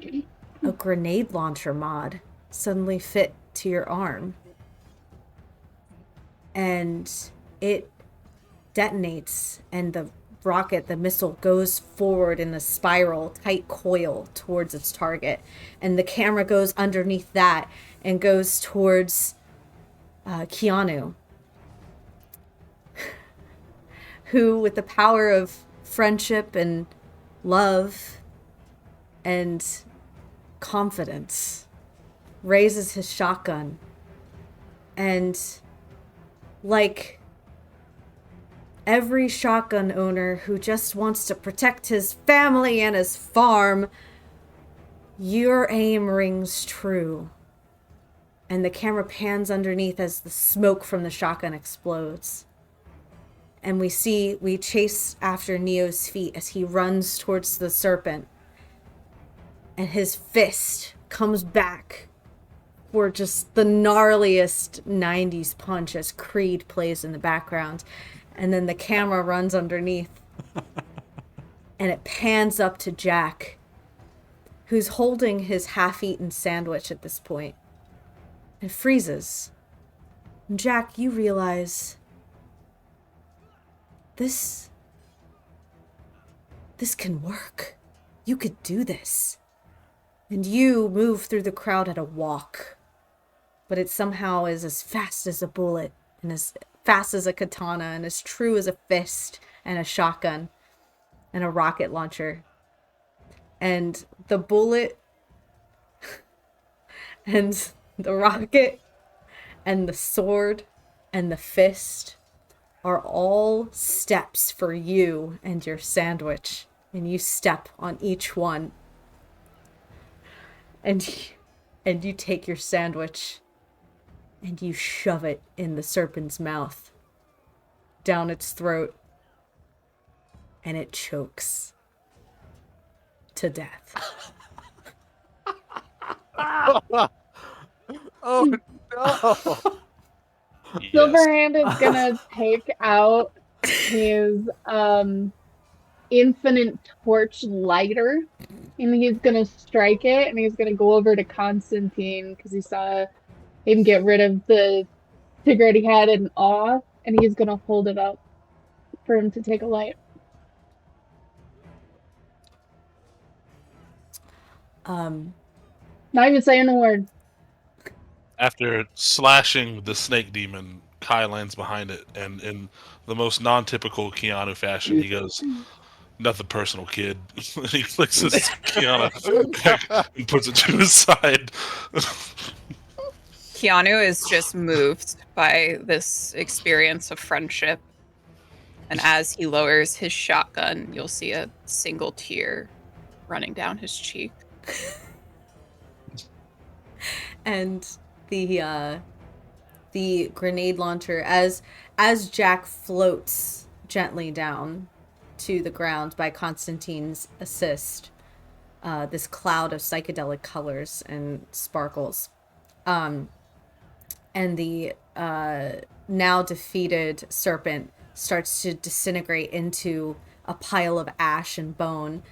Speaker 1: a grenade launcher mod suddenly fit to your arm. And it detonates, and the rocket, the missile, goes forward in a spiral, tight coil towards its target. And the camera goes underneath that and goes towards Keanu, who, with the power of friendship and love and confidence, raises his shotgun. And like every shotgun owner who just wants to protect his family and his farm, your aim rings true. And the camera pans underneath as the smoke from the shotgun explodes. And we chase after Neo's feet as he runs towards the serpent. And his fist comes back for just the gnarliest 90s punch as Creed plays in the background. And then the camera runs underneath. And it pans up to Jack, who's holding his half-eaten sandwich at this point, and freezes. And Jack, you realize this can work. You could do this. And you move through the crowd at a walk, but it somehow is as fast as a bullet, and as fast as a katana, and as true as a fist and a shotgun and a rocket launcher. And the bullet and the rocket and the sword and the fist are all steps for you and your sandwich. And you step on each one. And you take your sandwich and you shove it in the serpent's mouth, down its throat, and it chokes to death.
Speaker 4: Oh no!
Speaker 2: Yes.
Speaker 9: Silverhand is gonna take out his infinite torch lighter, and he's gonna strike it, and he's gonna go over to Constantine because he saw him get rid of the cigarette he had in awe, and he's gonna hold it up for him to take a light. Not even saying a word.
Speaker 2: After slashing the snake demon, Kai lands behind it, and in the most non-typical Keanu fashion, he goes, "Nothing personal, kid." And he flicks his Keanu back and puts it to his side.
Speaker 5: Keanu is just moved by this experience of friendship. And as he lowers his shotgun, you'll see a single tear running down his cheek.
Speaker 1: And the grenade launcher, as Jack floats gently down to the ground by Constantine's assist, this cloud of psychedelic colors and sparkles, and the now defeated serpent starts to disintegrate into a pile of ash and bone.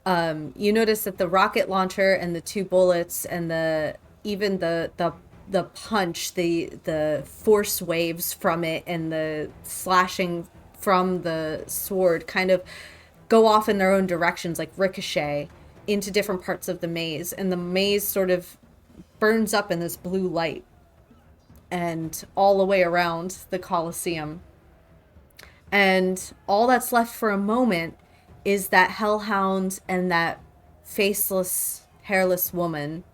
Speaker 1: You notice that the rocket launcher and the two bullets and even the punch, the force waves from it and the slashing from the sword kind of go off in their own directions, like ricochet into different parts of the maze, and the maze sort of burns up in this blue light. And all the way around the Colosseum, And all that's left for a moment is that hellhound and that faceless, hairless woman.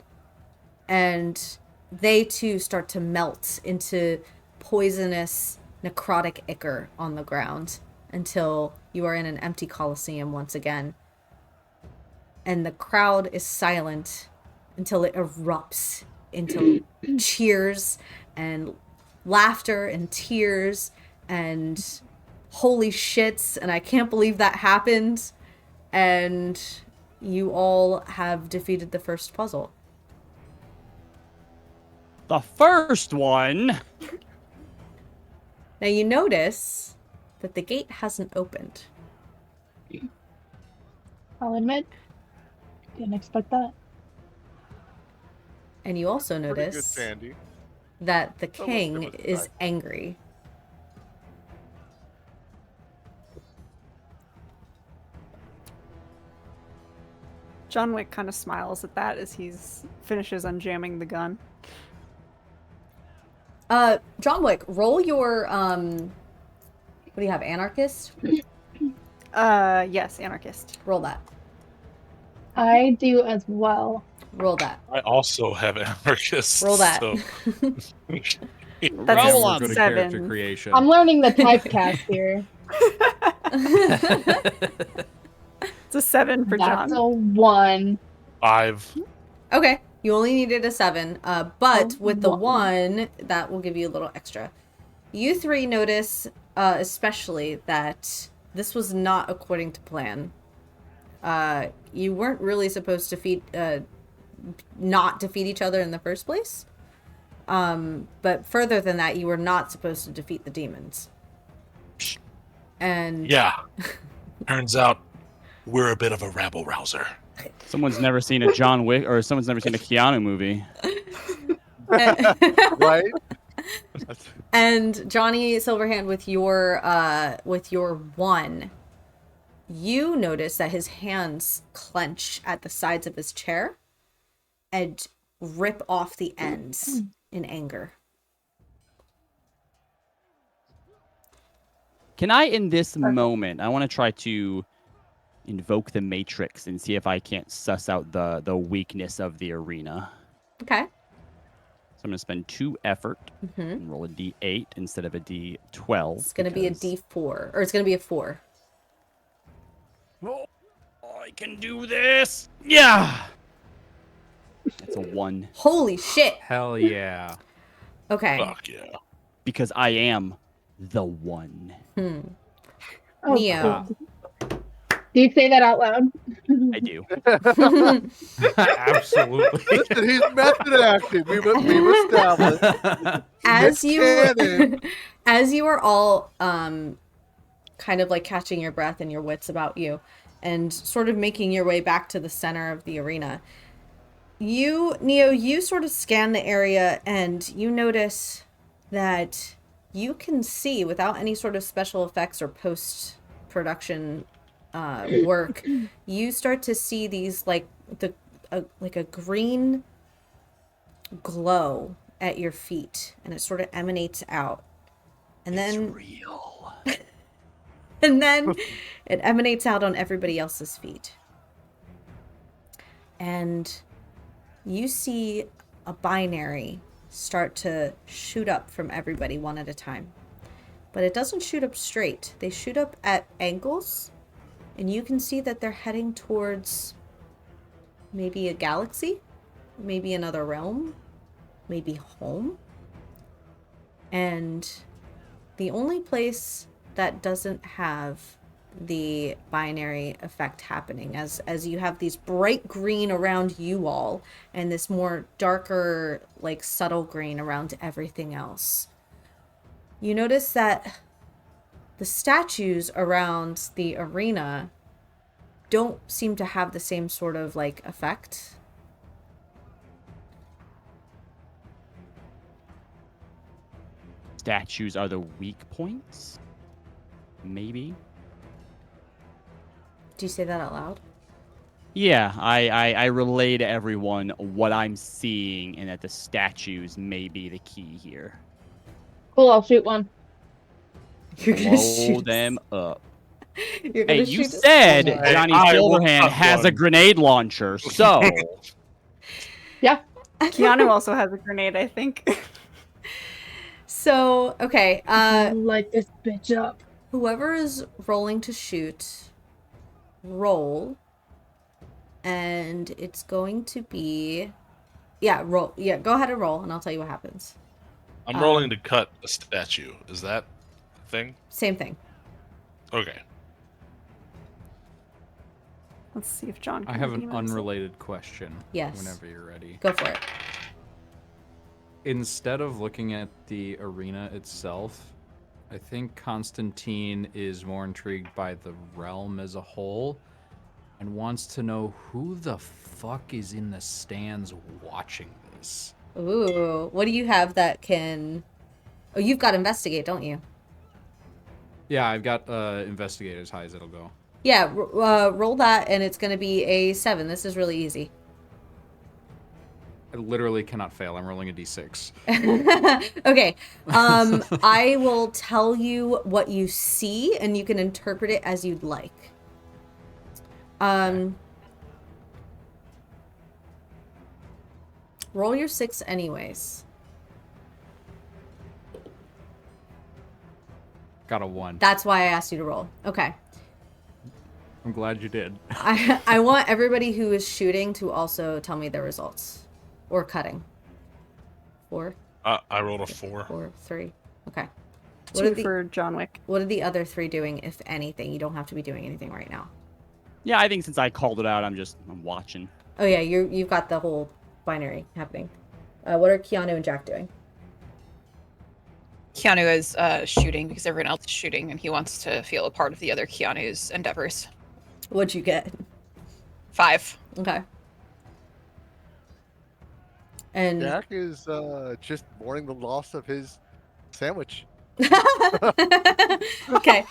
Speaker 1: And they too start to melt into poisonous, necrotic ichor on the ground until you are in an empty coliseum once again. And the crowd is silent until it erupts into cheers and laughter and tears and holy shits, and I can't believe that happened. And you all have defeated the first puzzle.
Speaker 8: The first one.
Speaker 1: Now you notice that the gate hasn't opened.
Speaker 9: I'll admit, didn't expect that.
Speaker 1: And you also
Speaker 4: Pretty good,
Speaker 1: notice
Speaker 4: Sandy.
Speaker 1: that the
Speaker 4: That was
Speaker 1: king
Speaker 4: good,
Speaker 1: is
Speaker 4: right.
Speaker 1: angry.
Speaker 6: John Wick kind of smiles at that as he finishes unjamming the gun.
Speaker 1: John Wick, roll your what do you have, anarchist?
Speaker 6: Yes, anarchist.
Speaker 1: Roll that.
Speaker 9: I do as well.
Speaker 1: Roll that.
Speaker 2: I also have anarchists.
Speaker 1: Roll that.
Speaker 2: So.
Speaker 6: That's
Speaker 8: Roll
Speaker 6: a
Speaker 8: 'em.
Speaker 3: Good at
Speaker 6: 7.
Speaker 3: character creation.
Speaker 9: I'm learning the typecast here.
Speaker 6: It's a 7 for
Speaker 9: That's
Speaker 6: John.
Speaker 9: a 1.
Speaker 2: 5.
Speaker 1: Okay, you only needed a 7, but
Speaker 9: Oh,
Speaker 1: with the
Speaker 9: one.
Speaker 1: 1, that will give you a little extra. You three notice, especially, that this was not according to plan. You weren't really supposed to not defeat each other in the first place. But further than that, you were not supposed to defeat the demons. And
Speaker 2: Yeah. Turns out we're a bit of a rabble rouser.
Speaker 8: Someone's never seen a John Wick, or someone's never seen a Keanu movie.
Speaker 4: Right? That's-
Speaker 1: And Johnny Silverhand, with your 1, you notice that his hands clench at the sides of his chair and rip off the ends in anger.
Speaker 8: Can I, in this moment, I want to try to invoke the Matrix and see if I can't suss out the weakness of the arena.
Speaker 1: Okay.
Speaker 8: So I'm going to spend 2 effort and roll a D8 instead of a D12.
Speaker 1: It's going to be a
Speaker 8: because
Speaker 1: D4, or it's going to be a 4.
Speaker 8: Oh, I can do this. Yeah. That's a 1
Speaker 1: Holy shit.
Speaker 3: Hell yeah.
Speaker 1: Okay.
Speaker 2: Fuck yeah.
Speaker 8: because I am the one.
Speaker 9: Oh,
Speaker 1: Neo.
Speaker 9: cool. Do you say that out loud?
Speaker 8: I do.
Speaker 3: Absolutely.
Speaker 4: Listen, he's method acting. We've established.
Speaker 1: As you
Speaker 4: Canon.
Speaker 1: as you are all kind of like catching your breath and your wits about you and sort of making your way back to the center of the arena, Neo, you sort of scan the area and you notice that you can see, without any sort of special effects or post production work, you start to see these like a green glow at your feet, and it sort of emanates out, and then
Speaker 8: Real.
Speaker 1: and then it emanates out on everybody else's feet, and you see a binary start to shoot up from everybody one at a time. But it doesn't shoot up straight. They shoot up at angles, and you can see that they're heading towards maybe a galaxy, maybe another realm, maybe home. And the only place that doesn't have the binary effect happening, as you have these bright green around you all and this more darker, like subtle green around everything else, you notice that the statues around the arena don't seem to have the same sort of like effect.
Speaker 8: Statues are the weak points? Maybe?
Speaker 1: Do you say that out loud?
Speaker 8: Yeah, I relay to everyone what I'm seeing and that the statues may be the key here.
Speaker 9: Cool, I'll shoot one.
Speaker 1: You're gonna
Speaker 8: Blow
Speaker 1: shoot
Speaker 8: them up.
Speaker 1: You're gonna
Speaker 8: Hey, you
Speaker 1: shoot a
Speaker 8: said
Speaker 1: star.
Speaker 8: Johnny
Speaker 2: I will
Speaker 8: Silverhand
Speaker 2: cut
Speaker 8: has a
Speaker 2: one.
Speaker 8: grenade launcher, so
Speaker 9: Yeah.
Speaker 6: Keanu also has a grenade, I think.
Speaker 1: So, okay,
Speaker 9: Light this bitch up.
Speaker 1: whoever is rolling to shoot, roll. And it's going to be... Yeah, roll. Yeah, go ahead and roll, and I'll tell you what happens.
Speaker 2: I'm rolling to cut a statue. Is that a thing?
Speaker 1: Same thing.
Speaker 2: Okay.
Speaker 6: Let's see if John can
Speaker 3: I have
Speaker 6: redeem
Speaker 3: an
Speaker 6: himself.
Speaker 3: unrelated question.
Speaker 1: Yes.
Speaker 3: Whenever you're ready.
Speaker 1: Go for it.
Speaker 3: Instead of looking at the arena itself, I think Constantine is more intrigued by the realm as a whole and wants to know who the fuck is in the stands watching this.
Speaker 1: Ooh, what do you have that can... Oh, you've got investigate, don't you?
Speaker 3: Yeah, I've got investigate as high as it'll go.
Speaker 1: Yeah, roll that, and it's going to be a 7. This is really easy.
Speaker 3: I literally cannot fail. I'm rolling a d6.
Speaker 1: Okay, I will tell you what you see, and you can interpret it as you'd like. Roll your 6 anyways.
Speaker 3: Got a 1.
Speaker 1: That's why I asked you to roll. Okay.
Speaker 3: I'm glad you did.
Speaker 1: I want everybody who is shooting to also tell me their results. Or cutting. 4,
Speaker 2: I rolled a 4.
Speaker 1: 4, 3. Okay.
Speaker 6: Two for John Wick.
Speaker 1: What are the other 3 doing, if anything? You don't have to be doing anything right now.
Speaker 8: yeah, I think since I called it out, I'm watching.
Speaker 1: Oh yeah, you've got the whole binary happening. What are Keanu and Jack doing?
Speaker 5: Keanu is shooting because everyone else is shooting, and he wants to feel a part of the other Keanu's endeavors.
Speaker 1: What'd you get?
Speaker 5: 5.
Speaker 1: Okay. And
Speaker 4: Jack is just mourning the loss of his sandwich.
Speaker 1: okay.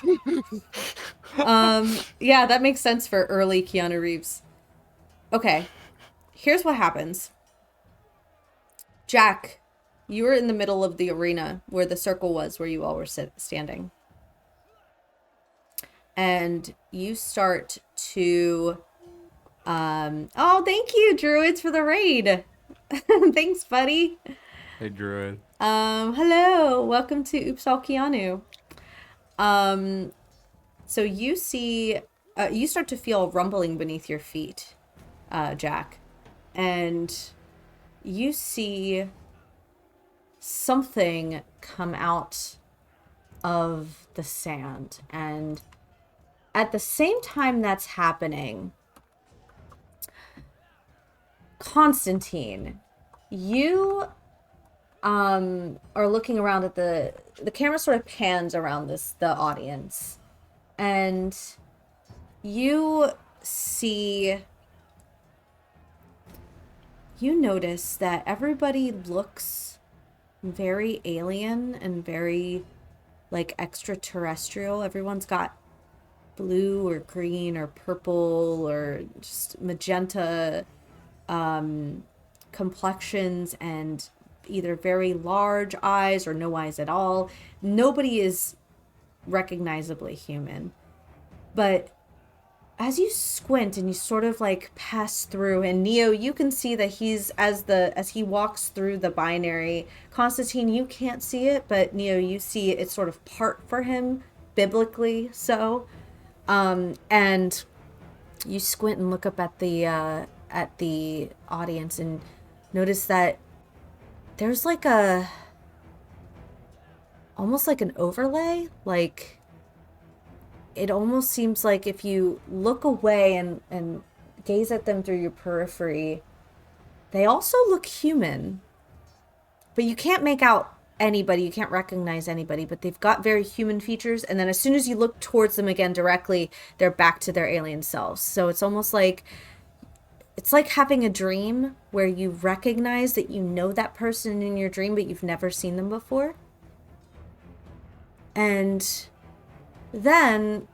Speaker 1: Yeah, that makes sense for early Keanu Reeves. Okay. Here's what happens. Jack, you were in the middle of the arena where the circle was, where you all were standing. And you start to oh, thank you, Druids, for the raid. Thanks, buddy.
Speaker 3: Hey, Druid.
Speaker 1: Hello. Welcome to Oops All Keanu. So you see, you start to feel rumbling beneath your feet, Jack. And you see something come out of the sand. And at the same time that's happening, Constantine, you are looking around at the camera sort of pans around the audience, and you notice that everybody looks very alien and very like extraterrestrial. Everyone's got blue or green or purple or just magenta complexions and either very large eyes or no eyes at all. Nobody is recognizably human. But as you squint and you sort of like pass through, and Neo, you can see that he's as he walks through the binary. Constantine, you can't see it, but Neo, you see it's sort of part for him, biblically so. And you squint and look up at the audience and notice that there's like almost like an overlay. Like, it almost seems like if you look away and gaze at them through your periphery, they also look human. But you can't make out anybody, you can't recognize anybody, but they've got very human features, and then as soon as you look towards them again directly, they're back to their alien selves. So it's almost like, it's like having a dream where you recognize that you know that person in your dream, but you've never seen them before. And then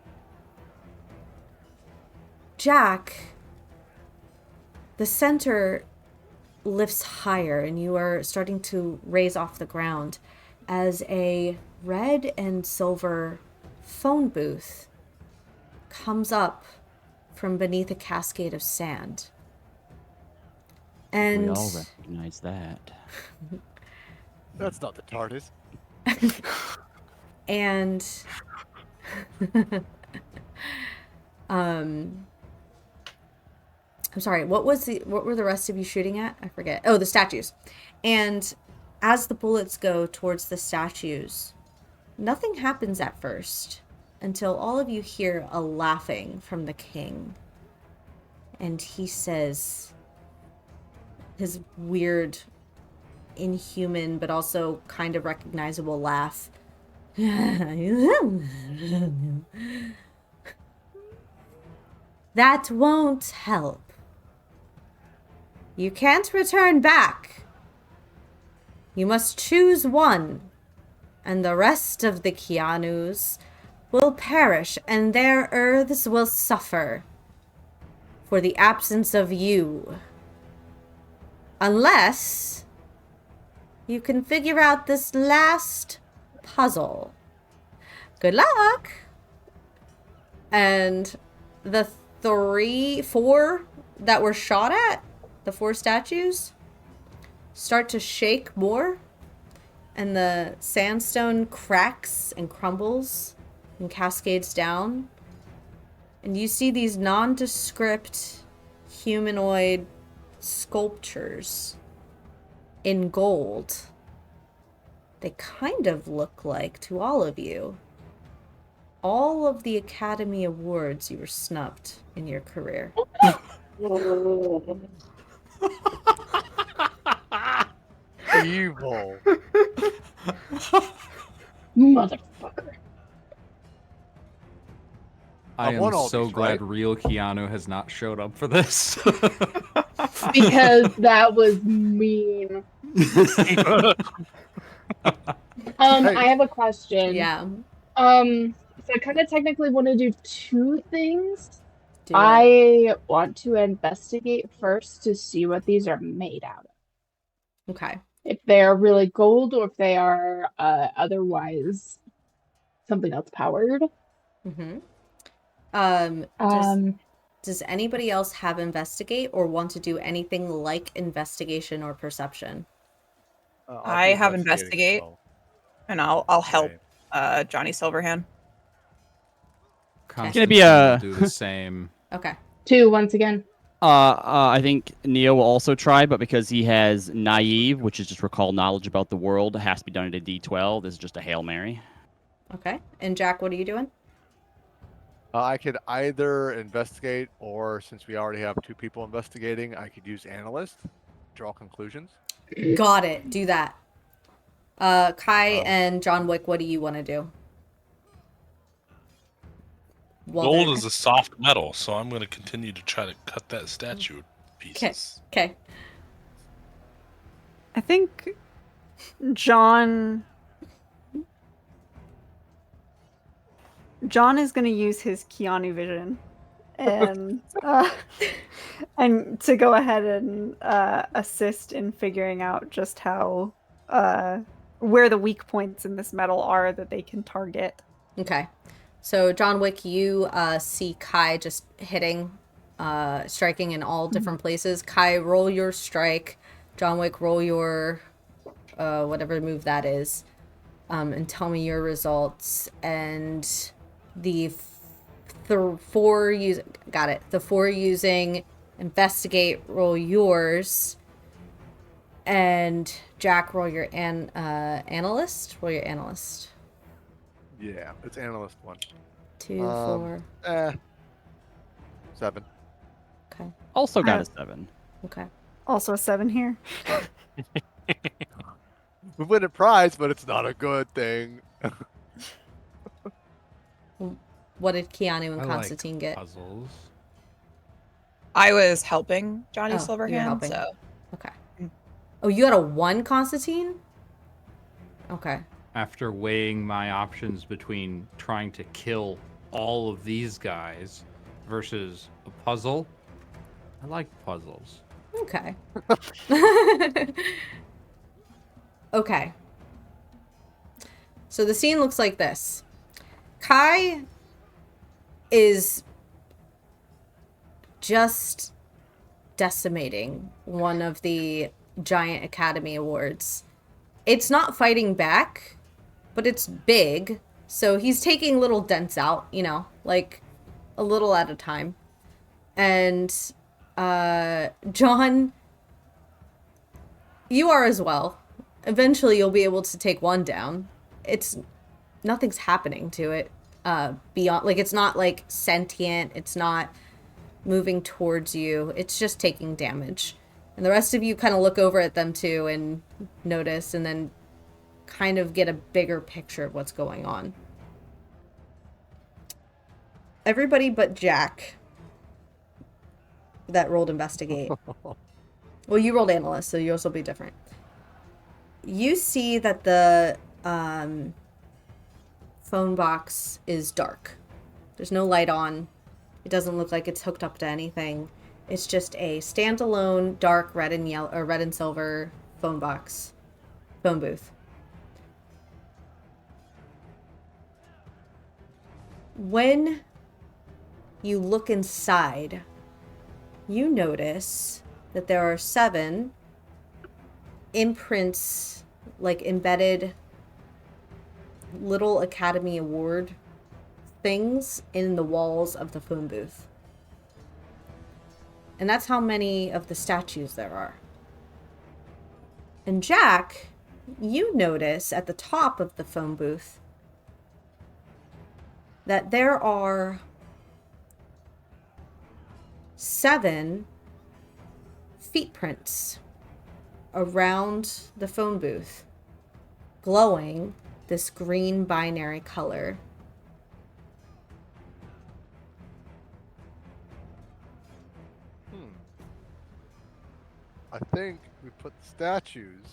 Speaker 1: Jack, the center lifts higher and you are starting to raise off the ground as a red and silver phone booth comes up from beneath a cascade of sand. And
Speaker 8: We all recognize that.
Speaker 4: That's not the TARDIS.
Speaker 1: and I'm sorry, what were the rest of you shooting at? I forget. Oh, the statues. And as the bullets go towards the statues, nothing happens at first until all of you hear a laughing from the king. And he says his weird, inhuman, but also kind of recognizable laugh. That won't help. You can't return back. You must choose one, and the rest of the Keanus will perish, and their earths will suffer for the absence of you. Unless you can figure out this last puzzle. Good luck! And the four that were shot at, the 4 statues, start to shake more, and the sandstone cracks and crumbles and cascades down. And you see these nondescript humanoid sculptures in gold. They kind of look like, to all of you, all of the Academy Awards you were snubbed in your career.
Speaker 4: Evil.
Speaker 9: Motherfucker.
Speaker 3: I
Speaker 4: I've won
Speaker 3: am
Speaker 4: all
Speaker 3: so
Speaker 4: these,
Speaker 3: glad
Speaker 4: right?
Speaker 3: real Keanu has not showed up for this.
Speaker 9: Because that was mean.
Speaker 4: Hey.
Speaker 9: I have a question.
Speaker 1: Yeah.
Speaker 9: So I kind of technically want to do 2 things.
Speaker 1: Do it.
Speaker 9: I want to investigate first to see what these are made out of.
Speaker 1: Okay.
Speaker 9: If they're really gold or if they are otherwise something else powered.
Speaker 1: Mm-hmm.
Speaker 9: Um,
Speaker 1: Does anybody else have investigate or want to do anything like investigation or perception?
Speaker 4: I'll
Speaker 5: I
Speaker 4: do
Speaker 5: have
Speaker 4: investigating as
Speaker 5: investigate.
Speaker 4: well.
Speaker 5: And I'll help
Speaker 4: Same.
Speaker 5: Johnny Silverhand.
Speaker 3: Constantine
Speaker 8: Gonna be a-
Speaker 3: will do the same.
Speaker 1: Okay.
Speaker 9: 2 once again.
Speaker 8: I think Neo will also try, but because he has naive, which is just recall knowledge about the world, it has to be done at a D12. This is just a Hail Mary.
Speaker 1: Okay. And Jack, what are you doing?
Speaker 4: I could either investigate, or since we already have 2 people investigating, I could use analyst, draw conclusions.
Speaker 1: Got it. Do that. Kai
Speaker 4: Oh.
Speaker 1: and John Wick, what do you want to do? Well,
Speaker 2: Gold
Speaker 1: then-
Speaker 2: is a soft metal, so I'm going to continue to try to cut that statue to pieces.
Speaker 1: Okay.
Speaker 6: I think John is going to use his Keanu vision and to go ahead and assist in figuring out just how where the weak points in this metal are that they can target.
Speaker 1: Okay. So, John Wick, you see Kai just hitting, striking in all different places. Kai, roll your strike. John Wick, roll your whatever move that is, and tell me your results. And the 4 got it. The 4 using investigate, roll yours. And Jack, roll your analyst. Roll your analyst.
Speaker 4: Yeah, it's analyst 1.
Speaker 1: 2, 4.
Speaker 4: 7.
Speaker 1: Okay.
Speaker 8: Also got a 7.
Speaker 1: Okay.
Speaker 6: Also a 7 here.
Speaker 4: We win a prize, but it's not a good thing.
Speaker 1: What did Keanu and
Speaker 3: I like
Speaker 1: Constantine get?
Speaker 3: puzzles.
Speaker 5: I was helping Johnny
Speaker 1: Oh, you were
Speaker 5: Silverhand,
Speaker 1: helping.
Speaker 5: so
Speaker 1: Okay. Oh, you got a 1, Constantine? Okay.
Speaker 3: After weighing my options between trying to kill all of these guys versus a puzzle, I like puzzles.
Speaker 1: Okay. Okay. So the scene looks like this. Kai is just decimating one of the giant Academy Awards. It's not fighting back, but it's big. So he's taking little dents out, you know, like a little at a time. And John, you are as well. Eventually you'll be able to take one down. Nothing's happening to it beyond, like, it's not like sentient, it's not moving towards you, it's just taking damage. And the rest of you kind of look over at them too and notice, and then kind of get a bigger picture of what's going on. Everybody but Jack that rolled investigate. Well, you rolled analyst, so yours will be different. You see that the phone box is dark. There's no light on. It doesn't look like it's hooked up to anything. It's just a standalone dark red and yellow or red and silver phone box, phone booth. When you look inside, you notice that there are 7 imprints, like embedded little Academy Award things in the walls of the phone booth. And that's how many of the statues there are. And Jack, you notice at the top of the phone booth that there are 7 feet prints around the phone booth, glowing this green binary color.
Speaker 4: I think we put the statues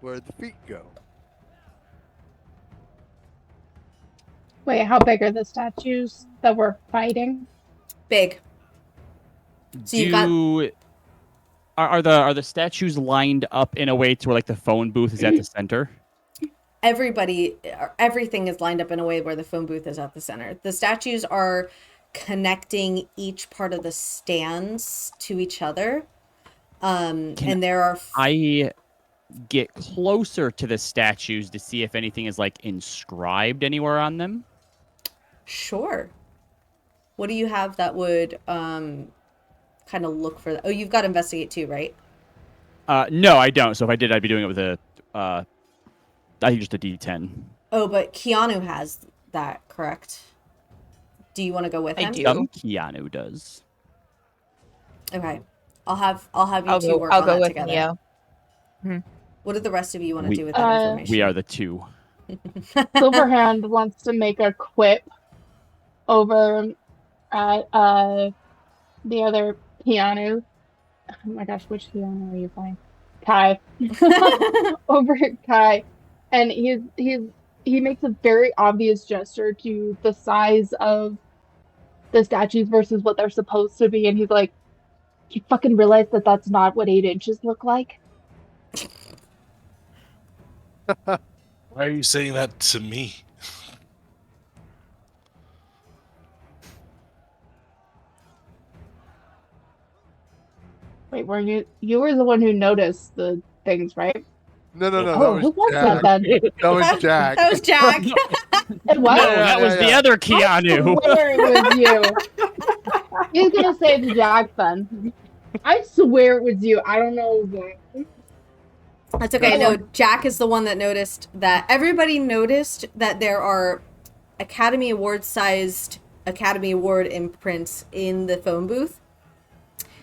Speaker 4: where the feet go.
Speaker 9: Wait, how big are the statues that we're fighting?
Speaker 1: Big. So you've got...
Speaker 8: Are the statues lined up in a way to where like the phone booth is at the center?
Speaker 1: Everything is lined up in a way where the phone booth is at the center. The statues are connecting each part of the stands to each other. And there are...
Speaker 8: I get closer to the statues to see if anything is like inscribed anywhere on them?
Speaker 1: Sure. What do you have that would kind of look for that? Oh, you've got investigate too, right?
Speaker 8: No, I don't. So if I did, I'd be doing it with a, I think just a D10.
Speaker 1: Oh, but Keanu has that, correct? Do you want to go with him?
Speaker 5: I do.
Speaker 8: Keanu does.
Speaker 1: Okay. I'll have you two work
Speaker 5: I'll
Speaker 1: on
Speaker 5: go
Speaker 1: that
Speaker 5: with
Speaker 1: together.
Speaker 5: Neo.
Speaker 1: What do the rest of you want to do with that information?
Speaker 8: We are the 2.
Speaker 9: Silverhand wants to make a quip over at the other Keanu. Oh my gosh, which Keanu are you playing? Kai. Over at Kai. And he makes a very obvious gesture to the size of the statues versus what they're supposed to be, and he's like, you fucking realize that that's not what 8 inches look like?
Speaker 2: Why are you saying that to me?
Speaker 9: Wait, were you were the one who noticed the things, right?
Speaker 4: No,
Speaker 9: Oh, who was
Speaker 4: Jack.
Speaker 9: that then?
Speaker 4: That was Jack.
Speaker 1: That was Jack.
Speaker 9: It was?
Speaker 8: No, that was the other Keanu.
Speaker 9: I swear it was you. He's gonna say it's Jack then. I swear it was you. I don't know why.
Speaker 1: That's okay. No, Jack is the one that noticed that. Everybody noticed that there are Academy Award-sized Academy Award imprints in the phone booth.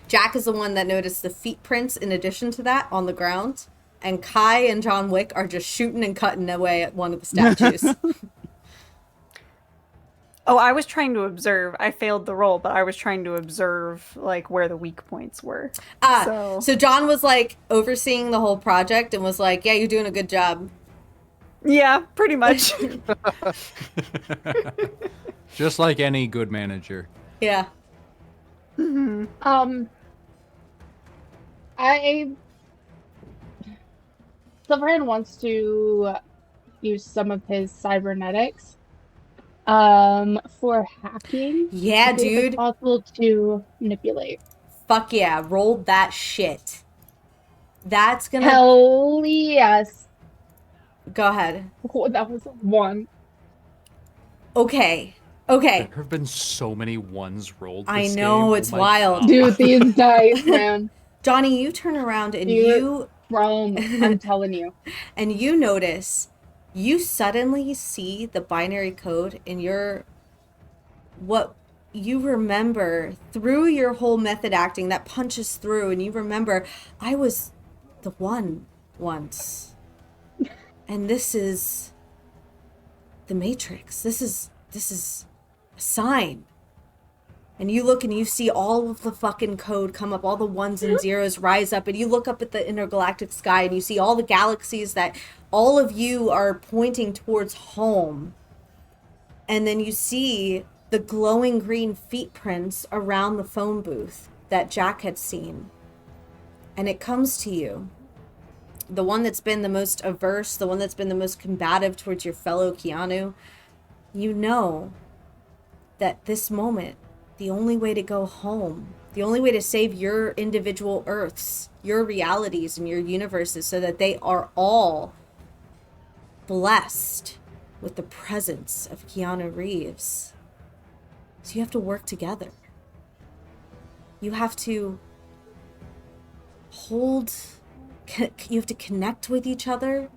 Speaker 1: Jack is the one that noticed the feet prints in addition to that on the ground. And Kai and John Wick are just shooting and cutting away at one of the statues.
Speaker 6: Oh, I was trying to observe. I failed the roll, but I was trying to observe like where the weak points were.
Speaker 1: So John was like overseeing the whole project and was like, yeah, you're doing a good job.
Speaker 6: Yeah, pretty much.
Speaker 3: Just like any good manager.
Speaker 1: Yeah.
Speaker 9: Silverhand wants to use some of his cybernetics for hacking.
Speaker 1: Yeah,
Speaker 9: to see if
Speaker 1: dude.
Speaker 9: it's possible to manipulate.
Speaker 1: Fuck yeah, roll that shit. That's gonna...
Speaker 9: Hell yes.
Speaker 1: Go ahead.
Speaker 9: Oh, that was a 1.
Speaker 1: Okay.
Speaker 3: There have been so many ones rolled this
Speaker 1: I know,
Speaker 3: game.
Speaker 1: it's
Speaker 3: Oh my
Speaker 1: wild.
Speaker 3: God.
Speaker 9: Dude, these dice, man.
Speaker 1: Johnny, you turn around and
Speaker 9: Dude, I'm telling you.
Speaker 1: And you notice, you suddenly see the binary code in what you remember through your whole method acting that punches through, and you remember, I was the one once. And this is the Matrix. This is a sign. And you look and you see all of the fucking code come up, all the ones and zeros rise up, and you look up at the intergalactic sky and you see all the galaxies that all of you are pointing towards home. And then you see the glowing green feet prints around the phone booth that Jack had seen. And it comes to you. The one that's been the most averse, the one that's been the most combative towards your fellow Keanu, you know that this moment, the only way to go home, the only way to save your individual Earths, your realities and your universes so that they are all blessed with the presence of Keanu Reeves. So you have to work together. You have to you have to connect with each other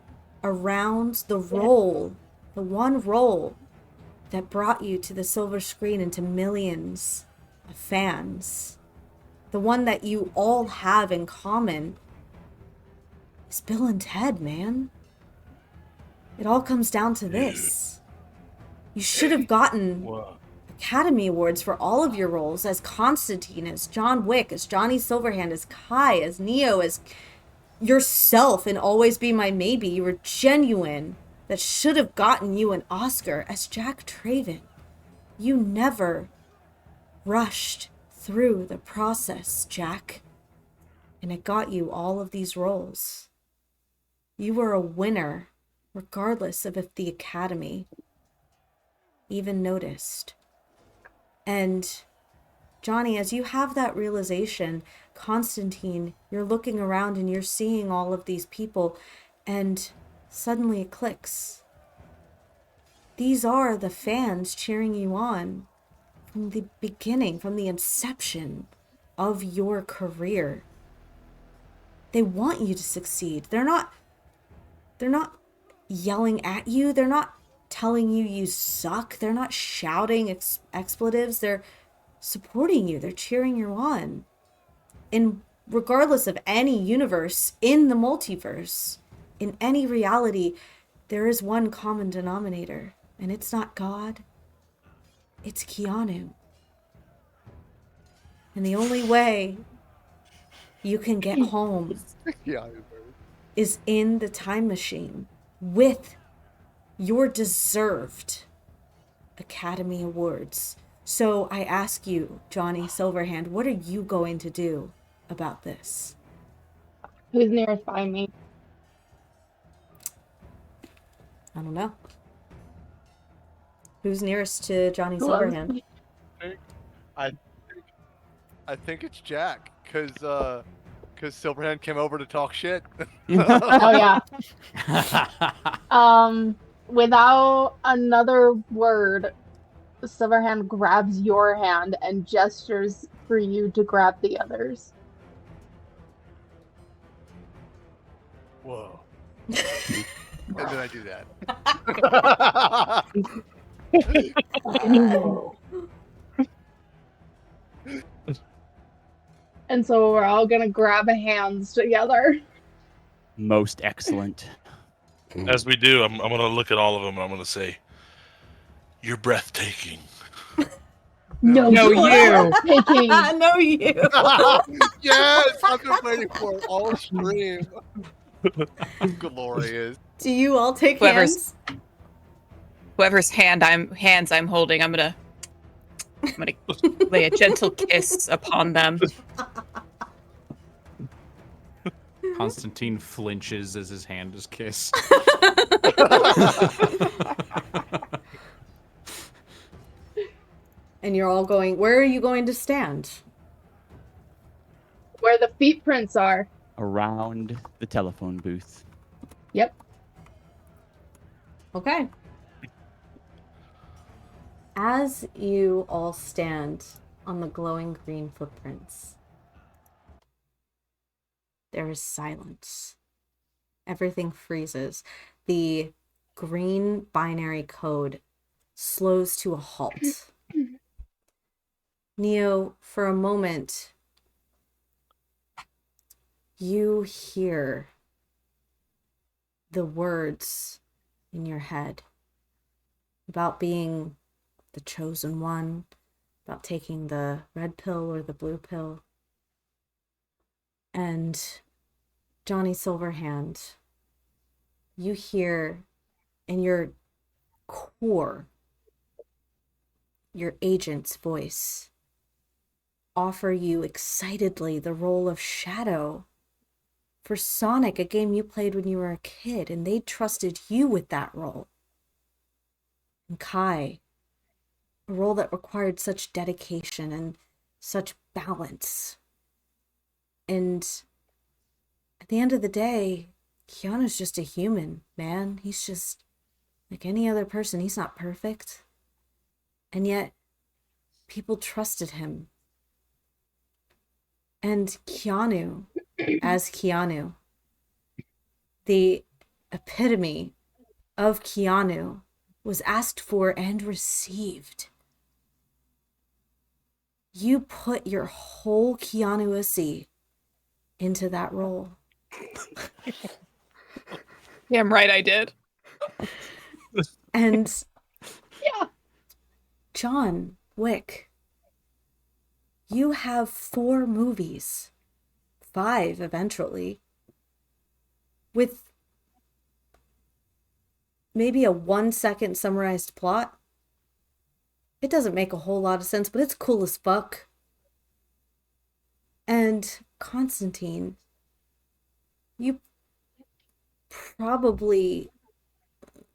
Speaker 1: around the role, the one role that brought you to the silver screen and to millions of fans. The one that you all have in common is Bill and Ted, man. It all comes down to this. You should have gotten Academy Awards for all of your roles as Constantine, as John Wick, as Johnny Silverhand, as Kai, as Neo, as yourself in Always Be My Maybe. You were genuine. That should have gotten you an Oscar as Jack Craven. You never rushed through the process, Jack. And it got you all of these roles. You were a winner, regardless of if the Academy even noticed. And Johnny, as you have that realization, Constantine, you're looking around and you're seeing all of these people, and suddenly it clicks. These are the fans cheering you on from the beginning, from the inception of your career. They want you to succeed. They're not yelling at you. They're not telling you you suck. They're not shouting expletives. They're supporting you. They're cheering you on. And regardless of any universe in the multiverse, in any reality, there is one common denominator, and it's not God, it's Keanu. And the only way you can get home is in the time machine with your deserved Academy Awards. So I ask you, Johnny Silverhand, what are you going to do about this?
Speaker 9: Who's nearest by me?
Speaker 1: I don't know. Who's nearest to Johnny Silverhand?
Speaker 4: I think it's Jack, because Silverhand came over to talk shit.
Speaker 9: Oh yeah. Without another word, Silverhand grabs your hand and gestures for you to grab the others.
Speaker 4: Whoa. And then I do that.
Speaker 9: And so we're all gonna grab hands together.
Speaker 8: Most excellent.
Speaker 2: As we do, I'm going to look at all of them and I'm going to say, "You're breathtaking."
Speaker 9: No, you. Taking.
Speaker 1: No, you.
Speaker 4: Yes, I've been waiting for it all stream. Glorious.
Speaker 1: Do you all take
Speaker 5: Whoever's-
Speaker 1: hands?
Speaker 5: Whoever's hands I'm holding, I'm gonna lay a gentle kiss upon them.
Speaker 3: Constantine flinches as his hand is kissed.
Speaker 1: And you're all going, where are you going to stand?
Speaker 9: Where the feet prints are.
Speaker 8: Around the telephone booth.
Speaker 9: Yep.
Speaker 1: Okay. As you all stand on the glowing green footprints, there is silence. Everything freezes. The green binary code slows to a halt. Neo, for a moment, you hear the words in your head about being the chosen one, about taking the red pill or the blue pill. And Johnny Silverhand, you hear in your core your agent's voice offer you excitedly the role of Shadow for Sonic, a game you played when you were a kid, and they trusted you with that role. And Kai, a role that required such dedication and such balance. And at the end of the day, Keanu's just a human, man. He's just like any other person. He's not perfect. And yet, people trusted him. And Keanu, as Keanu, the epitome of Keanu, was asked for and received. You put your whole Keanu-cy into that role.
Speaker 5: Yeah, I'm right, I did.
Speaker 1: And
Speaker 9: Yeah.
Speaker 1: John Wick, you have 4 movies, 5 eventually, with maybe a 1-second summarized plot. It doesn't make a whole lot of sense, but it's cool as fuck. And Constantine, you probably,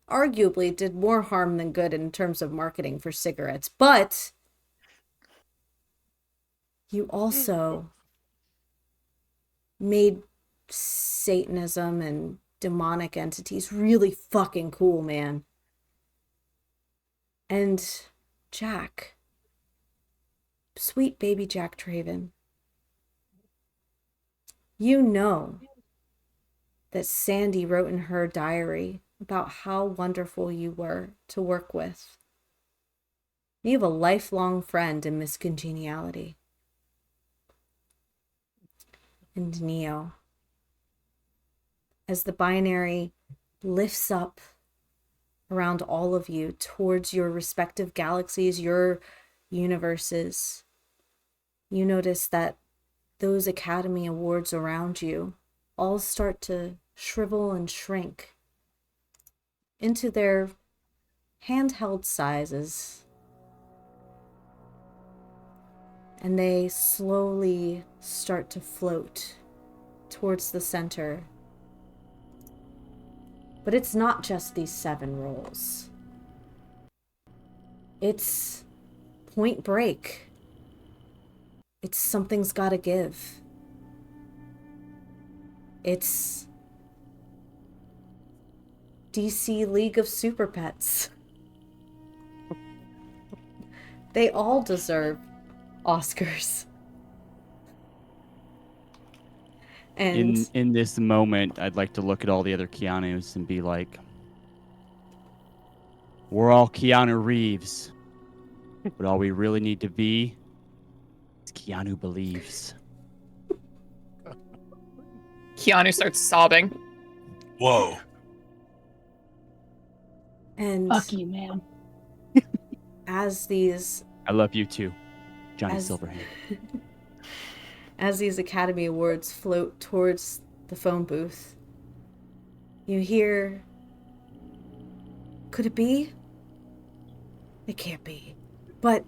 Speaker 1: arguably, did more harm than good in terms of marketing for cigarettes, but you also made Satanism and demonic entities really fucking cool, man. And Jack, sweet baby Jack Craven, you know that Sandy wrote in her diary about how wonderful you were to work with. You have a lifelong friend in Miss Congeniality. And Neo, as the binary lifts up around all of you towards your respective galaxies, your universes, you notice that those Academy Awards around you all start to shrivel and shrink into their handheld sizes. And they slowly start to float towards the center. But it's not just these 7 roles. It's Point Break. It's Something's Gotta Give. It's DC League of Super Pets. They all deserve Oscars. And
Speaker 8: In this moment, I'd like to look at all the other Keanus and be like, we're all Keanu Reeves, but all we really need to be is Keanu Believes.
Speaker 5: Keanu starts sobbing.
Speaker 2: Whoa.
Speaker 1: and
Speaker 9: Fuck you, man.
Speaker 1: as these
Speaker 8: I love you too, Johnny
Speaker 1: As-
Speaker 8: Silverhand.
Speaker 1: as these Academy Awards float towards the phone booth, you hear, could it be? It can't be. But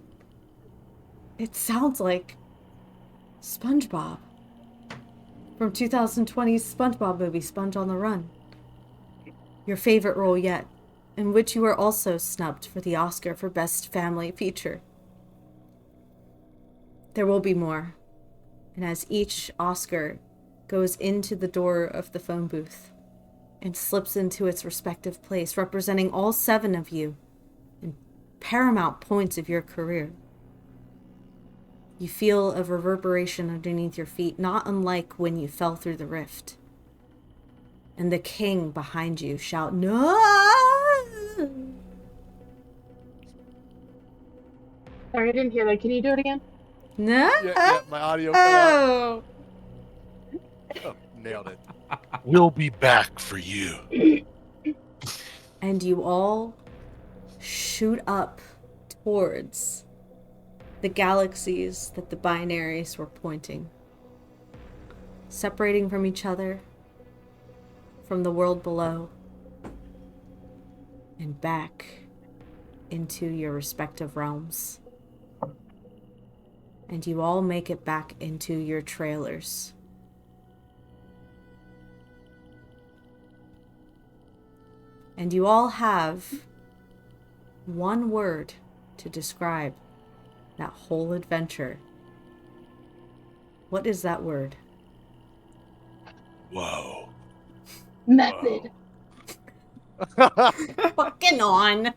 Speaker 1: it sounds like SpongeBob from 2020's SpongeBob movie, Sponge on the Run. your favorite role yet, in which you were also snubbed for the Oscar for Best Family Feature. There will be more, and as each Oscar goes into the door of the phone booth and slips into its respective place, representing all 7 of you in paramount points of your career, you feel a reverberation underneath your feet, not unlike when you fell through the rift. And the king behind you shout, "No!"
Speaker 9: Sorry, I didn't hear that. Can you do it again?
Speaker 1: No!
Speaker 4: Yeah, my audio cut out.
Speaker 1: Oh!
Speaker 4: Oh, nailed it.
Speaker 2: We'll be back for you.
Speaker 1: And you all shoot up towards the galaxies that the binaries were pointing, separating from each other, from the world below, and back into your respective realms. And you all make it back into your trailers. And you all have one word to describe that whole adventure. What is that word?
Speaker 2: Whoa.
Speaker 9: Method.
Speaker 1: Fucking on.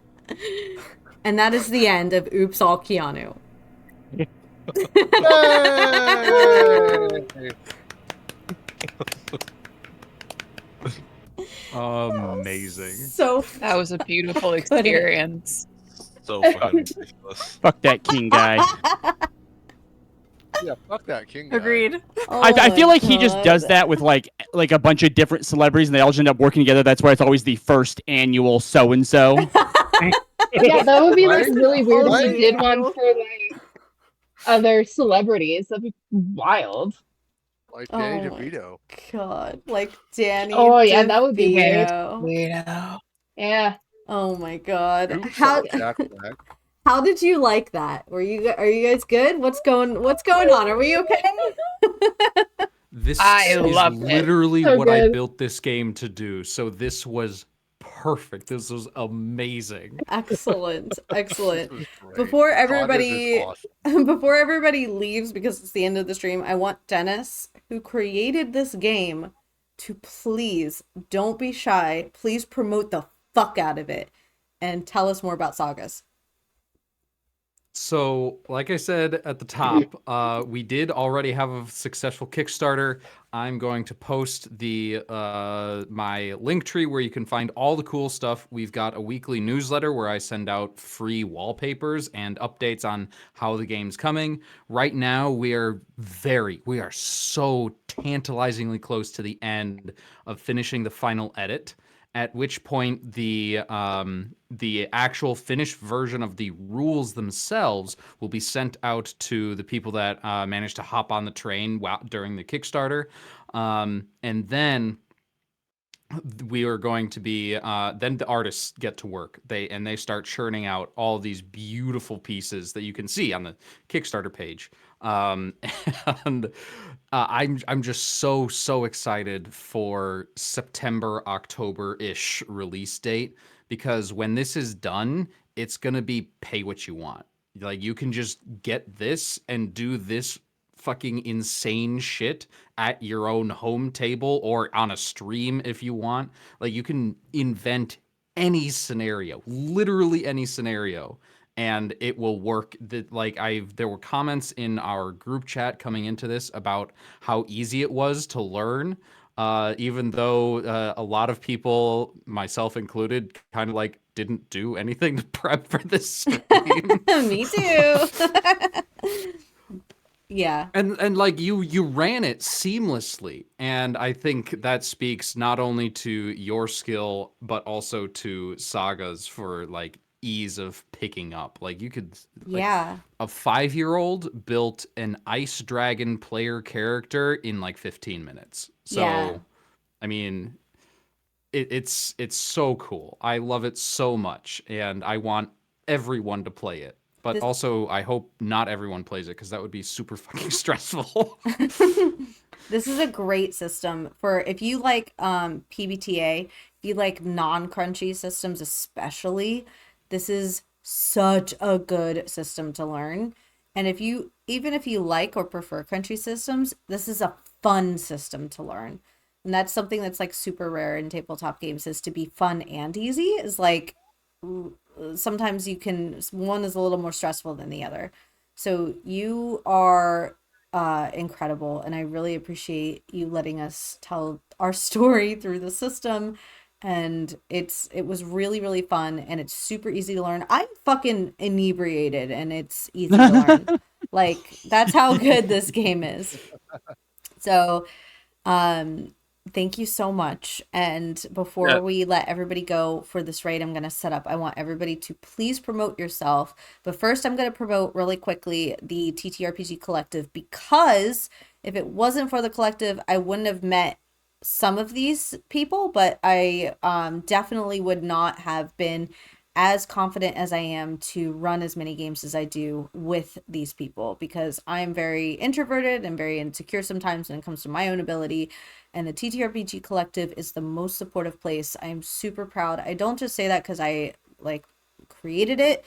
Speaker 1: And that is the end of Oops All Keanu.
Speaker 4: Yay!
Speaker 3: Amazing.
Speaker 1: So
Speaker 5: That was a beautiful experience.
Speaker 2: So fucking ridiculous.
Speaker 8: Fuck that king guy.
Speaker 4: Yeah, fuck that king guy.
Speaker 6: Agreed.
Speaker 1: Oh
Speaker 8: I feel
Speaker 1: my
Speaker 8: like he just does
Speaker 1: God.
Speaker 8: that with like a bunch of different celebrities, and they all just end up working together. That's why it's always the first annual so and so.
Speaker 9: Yeah, that would be like
Speaker 4: Right?
Speaker 9: really weird if
Speaker 4: Right?
Speaker 9: you did one for like other celebrities. That'd be wild.
Speaker 4: Like
Speaker 1: Oh
Speaker 4: Danny
Speaker 1: my
Speaker 4: DeVito.
Speaker 1: God, like Danny.
Speaker 9: Oh, yeah, that would be weird.
Speaker 1: DeVito.
Speaker 9: Yeah.
Speaker 1: Oh my God.
Speaker 4: Oops,
Speaker 1: How
Speaker 4: all Jack Black.
Speaker 1: how did you like that? Are you guys good? What's going on? Are we okay?
Speaker 3: This
Speaker 5: I
Speaker 3: is
Speaker 5: loved it.
Speaker 3: literally
Speaker 9: So
Speaker 3: what I
Speaker 9: good.
Speaker 3: built this game to do. So this was perfect. This was amazing.
Speaker 1: Excellent. Excellent.
Speaker 4: This was great.
Speaker 1: Before
Speaker 4: Sagas is
Speaker 1: everybody
Speaker 4: awesome.
Speaker 1: before everybody leaves, because it's the end of the stream, I want Dennis, who created this game, to please don't be shy. Please promote the fuck out of it and tell us more about Sagas.
Speaker 3: So, like I said at the top, we did already have a successful Kickstarter. I'm going to post the my link tree where you can find all the cool stuff. We've got a weekly newsletter where I send out free wallpapers and updates on how the game's coming. Right now, we are so tantalizingly close to the end of finishing the final edit. At which point the actual finished version of the rules themselves will be sent out to the people that managed to hop on the train during the Kickstarter, and then we are going to be then the artists get to work. They start churning out all these beautiful pieces that you can see on the Kickstarter page. And I'm just so excited for September, October-ish release date, because when this is done, it's gonna be pay what you want. Like, you can just get this and do this fucking insane shit at your own home table or on a stream if you want. Like, you can invent any scenario, literally any scenario, and it will work. There were comments in our group chat coming into this about how easy it was to learn, even though a lot of people, myself included, kind of like didn't do anything to prep for this stream.
Speaker 1: Me too. Yeah.
Speaker 3: And like you ran it seamlessly, and I think that speaks not only to your skill but also to Saga's for like ease of picking up. Like, you could
Speaker 1: Yeah.
Speaker 3: a 5-year-old built an ice dragon player character in like 15 minutes. So
Speaker 1: Yeah.
Speaker 3: I mean, it's so cool. I love it so much, and I want everyone to play it. But
Speaker 1: This-
Speaker 3: also, I hope not everyone plays it, because that would be super fucking stressful.
Speaker 1: This is a great system for if you like PBTA, if you like non-crunchy systems especially, this is such a good system to learn. And even if you like or prefer crunchy systems, this is a fun system to learn. And that's something that's like super rare in tabletop games, is to be fun and easy. Is like sometimes you can, one is a little more stressful than the other. So you are incredible, and I really appreciate you letting us tell our story through the system. And it was really, really fun, and it's super easy to learn. I'm fucking inebriated, and it's easy to learn. Like, that's how good this game is. So thank you so much. And before we let everybody go for this raid, I'm going to set up, I want everybody to please promote yourself. But first, I'm going to promote really quickly the TTRPG Collective, because if it wasn't for the collective, I wouldn't have met some of these people, but I definitely would not have been as confident as I am to run as many games as I do with these people, because I'm very introverted and very insecure sometimes when it comes to my own ability. And the TTRPG Collective is the most supportive place. I am super proud. I don't just say that because I like created it.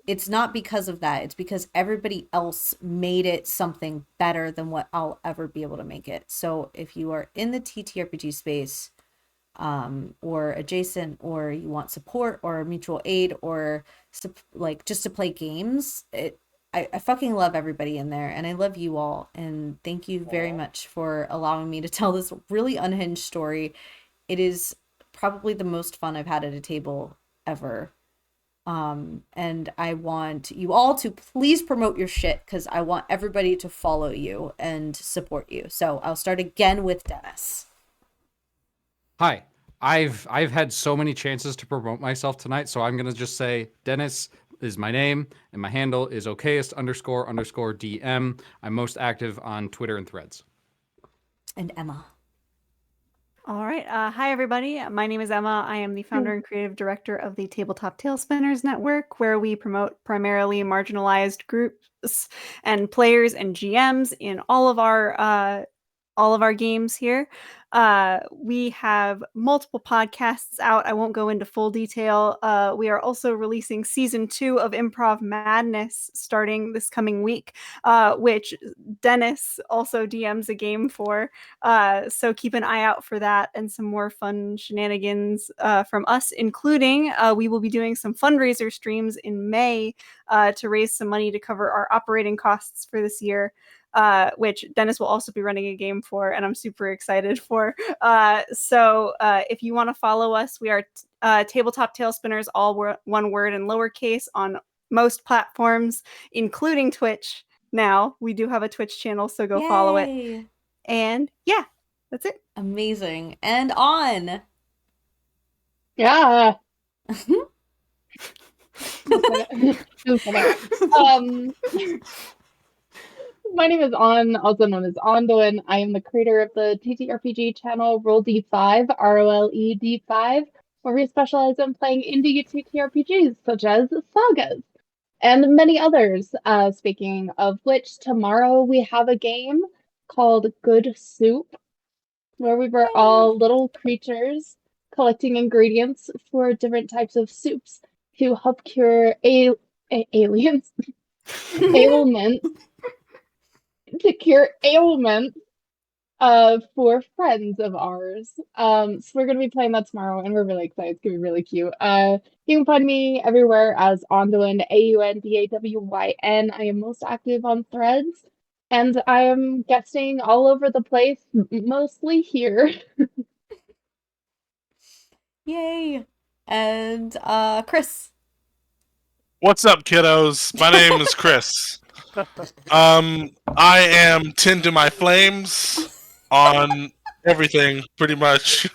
Speaker 1: It's not because of that. It's because everybody else made it something better than what I'll ever be able to make it. So if you are in the TTRPG space, or adjacent, or you want support or mutual aid, or like just to play games, I fucking love everybody in there, and I love you all, and thank you very much for allowing me to tell this really unhinged story. It is probably the most fun I've had at a table ever. And I want you all to please promote your shit, because I want everybody to follow you and support you. So I'll start again with Dennis.
Speaker 3: Hi. I've had so many chances to promote myself tonight, so I'm gonna just say Dennis is my name, and my handle is okayest__DM. I'm most active on Twitter and Threads.
Speaker 1: And Emma.
Speaker 6: All right. Hi, everybody. My name is Emma. I am the founder and creative director of the Tabletop Tail Spinners Network, where we promote primarily marginalized groups and players and GMs in all of our games here. We have multiple podcasts out. I won't go into full detail. We are also releasing season 2 of Improv Madness starting this coming week, which Dennis also DMs a game for. So keep an eye out for that, and some more fun shenanigans from us, including we will be doing some fundraiser streams in May to raise some money to cover our operating costs for this year. Which Dennis will also be running a game for, and I'm super excited for. So if you want to follow us, we are Tabletop Tail Spinners, all one word and lowercase, on most platforms, including Twitch. Now we do have a Twitch channel, so go follow it. And yeah, that's it.
Speaker 1: Amazing. And on.
Speaker 9: Yeah. My name is On, also known as Ondoin. I am the creator of the TTRPG channel Roll D5, ROLE D5, where we specialize in playing indie TTRPGs such as SAGAS and many others. Speaking of which, tomorrow we have a game called Good Soup, where we were all little creatures collecting ingredients for different types of soups to help cure aliens, ailments, to cure ailments for friends of ours. So we're going to be playing that tomorrow, and we're really excited. It's going to be really cute. You can find me everywhere as Ondoin, AUNDAWYN. I am most active on Threads, and I am guesting all over the place, mostly here.
Speaker 1: Yay. And Chris.
Speaker 2: What's up, kiddos? My name is Chris. I am Tin to My Flames on everything, pretty much.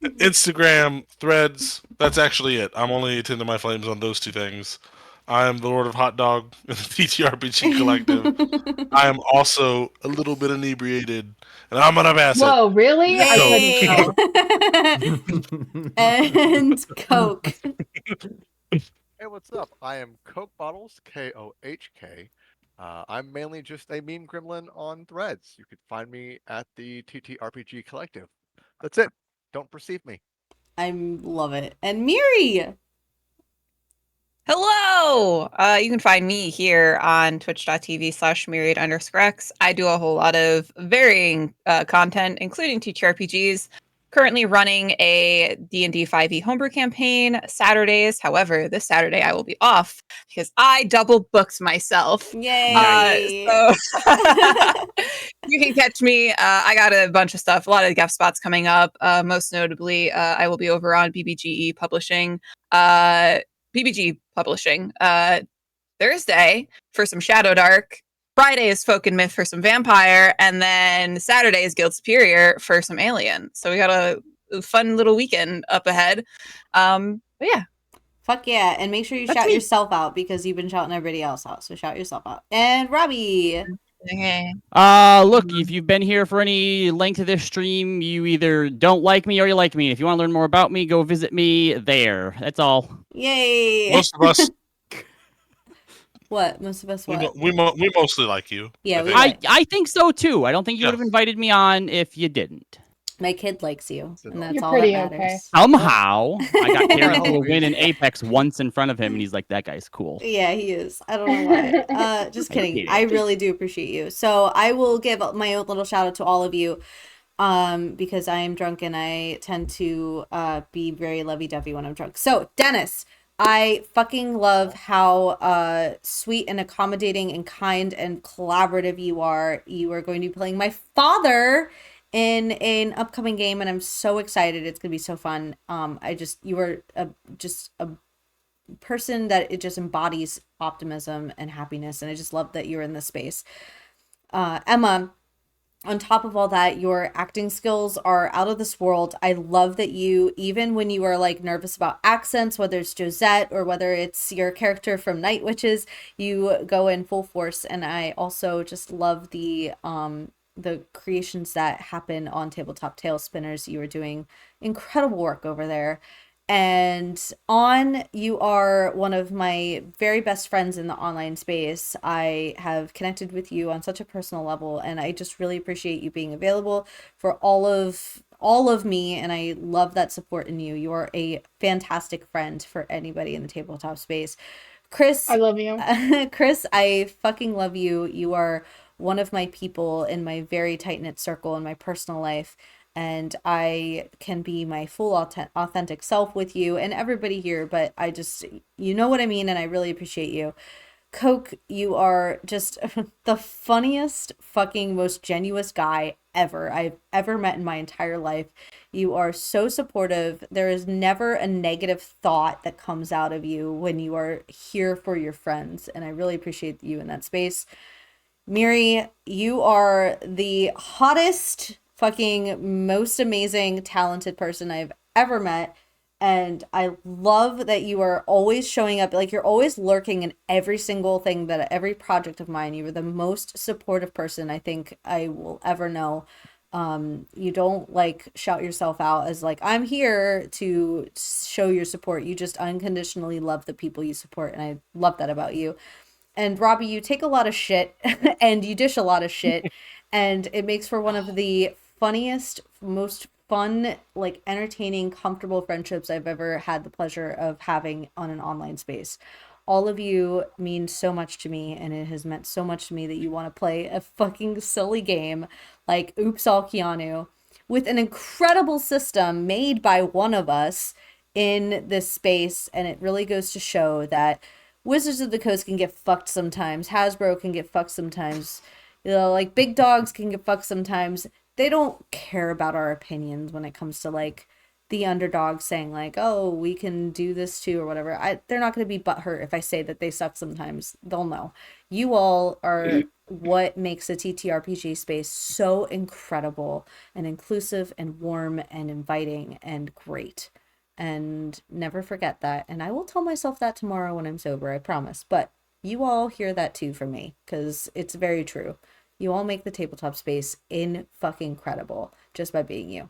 Speaker 2: Instagram, Threads. That's actually it. I'm only Tin to My Flames on those two things. I am the Lord of Hot Dog in the TTRPG Collective. I am also a little bit inebriated, and I'm gonna pass it.
Speaker 9: Whoa, really?
Speaker 1: Yay.
Speaker 9: I couldn't tell.
Speaker 1: And Kohk.
Speaker 4: Hey, what's up? I am Kohk Bottles, Kohk. I'm mainly just a meme gremlin on Threads. You can find me at the TTRPG Collective. That's it. Don't perceive me.
Speaker 1: I love it. And Miri!
Speaker 5: Hello! You can find me here on twitch.tv/myriad_x. I do a whole lot of varying content, including TTRPGs. Currently running a D&D 5e homebrew campaign Saturdays. However, this Saturday I will be off because I double booked myself.
Speaker 1: Yay!
Speaker 5: So you can catch me. I got a bunch of stuff, a lot of guest spots coming up. Most notably, I will be over on BBGE Publishing. PBG Publishing Thursday for some Shadow Dark. Friday is Folk and Myth for some Vampire, and then Saturday is Guild Superior for some Alien. So we got a fun little weekend up ahead. But yeah.
Speaker 1: Fuck yeah. And make sure you shout yourself out because you've been shouting everybody else out. So shout yourself out. And Robbie.
Speaker 5: Okay.
Speaker 8: Look, if you've been here for any length of this stream, you either don't like me or you like me. If you want to learn more about me, go visit me there. That's all.
Speaker 1: Yay.
Speaker 2: Most of us.
Speaker 1: What? Most of us what?
Speaker 2: We mostly like you.
Speaker 1: Yeah,
Speaker 8: I think so too. I don't think you would have invited me on if you didn't.
Speaker 1: My kid likes you, and that's
Speaker 9: You're
Speaker 1: all
Speaker 9: pretty
Speaker 1: that matters.
Speaker 9: okay.
Speaker 8: Somehow, I got carried to a win in Apex once in front of him, and he's like, "That guy's cool."
Speaker 1: Yeah, he is. I don't know why. Just kidding. I really do appreciate you. So I will give my own little shout out to all of you, because I am drunk and I tend to be very lovey-dovey when I'm drunk. So Dennis, I fucking love how sweet and accommodating and kind and collaborative you are. You are going to be playing my father in an upcoming game, and I'm so excited. It's gonna be so fun. You are just a person that it just embodies optimism and happiness, and I just love that you're in this space. Emma, on top of all that, your acting skills are out of this world. I love that you, even when you are like nervous about accents, whether it's Josette or whether it's your character from Night Witches, you go in full force. And I also just love the creations that happen on Tabletop Tale Spinners. You are doing incredible work over there. And you are one of my very best friends in the online space. I have connected with you on such a personal level, and I just really appreciate you being available for all of me, and I love that support in you. You're a fantastic friend for anybody in the tabletop space. Chris,
Speaker 9: I love you.
Speaker 1: Chris, I fucking love you. You are one of my people in my very tight-knit circle in my personal life, and I can be my full authentic self with you and everybody here, but I just, you know what I mean, and I really appreciate you. Kohk, you are just the funniest, fucking most genuine guy ever I've ever met in my entire life. You are so supportive. There is never a negative thought that comes out of you when you are here for your friends, and I really appreciate you in that space. Miri, you are the hottest, fucking most amazing, talented person I've ever met. And I love that you are always showing up, like you're always lurking in every single thing, that every project of mine. You are the most supportive person I think I will ever know. You don't like shout yourself out as like, I'm here to show your support. You just unconditionally love the people you support. And I love that about you. And Robbie, you take a lot of shit and you dish a lot of shit, and it makes for one of the funniest, most fun, like entertaining, comfortable friendships I've ever had the pleasure of having on an online space. All of you mean so much to me, and it has meant so much to me that you want to play a fucking silly game like Oops All Keanu with an incredible system made by one of us in this space. And it really goes to show that Wizards of the Coast can get fucked sometimes. Hasbro can get fucked sometimes. You know, like big dogs can get fucked sometimes. They don't care about our opinions when it comes to like the underdog saying like, oh, we can do this too or whatever. They're not going to be butthurt if I say that they suck sometimes. They'll know. You all are what makes the TTRPG space so incredible and inclusive and warm and inviting and great. And never forget that. And I will tell myself that tomorrow when I'm sober, I promise. But you all hear that too from me, because it's very true. You all make the tabletop space fucking incredible just by being you.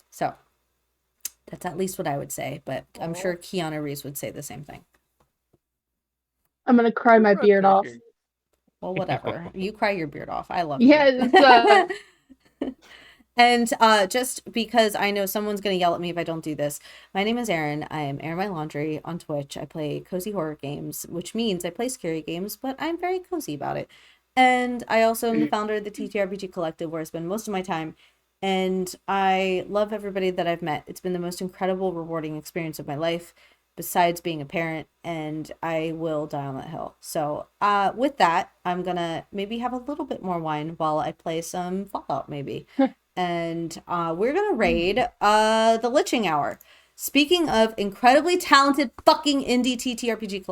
Speaker 1: So that's at least what I would say, but I'm sure Keanu Reeves would say the same thing.
Speaker 9: I'm gonna cry my beard off.
Speaker 1: Well, whatever. You cry your beard off. I love
Speaker 9: you.
Speaker 1: Yeah. And just because I know someone's going to yell at me if I don't do this, my name is Erin. I am Erin My Laundry on Twitch. I play cozy horror games, which means I play scary games, but I'm very cozy about it. And I also am the founder of the TTRPG Collective, where I spend most of my time. And I love everybody that I've met. It's been the most incredible, rewarding experience of my life, besides being a parent, and I will die on that hill. So with that, I'm going to maybe have a little bit more wine while I play some Fallout, maybe. And we're gonna raid the Liching Hour. Speaking of incredibly talented fucking indie TTRPG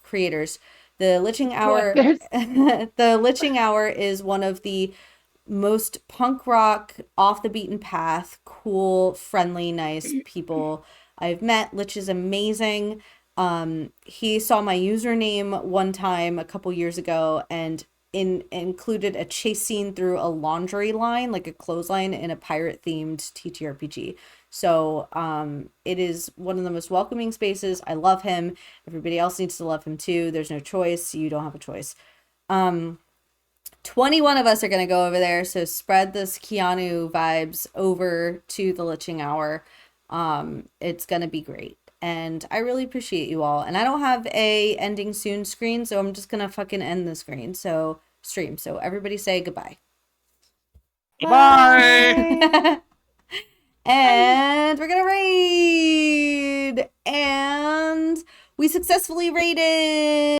Speaker 1: creators, the Liching Hour the Liching Hour is one of the most punk rock, off the beaten path, cool, friendly, nice people I've met. Lich is amazing. He saw my username one time a couple years ago and included a chase scene through a laundry line, like a clothesline, in a pirate themed TTRPG. So it is one of the most welcoming spaces. I love him. Everybody else needs to love him too. There's no choice. You don't have a choice. 21 of us are going to go over there, so spread this Keanu vibes over to the Liching Hour. It's going to be great. And I really appreciate you all. And I don't have a ending soon screen, so I'm just gonna fucking end the screen. So stream. So everybody say goodbye.
Speaker 2: Bye.
Speaker 1: And we're gonna raid. And we successfully raided.